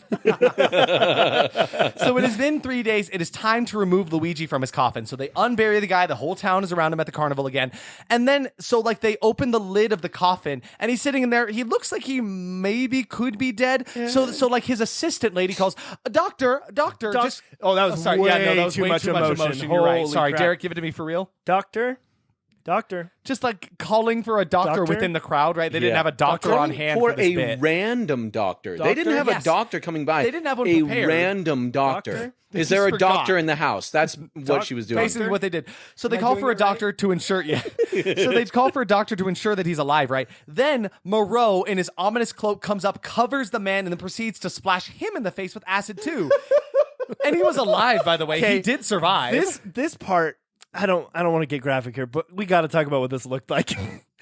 So it has been 3 days. It is time to remove Luigi from his coffin. So they unbury the guy. The whole town is around him at the carnival again. And then, so like they open the lid of the coffin and he's sitting in there. He looks like he maybe could be dead. So like his assistant lady calls, doctor. Just, oh, that was sorry. way Yeah, no, that was too way much too much emotion. You're right. Holy Sorry, crap. Derek, give it to me for real. Doctor. Just like calling for a doctor within the crowd, right? They didn't have a doctor on hand for this a bit. random doctor. They didn't have Yes. a doctor coming by. They didn't have one a prepared. random doctor. Doctor? Is there a just forgot. doctor in the house? That's what she was doing. Basically what they did. So they call for a doctor to ensure So they call for a doctor to ensure that he's alive, right? Then Moreau in his ominous cloak comes up, covers the man, and then proceeds to splash him in the face with acid too. And he was alive, by the way. Okay, He did survive. This part, I don't want to get graphic here, but we got to talk about what this looked like.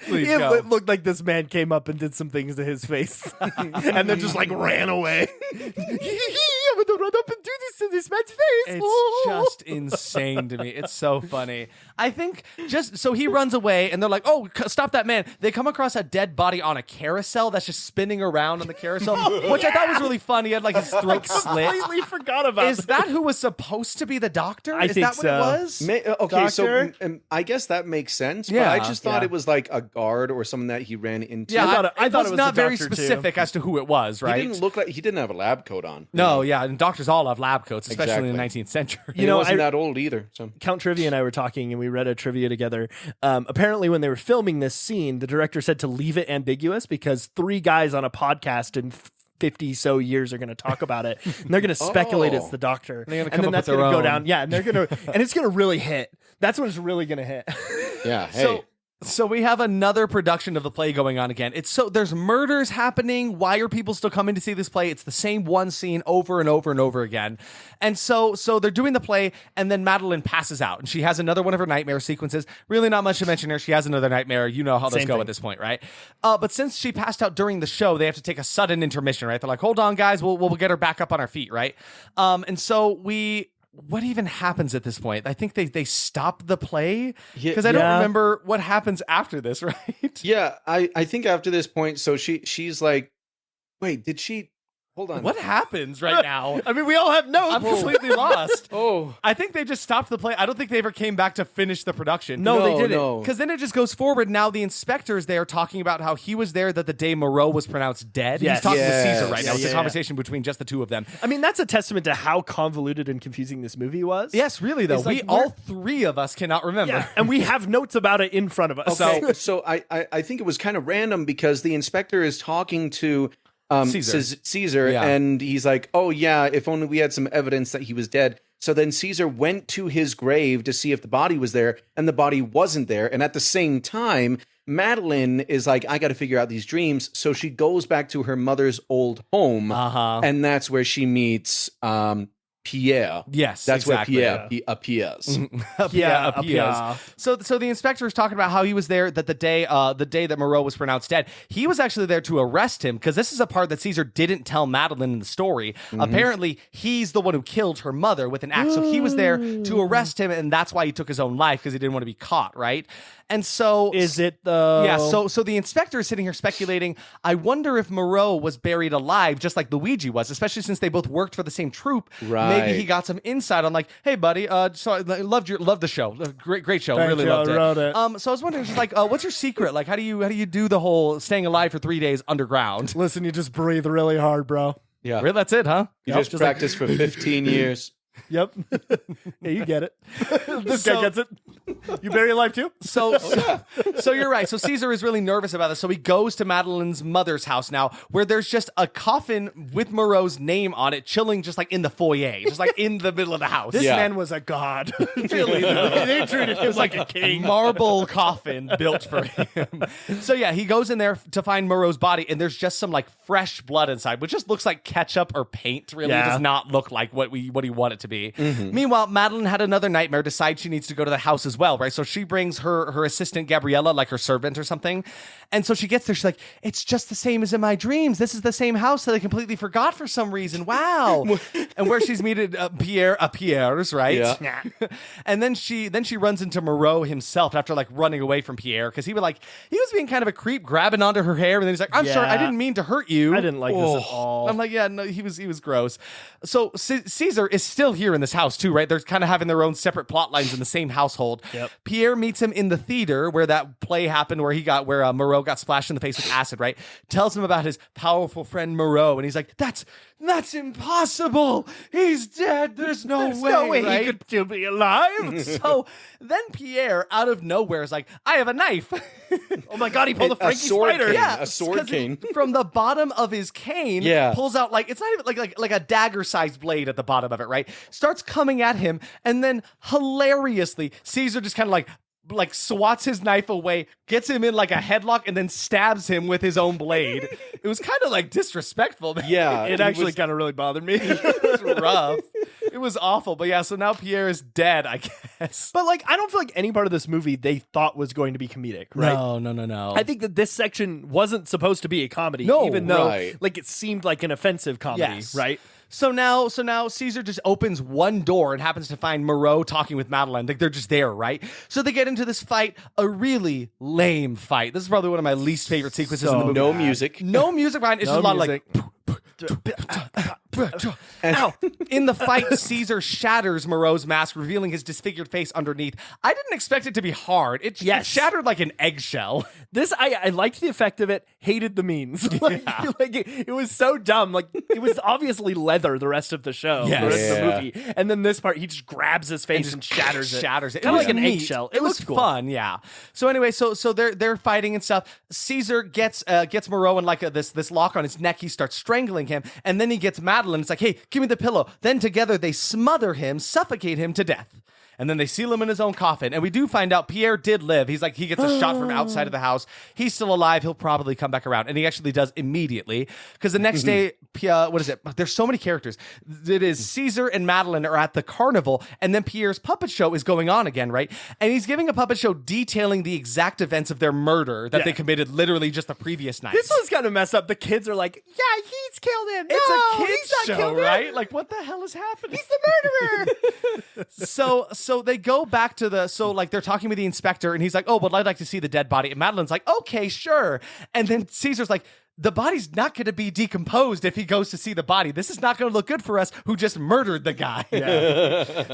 Please it go. looked like this man came up and did some things to his face, and then just like ran away. I'm gonna run up and do this to this man's face. It's just insane to me. It's so funny. I think just so he runs away and they're like, oh, stop that man. They come across a dead body on a carousel that's just spinning around on the carousel, which I thought was really fun. He had like his throat slit. completely forgot about. Is that who was supposed to be the doctor? I Is think that what so. it was? Okay, so Doctor? I guess that makes sense. But Yeah, I just thought yeah. it was like a guard or someone that he ran into. Yeah, I thought was it was not the very doctor, too. specific as to who it was, He right? didn't look like he didn't have a lab coat on. No, yeah, and doctors all have lab coats, especially in the Exactly. 19th century. And he wasn't that old either. So Count Trivia and I were talking, and we read a trivia together. Apparently, when they were filming this scene, the director said to leave it ambiguous because 3 guys on a podcast in 50 so years are going to talk about it, and they're going to speculate it's the doctor, They're gonna and come then up that's with their going to go own. down. Yeah, and they're going to, and it's going to really hit. That's when it's really going to hit. yeah, hey. So we have another production of the play going on again. There's murders happening. Why are people still coming to see this play? It's the same one scene over and over and over again. And so they're doing the play, and then Madeline passes out, and she has another one of her nightmare sequences. Really not much to mention here. She has another nightmare. You know how those Same go thing. at this point, right? But since she passed out during the show, they have to take a sudden intermission, right? They're like, hold on, guys. We'll get her back up on her feet, right? And so what even happens at this point? I think they stop the play because I don't Yeah. remember what happens after this, right? Yeah, I think after this point, so she's like, wait, did she? Hold on. What happens right now? I mean, we all have notes. I'm completely lost. Oh, I think they just stopped the play. I don't think they ever came back to finish the production. No, they didn't. No. Because then it just goes forward. Now the inspector's there talking about how he was there that the day Moreau was pronounced dead. Yes. He's talking Yes. to Caesar right now. Yeah, It's yeah, a yeah. conversation between just the two of them. I mean, that's a testament to how convoluted and confusing this movie was. Yes, really, though. It's like All 3 of us cannot remember. Yeah, and we have notes about it in front of us. okay. So I think it was kind of random because the inspector is talking to Caesar, Yeah. and he's like, "Oh yeah, if only we had some evidence that he was dead." So then Caesar went to his grave to see if the body was there, and the body wasn't there. And at the same time, Madeline is like, "I got to figure out these dreams." So she goes back to her mother's old home, and that's where she meets Pierre. Yes, That's exactly. where Pierre appears. Yeah, appears. So the inspector is talking about how he was there that the day that Moreau was pronounced dead. He was actually there to arrest him because this is a part that Caesar didn't tell Madeline in the story. Apparently, he's the one who killed her mother with an axe. So he was there to arrest him, and that's why he took his own life because he didn't want to be caught, right? And so Is it though? Yeah, so the inspector is sitting here speculating, I wonder if Moreau was buried alive just like Luigi was, especially since they both worked for the same troupe. Right. Maybe he got some insight on like, hey buddy, so I loved the show. Great show. Thank Really you, loved I it. wrote it. So I was wondering just like what's your secret? Like how do you do the whole staying alive for 3 days underground? Listen, you just breathe really hard, bro. Yeah, Really, that's it, huh? you Yep, just just like- practiced for 15 years. Yep. Yeah, you get it. This guy So- gets it. You bury alive too? So you're right. So Caesar is really nervous about this. So he goes to Madeline's mother's house now, where there's just a coffin with Moreau's name on it, chilling just like in the foyer, just like in the middle of the house. This Yeah. man was a god. Really, though. They treated him like a king. Marble coffin built for him. So yeah, he goes in there to find Moreau's body, and there's just some like fresh blood inside, which just looks like ketchup or paint. Really, Yeah. does not look like what you want it to to be. Meanwhile, Madeline had another nightmare, decides she needs to go to the house as well, right? So she brings her assistant Gabriella, like her servant or something. And so she gets there, she's like, it's just the same as in my dreams. This is the same house that I completely forgot for some reason. Wow. And where she's meted Pierre's, right? Yeah. And then she runs into Moreau himself after like running away from Pierre because he was being kind of a creep, grabbing onto her hair, and then he's like, I'm sorry, I didn't mean to hurt you. I didn't like this at all. I'm like, yeah, no, he was gross. So Caesar is still here in this house too, right? They're kind of having their own separate plot lines in the same household. Yep. Pierre meets him in the theater where that play happened, where Moreau got splashed in the face with acid, right? Tells him about his powerful friend Moreau, and he's like, that's impossible. He's dead. There's no way, right? he could still be alive. So then Pierre, out of nowhere, is like, I have a knife. Oh my God, he pulled a Frankie sword Spider. cane. Yeah, a sword 'cause cane. from the bottom of his cane. Yeah. Pulls out it's not even like a dagger-sized blade at the bottom of it, right? Starts coming at him, and then hilariously, Caesar just kind of like swats his knife away, gets him in like a headlock, and then stabs him with his own blade. It was kind of like disrespectful. Man. Yeah. It actually kind of really bothered me. It was rough. It was awful. But yeah, so now Pierre is dead, I guess. But like, I don't feel like any part of this movie they thought was going to be comedic, right? No. I think that this section wasn't supposed to be a comedy, No, even though right. like it seemed like an offensive comedy, Yes. right? So now Caesar just opens one door and happens to find Moreau talking with Madeline. Like they're just there, right? So they get into this fight, a really lame fight. This is probably one of my least favorite sequences in the movie. No music. No music behind it. It's No just a lot music. of like. Ow. In the fight, Caesar shatters Moreau's mask, revealing his disfigured face underneath. I didn't expect it to be hard. It shattered like an eggshell. This I liked the effect of it, hated the means. like it was so dumb. Like it was obviously leather the rest of the show, Yes. the rest of Yeah. the movie. And then this part he just grabs his face and shatters it. Kind of Kinda like an neat. eggshell. It was looked cool. fun, yeah. So anyway, so they're fighting and stuff. Caesar gets Moreau in like this lock on his neck. He starts strangling him, and then he gets Madeline. It's like, hey, give me the pillow. Then together they smother him, suffocate him to death. And then they seal him in his own coffin. And we do find out Pierre did live. He's like, he gets a shot from outside of the house. He's still alive. He'll probably come back around. And he actually does immediately. Because the next day, what is it? There's so many characters. It is Caesar and Madeline are at the carnival. And then Pierre's puppet show is going on again, right? And he's giving a puppet show detailing the exact events of their murder that they committed literally just the previous night. This was kind of messed up. The kids are like, yeah, he's killed him. It's No, a kid's he's not show, killed him. right? Like, what the hell is happening? He's the murderer. So they go back to they're talking with the inspector, and he's like, oh, well, I'd like to see the dead body. And Madeline's like, okay, sure. And then Caesar's like, the body's not going to be decomposed if he goes to see the body. This is not going to look good for us who just murdered the guy.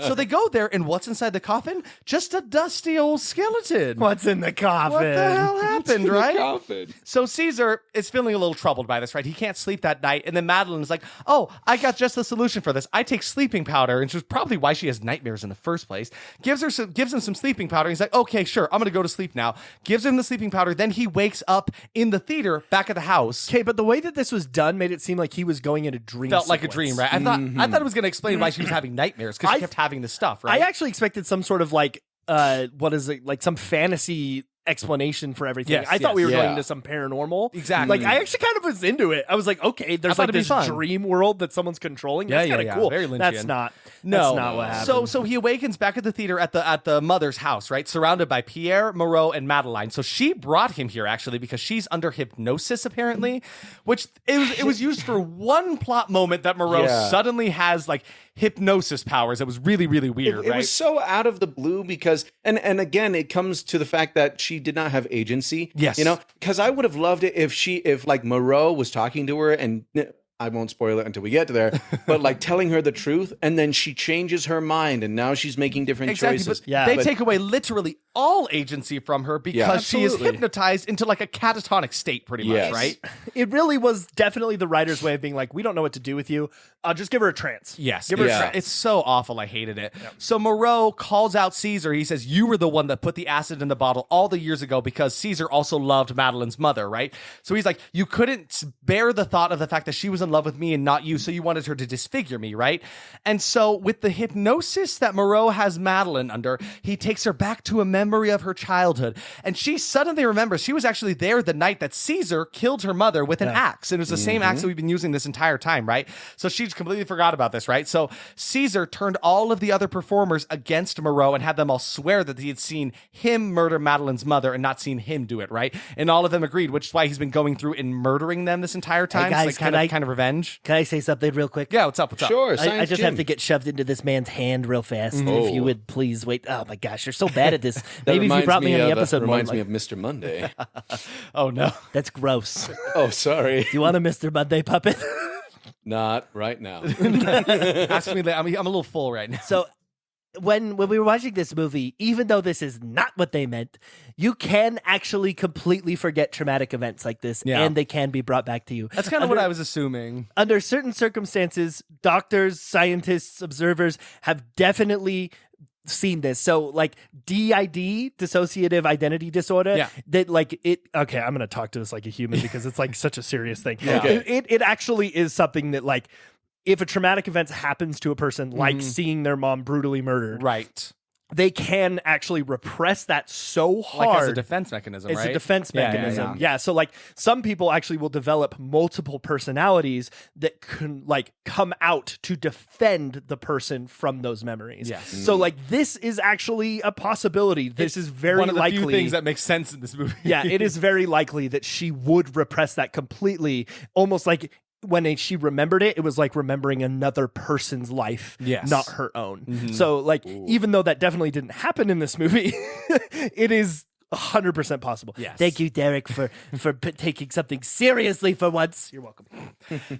So they go there, and what's inside the coffin? Just a dusty old skeleton. What's in the coffin? What the hell happened, right? Coffin. So Caesar is feeling a little troubled by this, right? He can't sleep that night. And then Madeline is like, oh, I got just the solution for this. I take sleeping powder, and which is probably why she has nightmares in the first place. Gives him some sleeping powder. He's like, okay, sure, I'm going to go to sleep now. Gives him the sleeping powder. Then he wakes up in the theater back at the house. Okay, but the way that this was done made it seem like he was going in a dream. Felt like a dream, right? I thought it was going to explain why she was having nightmares because she kept having this stuff, right? I actually expected some sort of like, what is it? Like some fantasy explanation for everything. Yes, I thought we were yes. going Yeah. into some paranormal. Exactly. Like I actually kind of was into it. I was like, okay, there's thought like it'd be this fun. dream world that someone's controlling. Yeah, That's yeah, kind of yeah. cool. Very Lynchian. That's not what happened. So he awakens back at the theater at the mother's house, right? Surrounded by Pierre, Moreau, and Madeline. So she brought him here actually because she's under hypnosis apparently, which it was used for one plot moment that Moreau Yeah. suddenly has like hypnosis powers. It was really, really weird, It right? was so out of the blue because, and again, it comes to the fact that she did not have agency. Yes. You know, because I would have loved it if like Moreau was talking to her and I won't spoil it until we get to there, but like telling her the truth and then she changes her mind and now she's making different choices. But they take away literally all agency from her because she is absolutely. hypnotized into like a catatonic state pretty much, Yes. right? it really was definitely the writer's way of being like, we don't know what to do with you. I'll just give her a trance. Yes. Give her Yeah. a trance. It's so awful. I hated it. So Moreau calls out Caesar. He says, you were the one that put the acid in the bottle all the years ago because Caesar also loved Madeline's mother, right? So he's like, you couldn't bear the thought of the fact that she was in love with me and not you, so you wanted her to disfigure me, right? And so with the hypnosis that Moreau has Madeline under, he takes her back to a memory of her childhood. And she suddenly remembers she was actually there the night that Caesar killed her mother with an axe. And it was the same axe that we've been using this entire time, right? So she completely forgot about this, right? So Caesar turned all of the other performers against Moreau and had them all swear that he had seen him murder Madeleine's mother and not seen him do it, right? And all of them agreed, which is why he's been going through and murdering them this entire time. Hey guys, it's like kind of revenge. Can I say something real quick? Yeah, what's up? What's up? Sure. I just have to get shoved into this man's hand real fast. If you would please wait. Oh my gosh, you're so bad at this. Maybe if you brought me on the episode more. Reminds me of Mr. Monday. Oh no. That's gross. Oh, sorry. Do you want a Mr. Monday puppet? Not right now. Ask me later. I'm a little full right now. So when we were watching this movie, even though this is not what they meant, you can actually completely forget traumatic events like this, and they can be brought back to you. That's kind of what I was assuming. Under certain circumstances, doctors, scientists, observers have definitely seen this. So like DID, dissociative identity disorder, that like it, okay, I'm going to talk to this like a human because it's like such a serious thing. Okay. It actually is something that like, if a traumatic event happens to a person, like seeing their mom brutally murdered, Right. they can actually repress that so hard. Like as a defense mechanism, It's right? a defense mechanism. Yeah. So like some people actually will develop multiple personalities that can like come out to defend the person from those memories. Yes. So like this is actually a possibility. This is very one of the likely. few things that makes sense in this movie. Yeah, it is very likely that she would repress that completely, almost like when she remembered it, it was like remembering another person's life, not her own. So like, even though that definitely didn't happen in this movie, it is 100% possible. Yes. Thank you, Derek, for taking something seriously for once. You're welcome.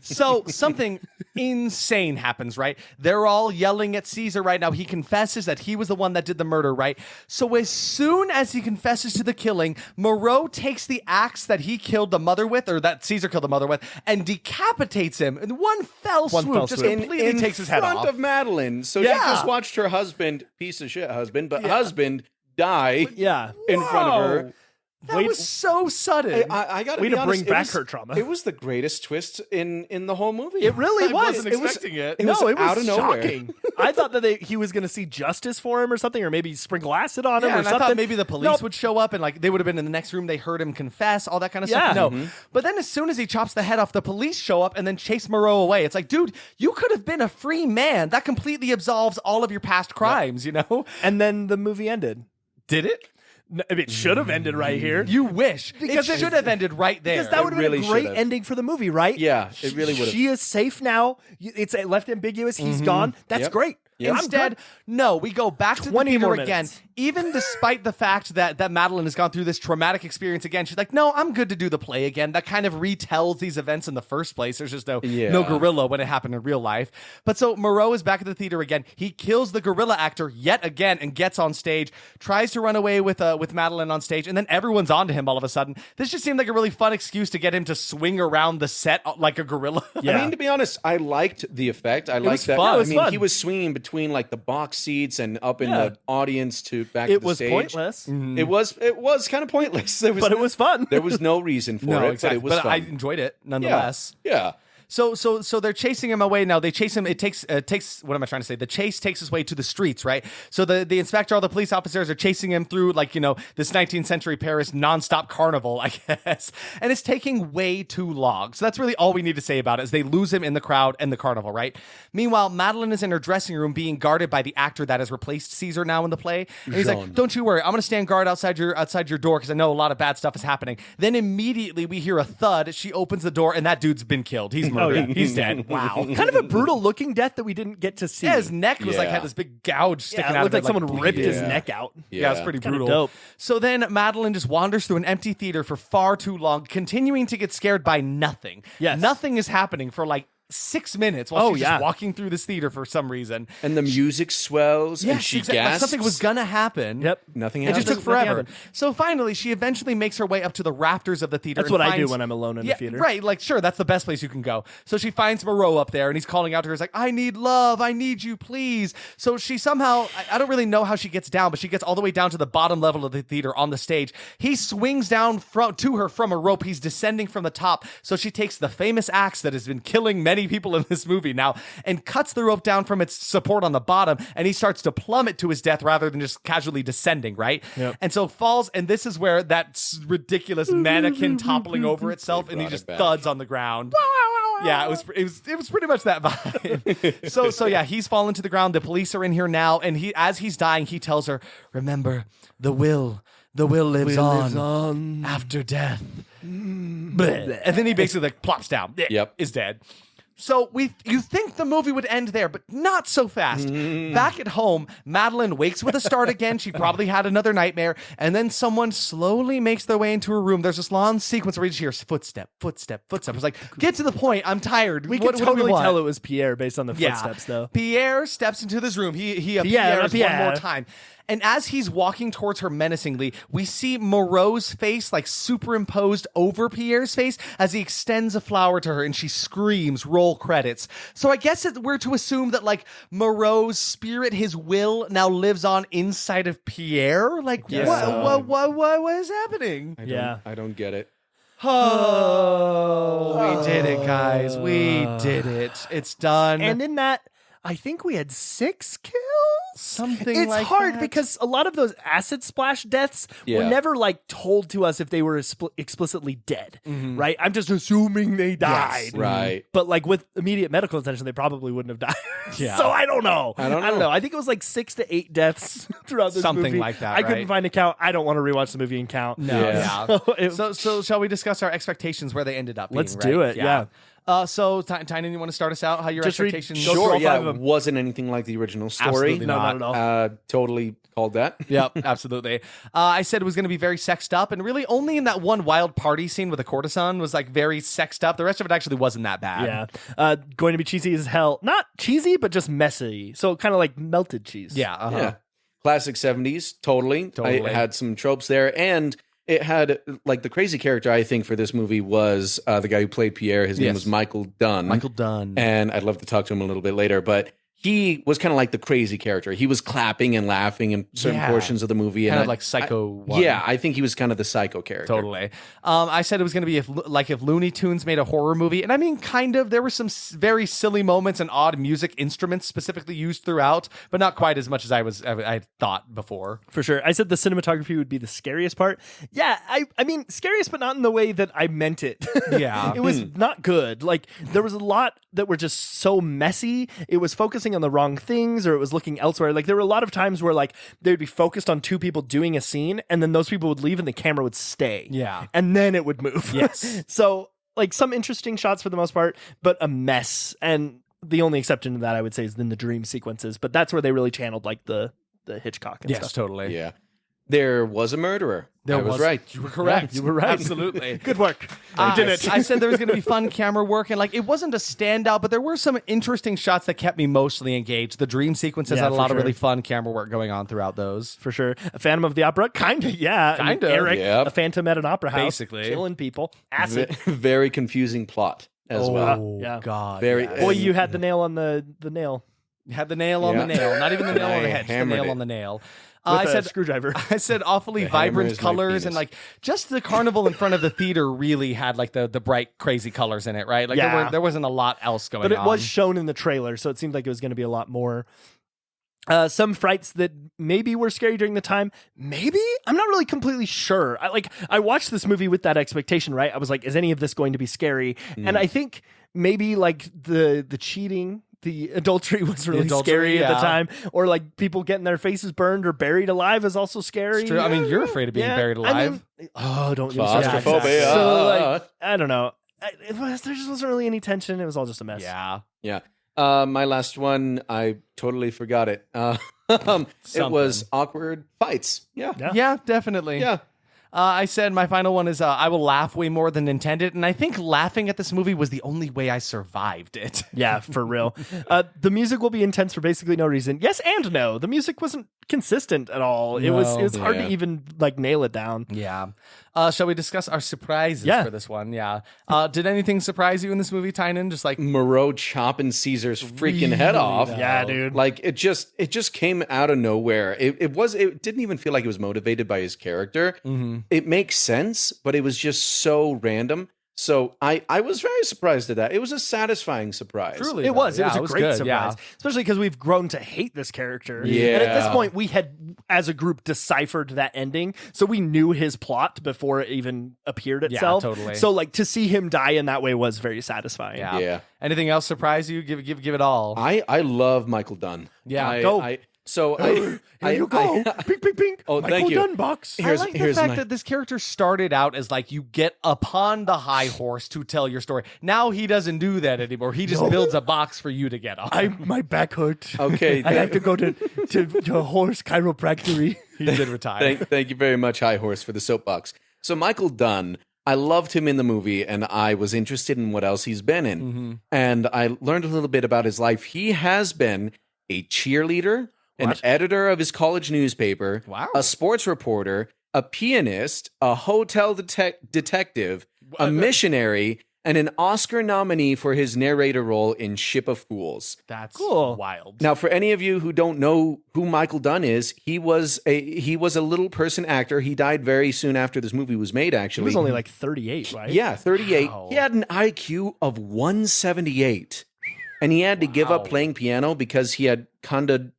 So something insane happens, right? They're all yelling at Caesar right now. He confesses that he was the one that did the murder, right? So as soon as he confesses to the killing, Moreau takes the axe that he killed the mother with, or that Caesar killed the mother with, and decapitates him in one fell swoop. Just completely takes his head off. In front of Madeleine. So she just watched her husband, piece of shit husband, but husband die in front of her. That was so sudden. I got to Way be to honest, bring back her trauma. It was the greatest twist in the whole movie. It really was. wasn't expecting it. It was No, it was out of nowhere. shocking. I thought that he was going to see justice for him or something, or maybe sprinkle acid on him Yeah, or and something. I thought maybe the police would show up and like they would have been in the next room. They heard him confess, all that kind of stuff. No, but then as soon as he chops the head off, the police show up and then chase Moreau away. It's like, dude, you could have been a free man. That completely absolves all of your past crimes. You know? And then the movie ended. Did it? It should have ended right here. You wish because it should have ended right there. Because that would have really been a great should've. ending for the movie, right? Yeah, it really would have. She is safe now. It's left ambiguous. He's gone. That's great. I'm Instead, good. no, we go back to the 20 theater more again. minutes. Even despite the fact that Madeleine has gone through this traumatic experience again, she's like, no, I'm good to do the play again. That kind of retells these events in the first place. There's just no gorilla when it happened in real life. But so Moreau is back at the theater again. He kills the gorilla actor yet again and gets on stage, tries to run away with Madeleine on stage, and then everyone's onto him all of a sudden. This just seemed like a really fun excuse to get him to swing around the set like a gorilla. I mean, to be honest, I liked the effect. I liked was that. fun. It was I mean, fun. he was swinging between like the box seats and up in the audience to back to It the was stage. pointless. It was kind of pointless. But it was fun. There was no reason for it, exactly. but it was fun. I enjoyed it nonetheless. Yeah. So they're chasing him away now. They chase him. It takes what am I trying to say? The chase takes his way to the streets, right? So the inspector, all the police officers are chasing him through like, this 19th century Paris nonstop carnival, I guess. And it's taking way too long. So that's really all we need to say about it is they lose him in the crowd and the carnival, right? Meanwhile, Madeleine is in her dressing room being guarded by the actor that has replaced Caesar now in the play. And he's like, don't you worry. I'm going to stand guard outside your door because I know a lot of bad stuff is happening. Then immediately we hear a thud. She opens the door and that dude's been killed. He's murdered. He's dead. Wow. Kind of a brutal looking death that we didn't get to see. Yeah, his neck was like had this big gouge sticking it out looked of it. like someone ripped his Yeah. neck out. Yeah, it's pretty Kinda brutal. dope. So then Madeleine just wanders through an empty theater for far too long, continuing to get scared by nothing. Yes. Nothing is happening for like 6 minutes while Oh, she's yeah. just walking through this theater for some reason. And the music swells and she exactly. Like gasps. something was gonna happen. Yep. Nothing It happened. just took Nothing forever. happened. So finally, she eventually makes her way up to the rafters of the theater. That's and what I do finds- when I'm alone in the theater. Right, like, sure, that's the best place you can go. So she finds Moreau up there, and he's calling out to her. He's like, I need love. I need you, please. So she somehow, I don't really know how she gets down, but she gets all the way down to the bottom level of the theater on the stage. He swings down to her from a rope. He's descending from the top. So she takes the famous axe that has been killing many funny people in this movie now, and cuts the rope down from its support on the bottom, and he starts to plummet to his death rather than just casually descending, right? Yep. And so falls, and this is where that ridiculous mannequin toppling over itself, and he just thuds on the ground. Yeah, it was pretty much that vibe. so yeah, he's fallen to the ground. The police are in here now, and as he's dying, he tells her, "Remember, the will lives on after death." Bleh. And then he basically like plops down. Yep. Is dead. So you think the movie would end there, but not so fast. Back at home, Madeline wakes with a start again. She probably had another nightmare, and then someone slowly makes their way into her room. There's this long sequence where you just hear footstep. I was like, get to the point. I'm tired. We could totally tell it was Pierre based on the footsteps, though. Pierre steps into this room. He appears one more time. And as he's walking towards her menacingly, we see Moreau's face like superimposed over Pierre's face as he extends a flower to her, and she screams, roll credits. So I guess we're to assume that like Moreau's spirit, his will, now lives on inside of Pierre? Like, what is happening? I don't get it. Oh, we did it, guys. We did it. It's done. And in that, I think we had 6 kills. Something it's like hard that. because a lot of those acid splash deaths were never like told to us if they were explicitly dead, right? I'm just assuming they died. Yes, right. But like with immediate medical attention, they probably wouldn't have died. Yeah. So I don't know. I don't know. I think it was like 6 to 8 deaths throughout this Something movie. like that, I couldn't right? find a count. I don't want to rewatch the movie and count. No. Yeah. So shall we discuss our expectations where they ended up being, Let's do it, yeah. So, Tynan, you want to start us out? How your Just read- expectations? go through Sure, all yeah, five of it them. wasn't anything like the original story. Absolutely No, not. not at all. Totally called that. Yep, absolutely. I said it was going to be very sexed up, and really only in that one wild party scene with the courtesan was like very sexed up. The rest of it actually wasn't that bad. Yeah. Going to be cheesy as hell. Not cheesy, but just messy. So kind of like melted cheese. Yeah. Uh-huh. Yeah. Classic 70s, totally. Totally. I had some tropes there, and it had, like, the crazy character, I think, for this movie was the guy who played Pierre. His name Yes. was Michael Dunn. Michael Dunn. And I'd love to talk to him a little bit later, but he was kind of like the crazy character. He was clapping and laughing in certain Yeah. portions of the movie. Kind and of like Psycho one. Yeah, I think he was kind of the psycho character. Totally. I said it was going to be if Looney Tunes made a horror movie, and I mean, kind of. There were some very silly moments and odd music instruments specifically used throughout, but not quite as much as I thought before. For sure. I said the cinematography would be the scariest part. Yeah, I mean, scariest, but not in the way that I meant it. Yeah. It was not good. Like, there was a lot that were just so messy. It was focusing on the wrong things, or it was looking elsewhere. Like, there were a lot of times where, like, they would be focused on 2 people doing a scene, and then those people would leave and the camera would stay. Yeah. And then it would move. Yes. So, like, some interesting shots for the most part, but a mess. And the only exception to that, I would say, is in the dream sequences. But that's where they really channeled, like, the Hitchcock and Yes, stuff. totally. Yeah. There was a murderer. There I was right. You were correct. You were right. Absolutely. Good work. I did it. I said there was going to be fun camera work, and like it wasn't a standout, but there were some interesting shots that kept me mostly engaged. The dream sequences Yeah, had a for lot of sure. really fun camera work going on throughout those. For sure. A Phantom of the Opera? Kinda, yeah. I mean, Kinda. Eric, Yep. a phantom at an opera house. Basically. Killing people. Acid. Very confusing plot as well. Oh, yeah. God. Very- yes. Boy, you had the nail on the nail. You had the nail on the Yeah. nail. Not even the nail on the I head, just the hammered nail it. on the nail. With I a said screwdriver. I said awfully The hammer vibrant is my colors, and penis. like just the carnival in front of the theater really had like the bright, crazy colors in it, right? Like Yeah. there wasn't a lot else going on. But it was shown in the trailer, so it seemed like it was going to be a lot more. Some frights that maybe were scary during the time. Maybe? I'm not really completely sure. I watched this movie with that expectation, right? I was like, is any of this going to be scary? And I think maybe like the cheating, the adultery was really adultery, scary at the yeah. time. Or like people getting their faces burned or buried alive is also scary. It's true. I mean, you're afraid of being buried alive. I mean, oh, don't get me started. Claustrophobia. So like, I don't know. There just wasn't really any tension. It was all just a mess. yeah. Yeah. My last one, I totally forgot it. It was awkward fights. Yeah. Yeah. Yeah, definitely. Yeah. I said my final one is I will laugh way more than intended, and I think laughing at this movie was the only way I survived it. Yeah, for real. The music will be intense for basically no reason. Yes and no. The music wasn't consistent at all. It was hard to Yeah. even like nail it down. Yeah. Shall we discuss our surprises Yeah. for this one? Yeah. Did anything surprise you in this movie, Tynan? Just like Moreau chopping Caesar's freaking head off. Yeah, dude. Like it just came out of nowhere. It didn't even feel like it was motivated by his character. It makes sense, but it was just so random. So I was very surprised at that. It was a satisfying surprise. Truly. It was. Yeah, It was a it was great good, surprise, yeah. especially because we've grown to hate this character. Yeah. And at this point, we had, as a group, deciphered that ending, so we knew his plot before it even appeared itself. totally. So, like, to see him die in that way was very satisfying. Yeah. Yeah. Anything else surprise you? Give it all. I love Michael Dunn. Yeah, go. Here you go. Pink, pink, pink. Oh, Michael thank you. Dunn box. I like the fact that this character started out as like you get upon the high horse to tell your story. Now he doesn't do that anymore. He just builds a box for you to get on. My back hurt. Okay. I have to go to a horse chiropractic. He did retire. Thank you very much, High Horse, for the soapbox. So Michael Dunn, I loved him in the movie, and I was interested in what else he's been in. Mm-hmm. And I learned a little bit about his life. He has been a cheerleader, an editor of his college newspaper, Wow. a sports reporter, a pianist, a hotel detective, a missionary, and an Oscar nominee for his narrator role in Ship of Fools. That's Cool. wild. Now, for any of you who don't know who Michael Dunn is, he was a little person actor. He died very soon after this movie was made, He actually. was only like 38, right? Yeah, 38. Wow. He had an IQ of 178. And he had to give up playing piano because he had condystomy.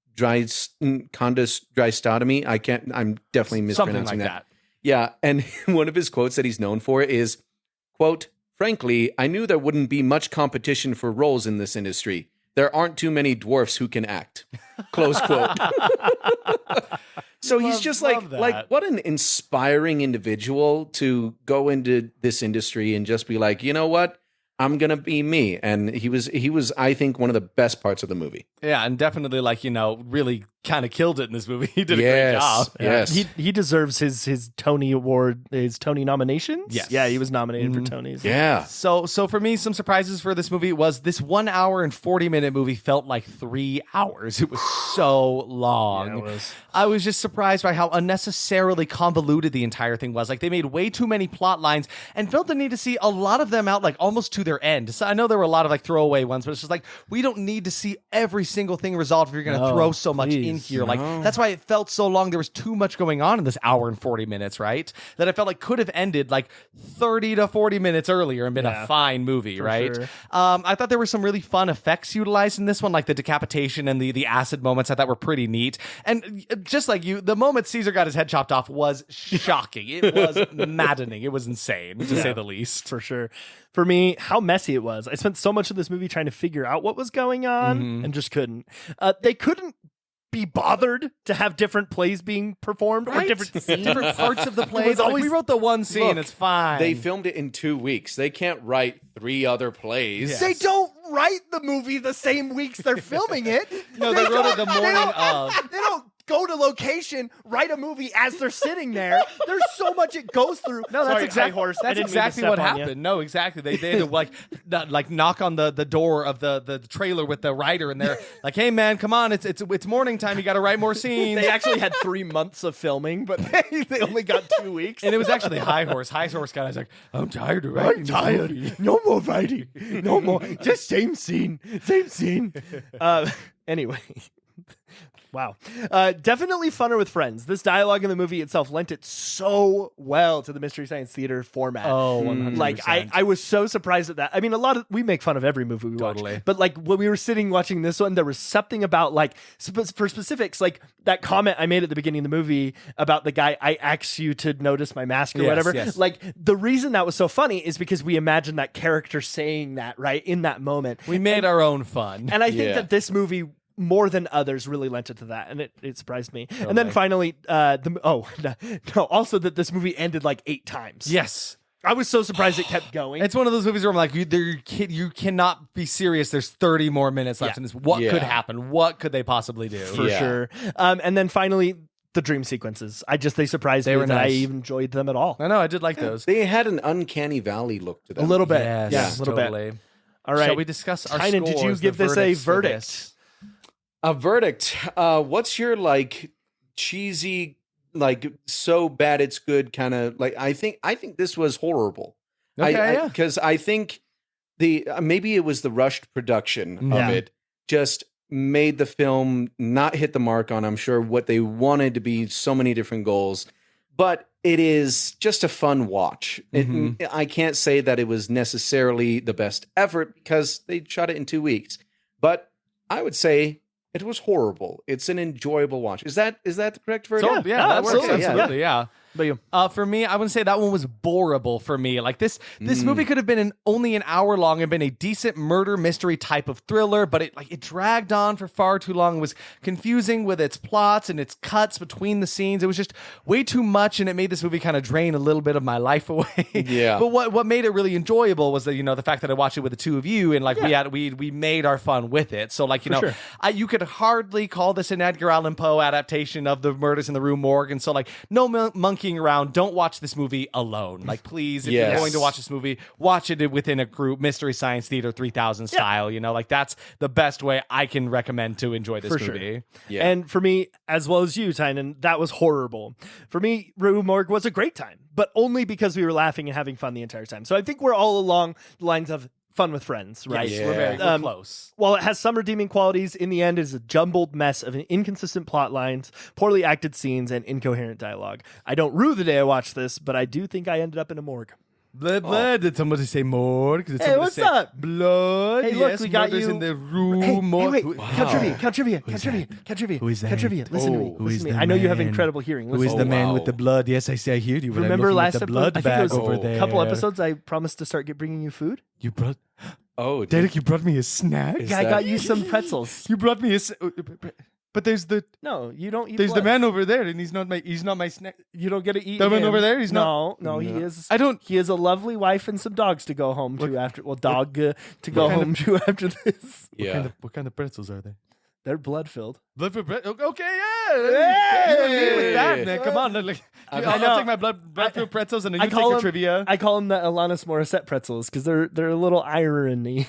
I'm definitely mispronouncing Something like that. Yeah, and one of his quotes that he's known for is, quote, "Frankly, I knew there wouldn't be much competition for roles in this industry. There aren't too many dwarfs who can act." Close quote. So he's just love like that. what an inspiring individual to go into this industry and just be like, you know what? I'm gonna be me. And he was, I think, one of the best parts of the movie. Yeah, and definitely really kind of killed it in this movie. He did a great job. Yes. He deserves his Tony Award, his Tony nominations. Yes. Yeah, he was nominated for Tonys. Yeah. So for me, some surprises for this movie was this 1 hour and 40-minute movie felt like 3 hours. It was so long. Yeah, it was. I was just surprised by how unnecessarily convoluted the entire thing was. Like they made way too many plot lines and felt the need to see a lot of them out like almost to their end. So I know there were a lot of like throwaway ones, but it's just like we don't need to see every single thing resolved if you're going to throw so much in here. Like that's why it felt so long. There was too much going on in this hour and 40 minutes, right? That I felt like could have ended like 30 to 40 minutes earlier and been a fine movie, right? sure. I thought there were some really fun effects utilized in this one, like the decapitation and the acid moments I thought were pretty neat. And just like you, the moment Caesar got his head chopped off was shocking. It was maddening. It was insane, to say the least. For sure. For me, how messy it was. I spent so much of this movie trying to figure out what was going on and just couldn't. They couldn't be bothered to have different plays being performed or different scenes. Different parts of the play. It was always- we wrote the one scene. Look, it's fine. They filmed it in 2 weeks. They can't write 3 other plays. Yeah. They don't write the movie the same weeks they're filming it. No, they wrote it the morning of. They don't go to location, write a movie as they're sitting there. There's so much it goes through. No, that's Sorry, exactly High Horse. I That's didn't mean to exactly step what on you. happened. No, exactly. They had to like knock on the door of the trailer with the writer, and they're like, "Hey, man, come on! It's morning time. You got to write more scenes." They actually had 3 months of filming, but they only got 2 weeks. And it was actually High Horse. High Horse guy was like, "I'm tired of writing this movie." No more writing. No more. Just same scene. Same scene. Anyway. Wow. Definitely funner with friends. This dialogue in the movie itself lent it so well to the Mystery Science Theater format. Oh, 100%. Like, I was so surprised at that. I mean, we make fun of every movie we Totally. watch. But, like, when we were sitting watching this one, there was something about, like, for specifics, like, that comment I made at the beginning of the movie about the guy, I asked you to notice my mask or Yes, whatever. yes. Like, the reason that was so funny is because we imagined that character saying that, right, in that moment. We made our own fun. And I think Yeah. that this movie, more than others, really lent it to that, and it surprised me. And then finally, also that this movie ended like 8 times. Yes. I was so surprised it kept going. It's one of those movies where I'm like, you cannot be serious. There's 30 more minutes left in this. What Yeah. could happen? What could they possibly do? for Yeah. sure. And then finally, the dream sequences. They surprised They me were that I nice. even enjoyed them at all. I know, I did like those. They had an uncanny valley look to A them. little bit. Yes, Yeah, a little totally. bit. All right. Shall we discuss our Tynan, did you scores, give the this a verdicts for verdict? this? A verdict. What's your like cheesy, like so bad it's good kind of like? I think this was horrible. Okay, Because I think the maybe it was the rushed production Yeah. of it just made the film not hit the mark on, I'm sure, what they wanted to be. So many different goals, but it is just a fun watch. I can't say that it was necessarily the best effort because they shot it in 2 weeks, but I would say it was horrible. It's an enjoyable watch. Is that the correct verdict? So, that works. absolutely. Absolutely, yeah. But you, For me, I wouldn't say that one was boreable for me. Like this movie could have been only an hour long and been a decent murder mystery type of thriller, but it dragged on for far too long. It was confusing with its plots and its cuts between the scenes. It was just way too much, and it made this movie kind of drain a little bit of my life away. Yeah. But what made it really enjoyable was that the fact that I watched it with the two of you, and like we made our fun with it. So like you could hardly call this an Edgar Allan Poe adaptation of the Murders in the Rue Morgue, and so like no monkeying around. Don't watch this movie alone. Like, please, if you're going to watch this movie, watch it within a group, Mystery Science Theater 3000 style. Like that's the best way I can recommend to enjoy this movie. Sure. Yeah. And for me, as well as you, Tynan, that was horrible. For me, Rue Morgue was a great time, but only because we were laughing and having fun the entire time. So I think we're all along the lines of fun with friends, right? Yes, we're close. While it has some redeeming qualities, in the end, it is a jumbled mess of inconsistent plot lines, poorly acted scenes, and incoherent dialogue. I don't rue the day I watched this, but I do think I ended up in a morgue. Blood. Did somebody say morgue? Did Hey, what's up? Blood. Hey, look, yes, we got murders you. in the Rue Morgue. Wait, count trivia. Who is that? Count trivia. Listen to me. Who is Listen to me. the I know you have man? incredible hearing. Who Listen. is the man wow. with the blood? Yes, I hear you. But Remember I'm last looking at the episode? blood I think it bag was over a there. couple episodes. I promised to start bringing you food. You brought Oh, Derek. You brought me a snack. Is Yeah, I that- got you some pretzels. You brought me but there's No, you don't eat. the blood. man over there, and he's not my snack. You don't get to eat. The man him. over there, he's not- No, he is. I don't. He has a lovely wife and some dogs to go home to after. Well, to go kind home to after this. Yeah. What kind of pretzels are they? They're blood filled. Blood for bread. Okay, yeah. You don't need with that, man. Come on, like, I I'll know. take my blood filled pretzels, and then I you take call your them trivia. I call them the Alanis Morissette pretzels because they're a little irony.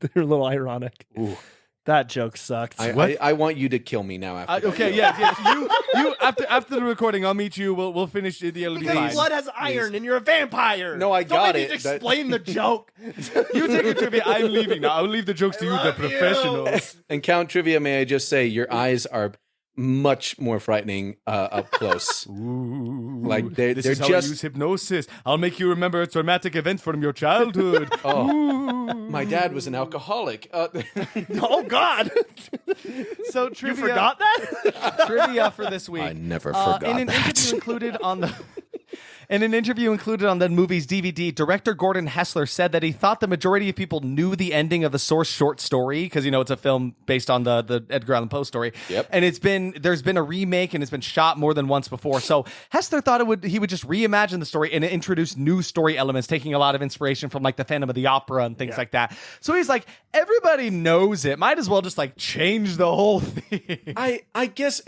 They're a little ironic. Ooh. That joke sucked. I want you to kill me now after that. Okay, yeah. You after the recording, I'll meet you. We'll finish the it'll be because fine. blood has iron and you're a vampire. No, I Don't got make me it. That- explain the joke. You take your trivia. I'm leaving now. I'll leave the jokes to you, the professionals. And Count Trivia, may I just say, your eyes are much more frightening up close. Like they're This is how I just. use hypnosis. I'll make you remember traumatic events from your childhood. My dad was an alcoholic. Oh God! So You trivia, forgot that? trivia for this week. I never forgot in an that. interview included on the In an interview included on the movie's DVD, director Gordon Hessler said that he thought the majority of people knew the ending of the source short story because, it's a film based on the Edgar Allan Poe story. Yep. And there's been a remake and it's been shot more than once before. So Hessler thought he would just reimagine the story and introduce new story elements, taking a lot of inspiration from like the Phantom of the Opera and things like that. So he's like, everybody knows it. Might as well just like change the whole thing. I guess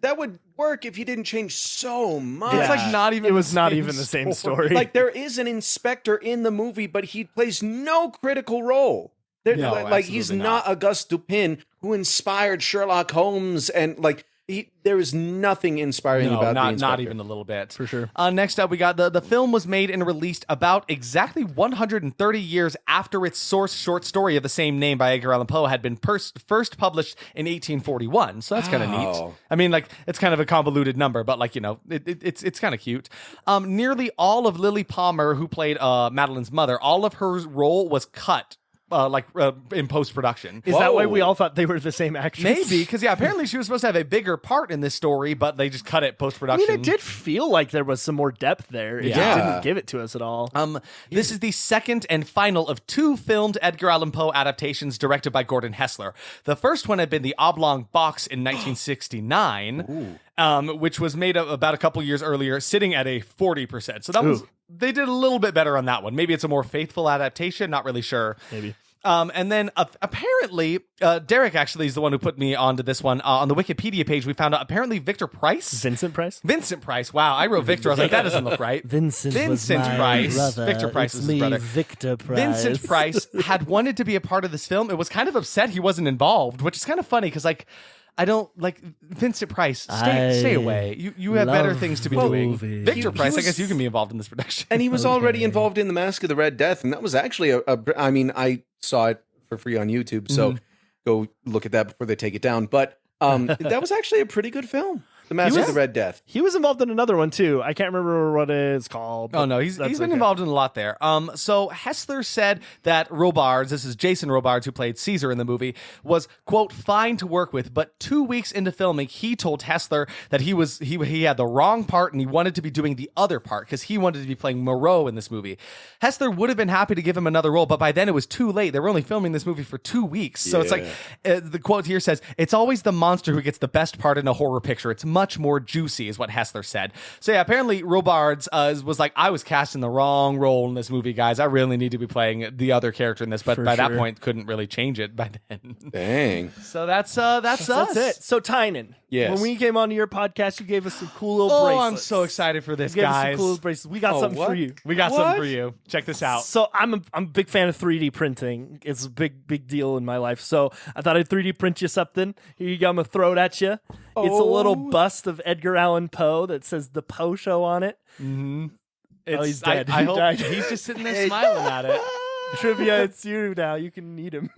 that would work if you didn't change so much. It's like not even. It was the not same even the same story. Like there is an inspector in the movie, but he plays no critical role. No, Like he's absolutely not Auguste Dupin, who inspired Sherlock Holmes, and like there is nothing inspiring about the inspector. not even a little bit. For sure. Next up, we got the film was made and released about exactly 130 years after its source short story of the same name by Edgar Allan Poe had been first published in 1841. So that's kind of neat. Wow. I mean, like it's kind of a convoluted number, but like it's kind of cute. Nearly all of Lily Palmer, who played Madeline's mother, all of her role was cut. In post-production. Is that why Whoa. we all thought they were the same actress? Maybe, because apparently she was supposed to have a bigger part in this story, but they just cut it I post-production. mean, it did feel like there was some more depth there. It just Yeah. didn't give it to us at all. This is the second and final of two filmed Edgar Allan Poe adaptations directed by Gordon Hessler. The first one had been The Oblong Box in 1969, which was made about a couple years earlier, sitting at a 40%. So that was they did a little bit better on that one. Maybe it's a more faithful adaptation. Not really sure. Maybe. And then apparently, Derek actually is the one who put me onto this one. On the Wikipedia page, we found out apparently Victor Price. Vincent Price? Vincent Price. Wow, I wrote Victor. I was like, that doesn't look right. Vincent Price. brother. Victor Price It's was his me, brother. Victor Price. Vincent Price had wanted to be a part of this film. It was kind of upset he wasn't involved, which is kind of funny because, like, I don't like Vincent Price. Stay away. You have better love things to be the doing. movie. Victor He Price, I was- guess you can be involved in this production. And he was already involved in The Mask of the Red Death, and that was actually I mean, I saw it for free on YouTube, so go look at that before they take it down. But that was actually a pretty good film. The Mask of the Red Death. He was involved in another one too. I can't remember what it's called. Oh no, he's been involved in a lot there. So Hessler said that Robards, this is Jason Robards who played Caesar in the movie, was quote fine to work with, but 2 weeks into filming, he told Hessler that he had the wrong part and he wanted to be doing the other part because he wanted to be playing Moreau in this movie. Hessler would have been happy to give him another role, but by then it was too late. They were only filming this movie for 2 weeks, so it's like the quote here says, "It's always the monster who gets the best part in a horror picture. It's much more juicy," is what Hessler said. So yeah, apparently Robards was like, I was cast in the wrong role in this movie, guys. I really need to be playing the other character in this, but by that point couldn't really change it by then. Dang. So that's us. That's it. So Tynan, Yes. when we came onto your podcast, you gave us some cool little Oh, bracelets. I'm so excited for this, You gave us some guys. cool little bracelets. We got something what? for you. We got something for you. Check this out. So I'm a big fan of 3D printing. It's a big deal in my life. So I thought I'd 3D print you something. Here you go. I'm gonna throw it at you. It's a little bust of Edgar Allan Poe that says the Poe Show on it. He's dead. I He hope died. he's just sitting there smiling at it. Trivia, it's you now. You can eat him.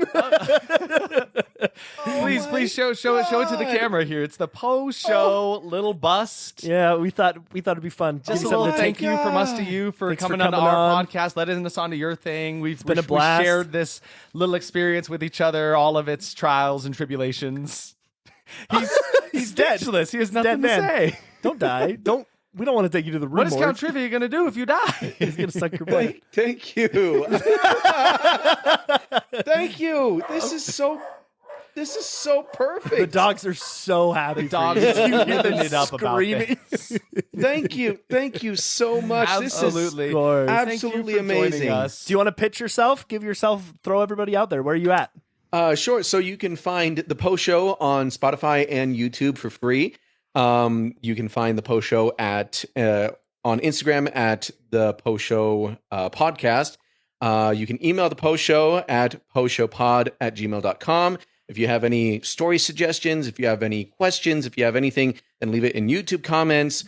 Please show it to the camera here. It's the Poe Show little bust. Yeah, we thought it'd be fun. Just Give a you little something to thank take. you from us to you for Thanks for coming onto coming our on. podcast, letting us onto your thing. We've been a we blast. shared this little experience with each other, all of its trials and tribulations. He's dead. speechless. He has Dead nothing to man. say. Don't die. We don't want to take you to the Rue What is Morgue. Count Trivia going to do if you die? He's gonna suck your blood. Thank you. Thank you. This is so perfect. The dogs are so happy. The dogs for you. are living it up about Screaming. this. Thank you so much. Absolutely. Of course. Thank you Absolutely for joining amazing. us. Do you want to pitch yourself? Throw everybody out there. Where are you at? Sure. So you can find the Poe Show on Spotify and YouTube for free. You can find the Poe Show on Instagram at the Poe Show podcast. You can email the Poe Show at poeshowpod@gmail.com. If you have any story suggestions, if you have any questions, if you have anything, then leave it in YouTube comments.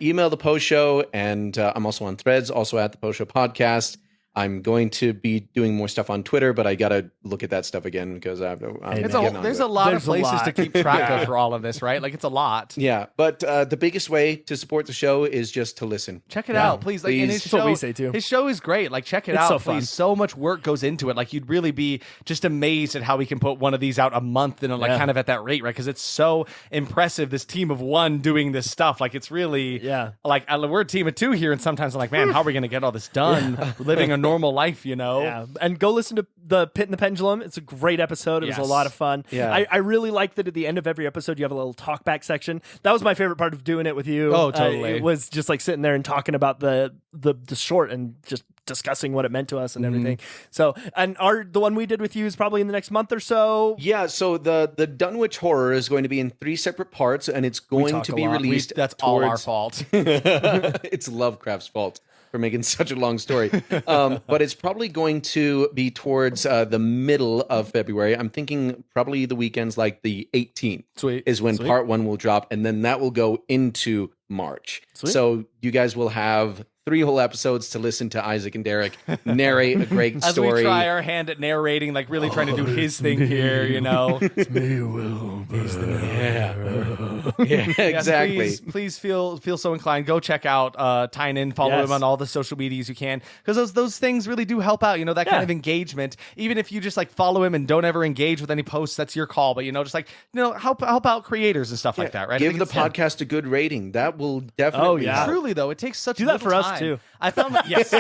Email the Poe Show, and I'm also on Threads, also at the Poe Show podcast. I'm going to be doing more stuff on Twitter, but I got to look at that stuff again because there's a lot of places to keep track of for all of this, right? Like it's a lot. Yeah, but the biggest way to support the show is just to listen. Check it out, please. Like, and his That's what show, we say, too. His show is great. Like, check it It's out, so fun. please. So much work goes into it. Like, you'd really be just amazed at how we can put one of these out a month and kind of at that rate, right? Because it's so impressive. This team of one doing this stuff, like it's really, like we're a team of two here, and sometimes I'm like, man, how are we going to get all this done? Living a normal life, you know? Yeah, and go listen to the Pit and the Pendulum. It's a great episode. It was a lot of fun. Yeah. I really like that at the end of every episode you have a little talkback section. That was my favorite part of doing it with you. Oh, totally. It was just like sitting there and talking about the short and just discussing what it meant to us and everything. So, and the one we did with you is probably in the next month or so. Yeah, so the Dunwich Horror is going to be in 3 separate parts, and it's going to be released. That's all our fault. It's Lovecraft's fault for making such a long story. But it's probably going to be towards the middle of February. I'm thinking probably the weekends like the 18th is when part 1 will drop, and then that will go into March. So you guys will have 3 whole episodes to listen to Isaac and Derek narrate a great As story. we try our hand at narrating, like really trying to do his thing here, you know. Me will be the Yeah, exactly. Yes, please feel so inclined. Go check out Tynan. Follow him on all the social medias you can, because those things really do help out. You know, that kind of engagement. Even if you just like follow him and don't ever engage with any posts, that's your call. But you know, just like help out creators and stuff like that. Right? Give the podcast a good rating. That will definitely. Truly though, it takes such Do that little for us, time. too. I found yes,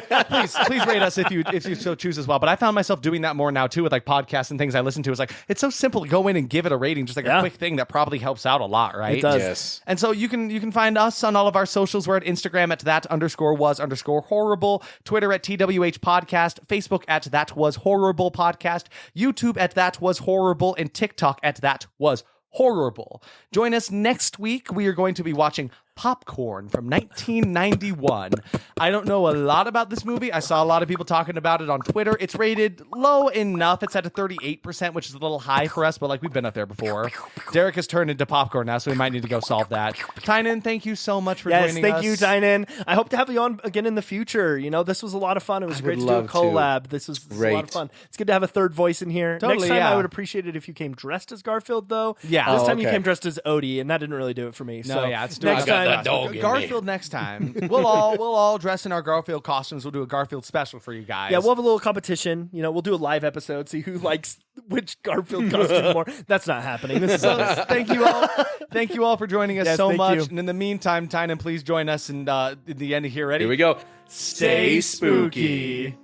please rate us if you so choose as well. But I found myself doing that more now too with like podcasts and things I listen to. It's like it's so simple to go in and give it a rating, just like a quick thing that probably helps out a lot, right? It does. Yes. And so you can find us on all of our socials. We're at Instagram at that_was_horrible, Twitter at TWH Podcast, Facebook at That Was Horrible Podcast, YouTube at That Was Horrible, and TikTok at That Was Horrible. Join us next week. We are going to be watching Popcorn from 1991. I don't know a lot about this movie. I saw a lot of people talking about it on Twitter. It's rated low enough. It's at a 38%, which is a little high for us, but like we've been up there before. Derek has turned into popcorn now, so we might need to go solve that. Tynan, thank you so much for joining us. Yes, thank you, Tynan. I hope to have you on again in the future. You know, this was a lot of fun. It was great to do a collab. This was a lot of fun. It's good to have a third voice in here. Totally, Next time, yeah. I would apprate it if you came dressed as Garfield, though. Yeah. This time you came dressed as Odie, and that didn't really do it for me. No, so yeah, it's next time, Garfield next time. We'll all dress in our Garfield costumes. We'll do a Garfield special for you guys. yeah, we'll have a little competition. You know, we'll do a live episode, see who likes which Garfield costume more. That's not happening. This is Thank you all. Thank you all for joining us so thank much. you. And in the meantime, Tynan, please join us in the end here. Ready? Here we go. Stay spooky.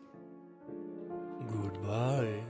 Goodbye.